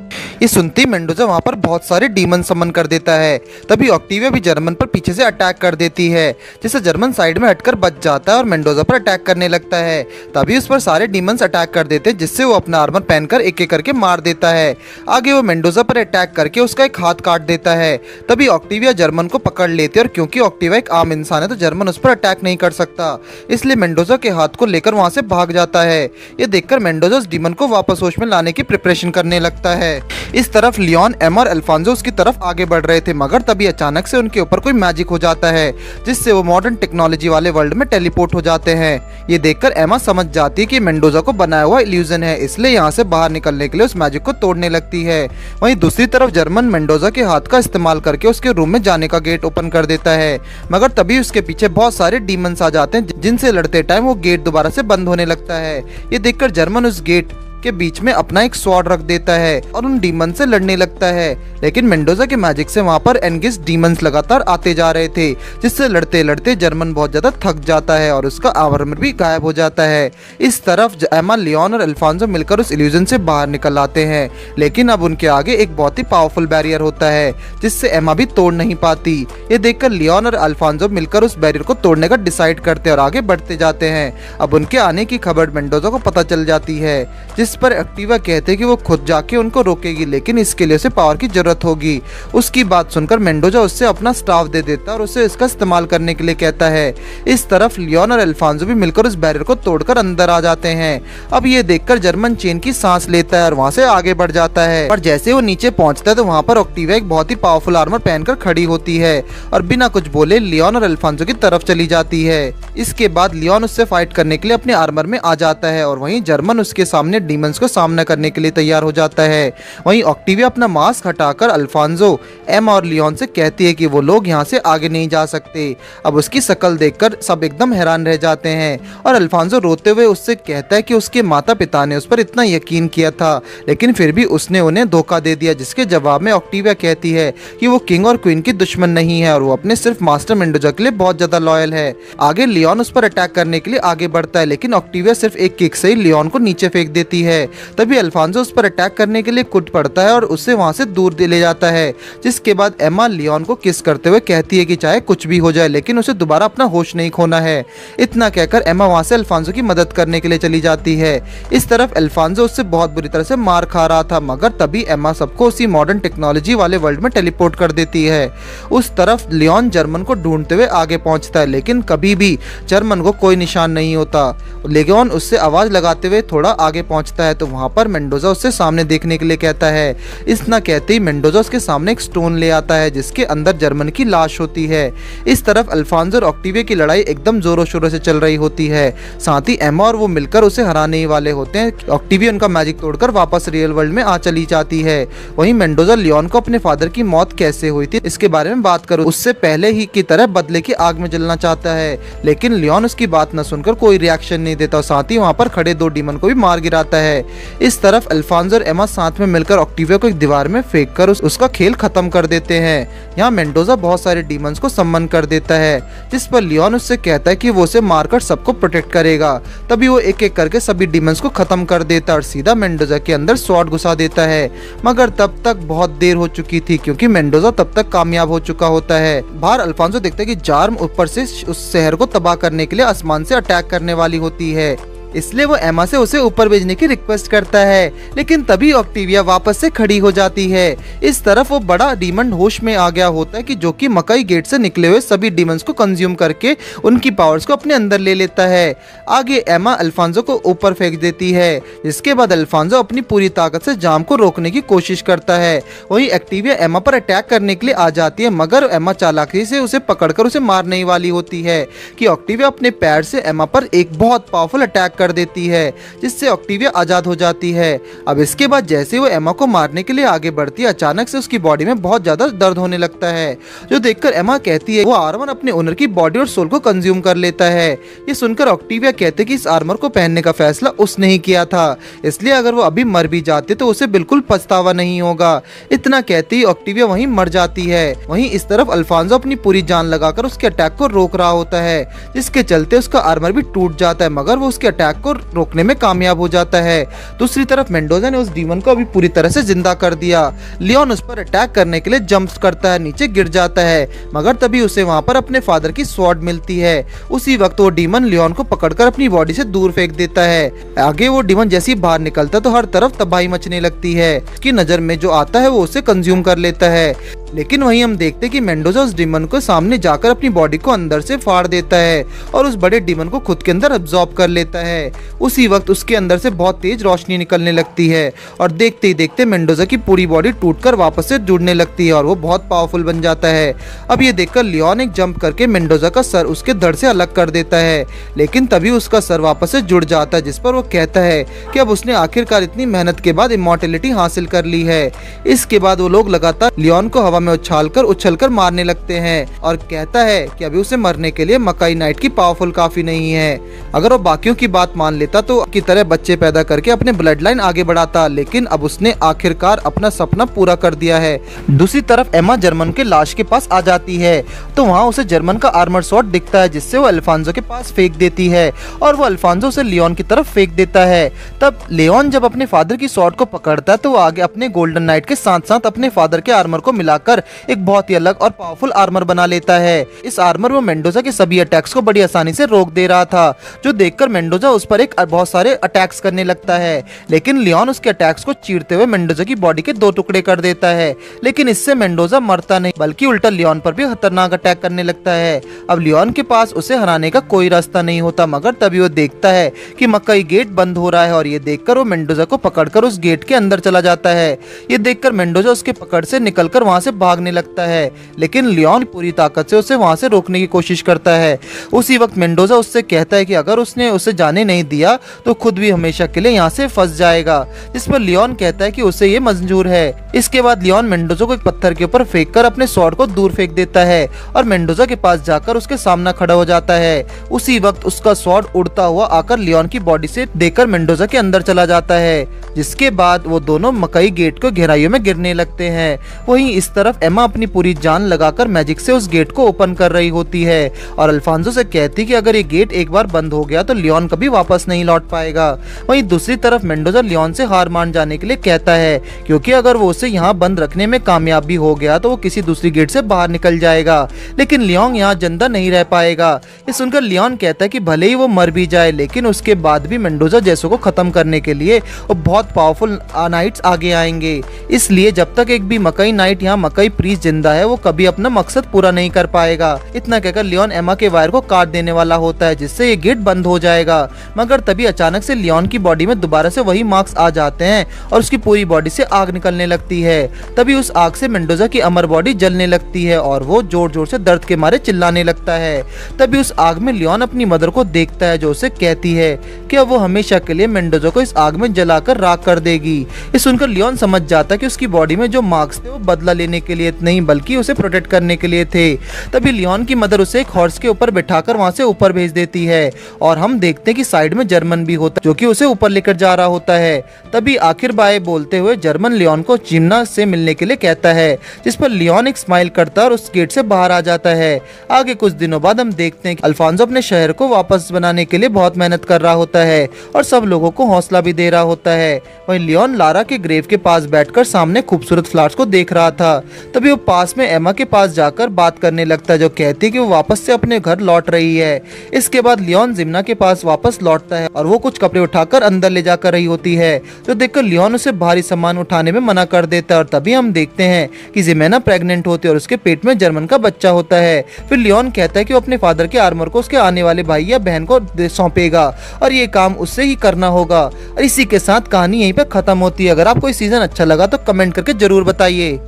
A: ये सुनती मेंडोजा वहाँ पर बहुत सारे डीमन समन कर देता है। तभी ऑक्टिविया भी जर्मन पर पीछे से अटैक कर देती है, जिससे जर्मन साइड में हटकर बच जाता है और मेंडोजा पर अटैक करने लगता है। तभी उस पर सारे डीमंस अटैक कर देते हैं, जिससे वो अपना आर्मर पहनकर एक एक करके मार देता है। आगे वो मेंडोजा पर अटैक करके उसका एक हाथ काट देता है। तभी ऑक्टिविया जर्मन को पकड़ लेती है और क्योंकि ऑक्टिविया एक आम इंसान है तो जर्मन उस पर अटैक नहीं कर सकता, इसलिए मेंडोजा के हाथ को लेकर वहाँ से भाग जाता है। ये देखकर मेंडोजा उस डीमन को वापस होश में लाने की प्रिपरेशन करने लगता है। इस तरफ लियोन, एमा और अल्फांसो उसकी तरफ आगे बढ़ रहे थे, मगर तभी अचानक से उनके ऊपर कोई मैजिक हो जाता है, जिससे वो मॉडर्न टेक्नोलॉजी वाले वर्ल्ड में टेलीपोर्ट हो जाते हैं। ये देखकर एमा समझ जाती है कि मेंडोजा को बनाया हुआ इल्यूजन है, इसलिए यहाँ से बाहर निकलने के लिए उस मैजिक को तोड़ने लगती है। वहीं दूसरी तरफ जर्मन मेंडोजा के हाथ का इस्तेमाल करके उसके रूम में जाने का गेट ओपन कर देता है, मगर तभी उसके पीछे बहुत सारे डीमंस आ जाते हैं, जिनसे लड़ते टाइम वो गेट दोबारा से बंद होने लगता है। ये देखकर जर्मन उस गेट के बीच में अपना एक स्वॉर्ड रख देता है और उन डीमन से लड़ने लगता है। लेकिन मेंडोजा के मैजिक से वहाँ पर एनगिस डीमंस लगातार आते जा रहे थे, जिससे लड़ते लड़ते जर्मन बहुत ज्यादा थक जाता है और उसका आर्मर भी गायब हो जाता है। इस तरफ एमा, लियोन और अल्फांसो मिलकर उस इल्यूजन से बाहर निकल आते हैं, लेकिन अब उनके आगे एक बहुत ही पावरफुल बैरियर होता है जिससे एमा भी तोड़ नहीं पाती। ये देखकर लियोन और अल्फांसो मिलकर उस बैरियर को तोड़ने का डिसाइड करते हैं और आगे बढ़ते जाते हैं। अब उनके आने की खबर मेंडोजा को पता चल जाती है, जिस पर एक्टिवा कहते हैं कि वो खुद जाके उनको रोकेगी, लेकिन इसके लिए उसे पावर की जरूरत होगी। उसकी बात सुनकर मेंडोजा उससे अपना स्टाफ दे देता है और उसे इसका इस्तेमाल करने के लिए कहता है। इस तरफ लियोन और अल्फांसो भी मिलकर उस बैरियर को तोड़कर अंदर आ जाते हैं। अब ये देखकर जर्मन चेन की सांस लेता है और वहाँ से आगे बढ़ जाता है। और जैसे वो नीचे पहुंचता है तो वहाँ पर ऑक्टिवा एक बहुत ही पावरफुल आर्मर पहनकर खड़ी होती है और बिना कुछ बोले लियोन और अल्फांसो की तरफ चली जाती है। इसके बाद लियोन उससे फाइट करने के लिए अपने आर्मर में आ जाता है और वहीं जर्मन उसके सामने डीमंस को सामना करने के लिए तैयार हो जाता है। वहीं ऑक्टिवा अपना मास्क हटाकर अल्फांसो, एमा और लियोन से कहती है कि वो लोग यहाँ से आगे नहीं जा सकते। अब उसकी शक्ल देखकर सब एकदम हैरान रह जाते हैं और अल्फांसो रोते हुए उससे कहता है कि उसके माता पिता ने उस पर इतना यकीन किया था, लेकिन फिर भी उसने उन्हें धोखा दे दिया। जिसके जवाब में ऑक्टिवा कहती है कि वो किंग और क्वीन की दुश्मन नहीं है और वो अपने सिर्फ मास्टर मेंडोजा के लिए बहुत ज्यादा लॉयल है। आगे लियोन उस पर अटैक करने के लिए आगे बढ़ता है, लेकिन ऑक्टिवा सिर्फ एक किक से ही लियोन को नीचे फेंक देती है। तभी अल्फांसो उस पर अटैक करने के लिए कूद पड़ता है और उसे वहां से दूर ले जाता है। जिसके बाद एमा लियोन को किस करते हुए कहती है कि चाहे कुछ भी हो जाए लेकिन उसे दोबारा अपना होश नहीं खोना है। इतना कहकर एमा वहां से अल्फांसो की मदद करने के लिए चली जाती है। इस तरफ अल्फांसो उससे बहुत बुरी तरह से मार खा रहा था, मगर तभी एमा सबको उसी मॉडर्न टेक्नोलॉजी वाले वर्ल्ड में टेलीपोर्ट कर देती है। उस तरफ लियोन जर्मन को ढूंढते हुए आगे पहुंचता है, लेकिन कभी भी जर्मन को कोई निशान नहीं होता। लियोन उससे आवाज लगाते हुए थोड़ा आगे पहुंचता है तो वहां पर मेंडोजा उससे सामने देखने के लिए कहता है। इतना कहते ही मेंडोजा उसके सामने एक स्टोन ले आता है जिसके अंदर जर्मन की लाश होती है। इस तरफ अल्फांसो और ऑक्टिवा की लड़ाई एकदम जोरों शोरों से चल रही होती है। साथ ही एमा और वो मिलकर उसे हराने ही वाले होते हैं। ऑक्टिवा उनका मैजिक तोड़कर वापस रियल वर्ल्ड में आ चली जाती है। वहीं मेंडोजा लियोन को अपने फादर की मौत कैसे हुई थी इसके बारे में बात करो, उससे पहले ही की तरह बदले की आग में जलना चाहता है, लेकिन लियोन उसकी बात न सुनकर कोई रिएक्शन नहीं देता और साथ ही वहां पर खड़े दो डीमन को भी मार गिराता है। इस तरफ अल्फांसो और एमा साथ में मिलकर ऑक्टिवा को एक दीवार में फेंक कर उसका खेल खत्म कर देते हैं। यहाँ मेंडोजा बहुत सारे डीमंस को सम्मन कर देता है, जिस पर लियोन उससे कहता है कि वो उसे मारकर सबको प्रोटेक्ट करेगा। तभी वो एक एक करके सभी डीमंस को खत्म कर देता और सीधा मेंडोजा के अंदर स्वॉर्ड घुसा देता है। मगर तब तक बहुत देर हो चुकी थी क्योंकि मेंडोजा तब तक कामयाब हो चुका होता है। बाहर अल्फांसो देखता है कि जार्म ऊपर से उस शहर को तबाह करने के लिए आसमान से अटैक करने वाली होती है, इसलिए वो एमा से उसे ऊपर भेजने की रिक्वेस्ट करता है, लेकिन तभी ऑक्टिविया वापस से खड़ी हो जाती है। इस तरफ वो बड़ा डीमन होश में आ गया होता है कि जो कि मकई गेट से निकले हुए सभी डीमंस को कंज्यूम करके उनकी पावर्स को अपने अंदर ले लेता है। आगे एमा अल्फांसो को ऊपर फेंक देती है, जिसके बाद अल्फांसो अपनी पूरी ताकत से जाम को रोकने की कोशिश करता है। वहीं एक्टिविया एमा पर अटैक करने के लिए आ जाती है, मगर एमा चालाकी से उसे पकड़कर उसे मारने ही वाली होती है कि ऑक्टिविया अपने पैर से एमा पर एक बहुत पावरफुल अटैक कर देती है, जिससे ऑक्टिविया आजाद हो जाती है। अब इसके बाद जैसे वो एमा को मारने के लिए आगे बढ़ती है, अचानक से उसकी बॉडी में बहुत ज्यादा दर्द होने लगता है, जो देखकर एमा कहती है वो आर्मर अपने ओनर की बॉडी और सोल को कंज्यूम कर लेता है। ये सुनकर ऑक्टिविया कहते कि इस आर्मर को पहनने का फैसला उसने ही किया था, इसलिए अगर वो अभी मर भी जाते तो उसे बिल्कुल पछतावा नहीं होगा। इतना कहते ही ऑक्टिविया वहीं मर जाती है। वहीं इस तरफ अल्फांसो अपनी पूरी जान लगाकर उसके अटैक को रोक रहा होता है, जिसके चलते उसका आर्मर भी टूट जाता है, मगर वो उसके अटैक को रोकने में कामयाब हो जाता है। दूसरी तरफ मेंडोजा ने उस डीमन को अभी पूरी तरह से जिंदा कर दिया। लियोन उस पर अटैक करने के लिए जंप करता है, नीचे गिर जाता है, मगर तभी उसे वहां पर अपने फादर की स्वॉर्ड मिलती है। उसी वक्त वो डीमन लियोन को पकड़कर अपनी बॉडी से दूर फेंक देता है। आगे वो डीमन जैसे ही बाहर निकलता तो हर तरफ तबाही मचने लगती है। उसकी नजर में जो आता है वो उसे कंज्यूम कर लेता है, लेकिन वहीं हम देखते कि मेंडोजा उस डीमन को सामने जाकर अपनी बॉडी को अंदर से फाड़ देता है और उस बड़े डीमन को खुद के अंदर अब्सॉर्ब कर लेता है। उसी वक्त उसके अंदर से बहुत तेज रोशनी निकलने लगती है और देखते ही देखते मेंडोजा की पूरी बॉडी टूटकर वापस से जुड़ने लगती है और वो बहुत पावरफुल बन जाता है। अब ये देखकर लियोन एक जंप करके मेंडोजा का सर उसके धड़ से अलग कर देता है, लेकिन तभी उसका सर वापस से जुड़ जाता है, जिस पर वो कहता है कि अब उसने आखिरकार इतनी मेहनत के बाद इमॉर्टैलिटी हासिल कर ली है। इसके बाद वो लोग लगातार लियोन को हवा में उछलकर मारने लगते हैं और कहता है कि अभी उसे मरने के लिए मकाई नाइट की पावरफुल काफी नहीं है। अगर वो बाकियों की बात मान लेता तो की तरह बच्चे पैदा करके अपने ब्लड लाइन आगे बढ़ाता, लेकिन अब उसने आखिरकार अपना सपना पूरा कर दिया है। दूसरी तरफ एमा जर्मन के लाश के पास आ जाती है तो वहाँ उसे जर्मन का आर्मर स्वॉर्ड दिखता है, जिससे वो अल्फांसो के पास फेंक देती है और वो अल्फांसो उसे लियोन की तरफ फेंक देता है। तब लियोन जब अपने फादर की स्वॉर्ड को पकड़ता है तो वो आगे अपने गोल्डन नाइट के साथ साथ अपने फादर के आर्मर को मिलाकर एक बहुत ही अलग और पावरफुल आर्मर बना लेता है। इस आर्मर में मेंडोजा के सभी अटैक्स को बड़ी आसानी से रोक दे रहा था, जो देखकर मेंडोजा उस पर एक बहुत सारे अटैक्स करने लगता है, लेकिन लियोन उसके अटैक्स को चीरते हुए मेंडोजा की बॉडी के 2 टुकड़े कर देता है। लेकिन इससे मेंडोजा मरता नहीं, बल्कि उल्टा लियोन पर भी खतरनाक अटैक करने लगता है। अब लियोन के पास उसे हराने का कोई रास्ता नहीं होता, मगर तभी वो देखता है कि मकई गेट बंद हो रहा है और ये देखकर वो मेंडोजा को पकड़कर उस गेट के अंदर चला जाता है। ये देखकर मेंडोजा उसके पकड़ से निकलकर वहां से भागने लगता है, लेकिन लियोन पूरी ताकत से उसे वहां से रोकने की कोशिश करता है। उसी वक्त मेंडोजा उससे कहता है कि अगर उसने उसे जाने नहीं दिया तो खुद भी हमेशा के लिए यहाँ से फंस जाएगा, जिस पर लियोन कहता है कि उसे ये मंजूर है। इसके बाद लियोन मेंडोजा को एक पत्थर के ऊपर फेंककर अपने स्वॉर्ड को दूर फेंक देता है और मेंडोजा के पास जाकर उसके सामने खड़ा हो जाता है। उसी वक्त उसका स्वॉर्ड उड़ता हुआ आकर लियोन की बॉडी से देकर मेंडोजा के अंदर चला जाता है, जिसके बाद वो दोनों मकई गेट को गहराइयों में गिरने लगते हैं। वहीं इस तरफ एमा अपनी पूरी जान लगाकर मैजिक से उस गेट को ओपन कर रही होती है और अल्फांसो से कहती कि अगर ये गेट एक बार बंद हो गया तो लियोन कभी वापस नहीं लौट पाएगा। वहीं दूसरी तरफ मेंडोजा लियोन से हार मान जाने के लिए कहता है, क्योंकि अगर वो उसे यहाँ बंद रखने में कामयाब भी हो गया तो वो किसी दूसरी गेट से बाहर निकल जाएगा, लेकिन लियोन यहाँ जिंदा नहीं रह पाएगा। ये सुनकर लियोन कहता है कि भले ही वो मर भी जाए, लेकिन उसके बाद भी मेंडोजा जैसों को खत्म करने के लिए वो बहुत पावरफुल नाइट्स आगे आएंगे, इसलिए जब तक एक भी मकई नाइट यहाँ मकई प्रीस जिंदा है वो कभी अपना मकसद पूरा नहीं कर पाएगा। इतना कहकर लियोन एमा के वायर को काट देने वाला होता है, जिससे ये गेट बंद हो जाएगा, मगर तभी अचानक से लियोन की बॉडी में दोबारा से वही मार्क्स आ जाते हैं और उसकी पूरी बॉडी से आग निकलने लगती है। तभी उस आग से मेंडोजा की अमर बॉडी जलने लगती है और वो जोर जोर से दर्द के मारे चिल्लाने लगता है। तभी उस आग में लियोन अपनी मदर को देखता है, जो उसे कहती है कि अब वो हमेशा के लिए मेंडोजा को इस आग में जलाकर राख कर देगी। ये सुनकर लियोन समझ जाता है कि उसकी बॉडी में जो मार्क्स थे वो बदला लेने के लिए नहीं बल्कि उसे प्रोटेक्ट करने के लिए थे। तभी लियोन की मदर उसे एक हॉर्स के ऊपर बिठाकर वहां से ऊपर भेज देती है और हम देखते हैं कि साइड में जर्मन भी होता है जो कि उसे ऊपर लेकर जा रहा होता है। तभी आखिर बाय बोलते हुए जर्मन लियोन को चिमना से मिलने के लिए कहता है, जिस पर लियोन एक स्माइल करता है और उस गेट से बाहर आ जाता है। आगे कुछ दिनों बाद हम देखते हैं कि अल्फांसो अपने शहर को वापस बनाने के लिए बहुत मेहनत कर रहा होता है और सब लोगों को हौसला भी दे रहा होता है। वहीं लियोन लारा के ग्रेव के पास बैठकर सामने खूबसूरत फ्लावर्स को देख रहा था। तभी वो पास में एमा के पास जाकर बात करने लगता है, जो कहती है कि वो वापस से अपने घर लौट रही है। इसके बाद लियोन जिम्ना के पास वापस लौटता है और वो कुछ कपड़े उठाकर अंदर ले जाकर रही होती है, जो देखकर लियोन उसे भारी सामान उठाने में मना कर देता है। और तभी हम देखते हैं कि जिमेना प्रेग्नेंट होती है और उसके पेट में जर्मन का बच्चा होता है। फिर लियोन कहता है कि वो अपने फादर के आर्मर को उसके आने वाले भाई या बहन को सौंपेगा और ये काम उससे ही करना होगा। और इसी के साथ कहानी यहीं पर खत्म होती है। अगर आपको ये सीजन अच्छा लगा तो कमेंट करके जरूर बताइए।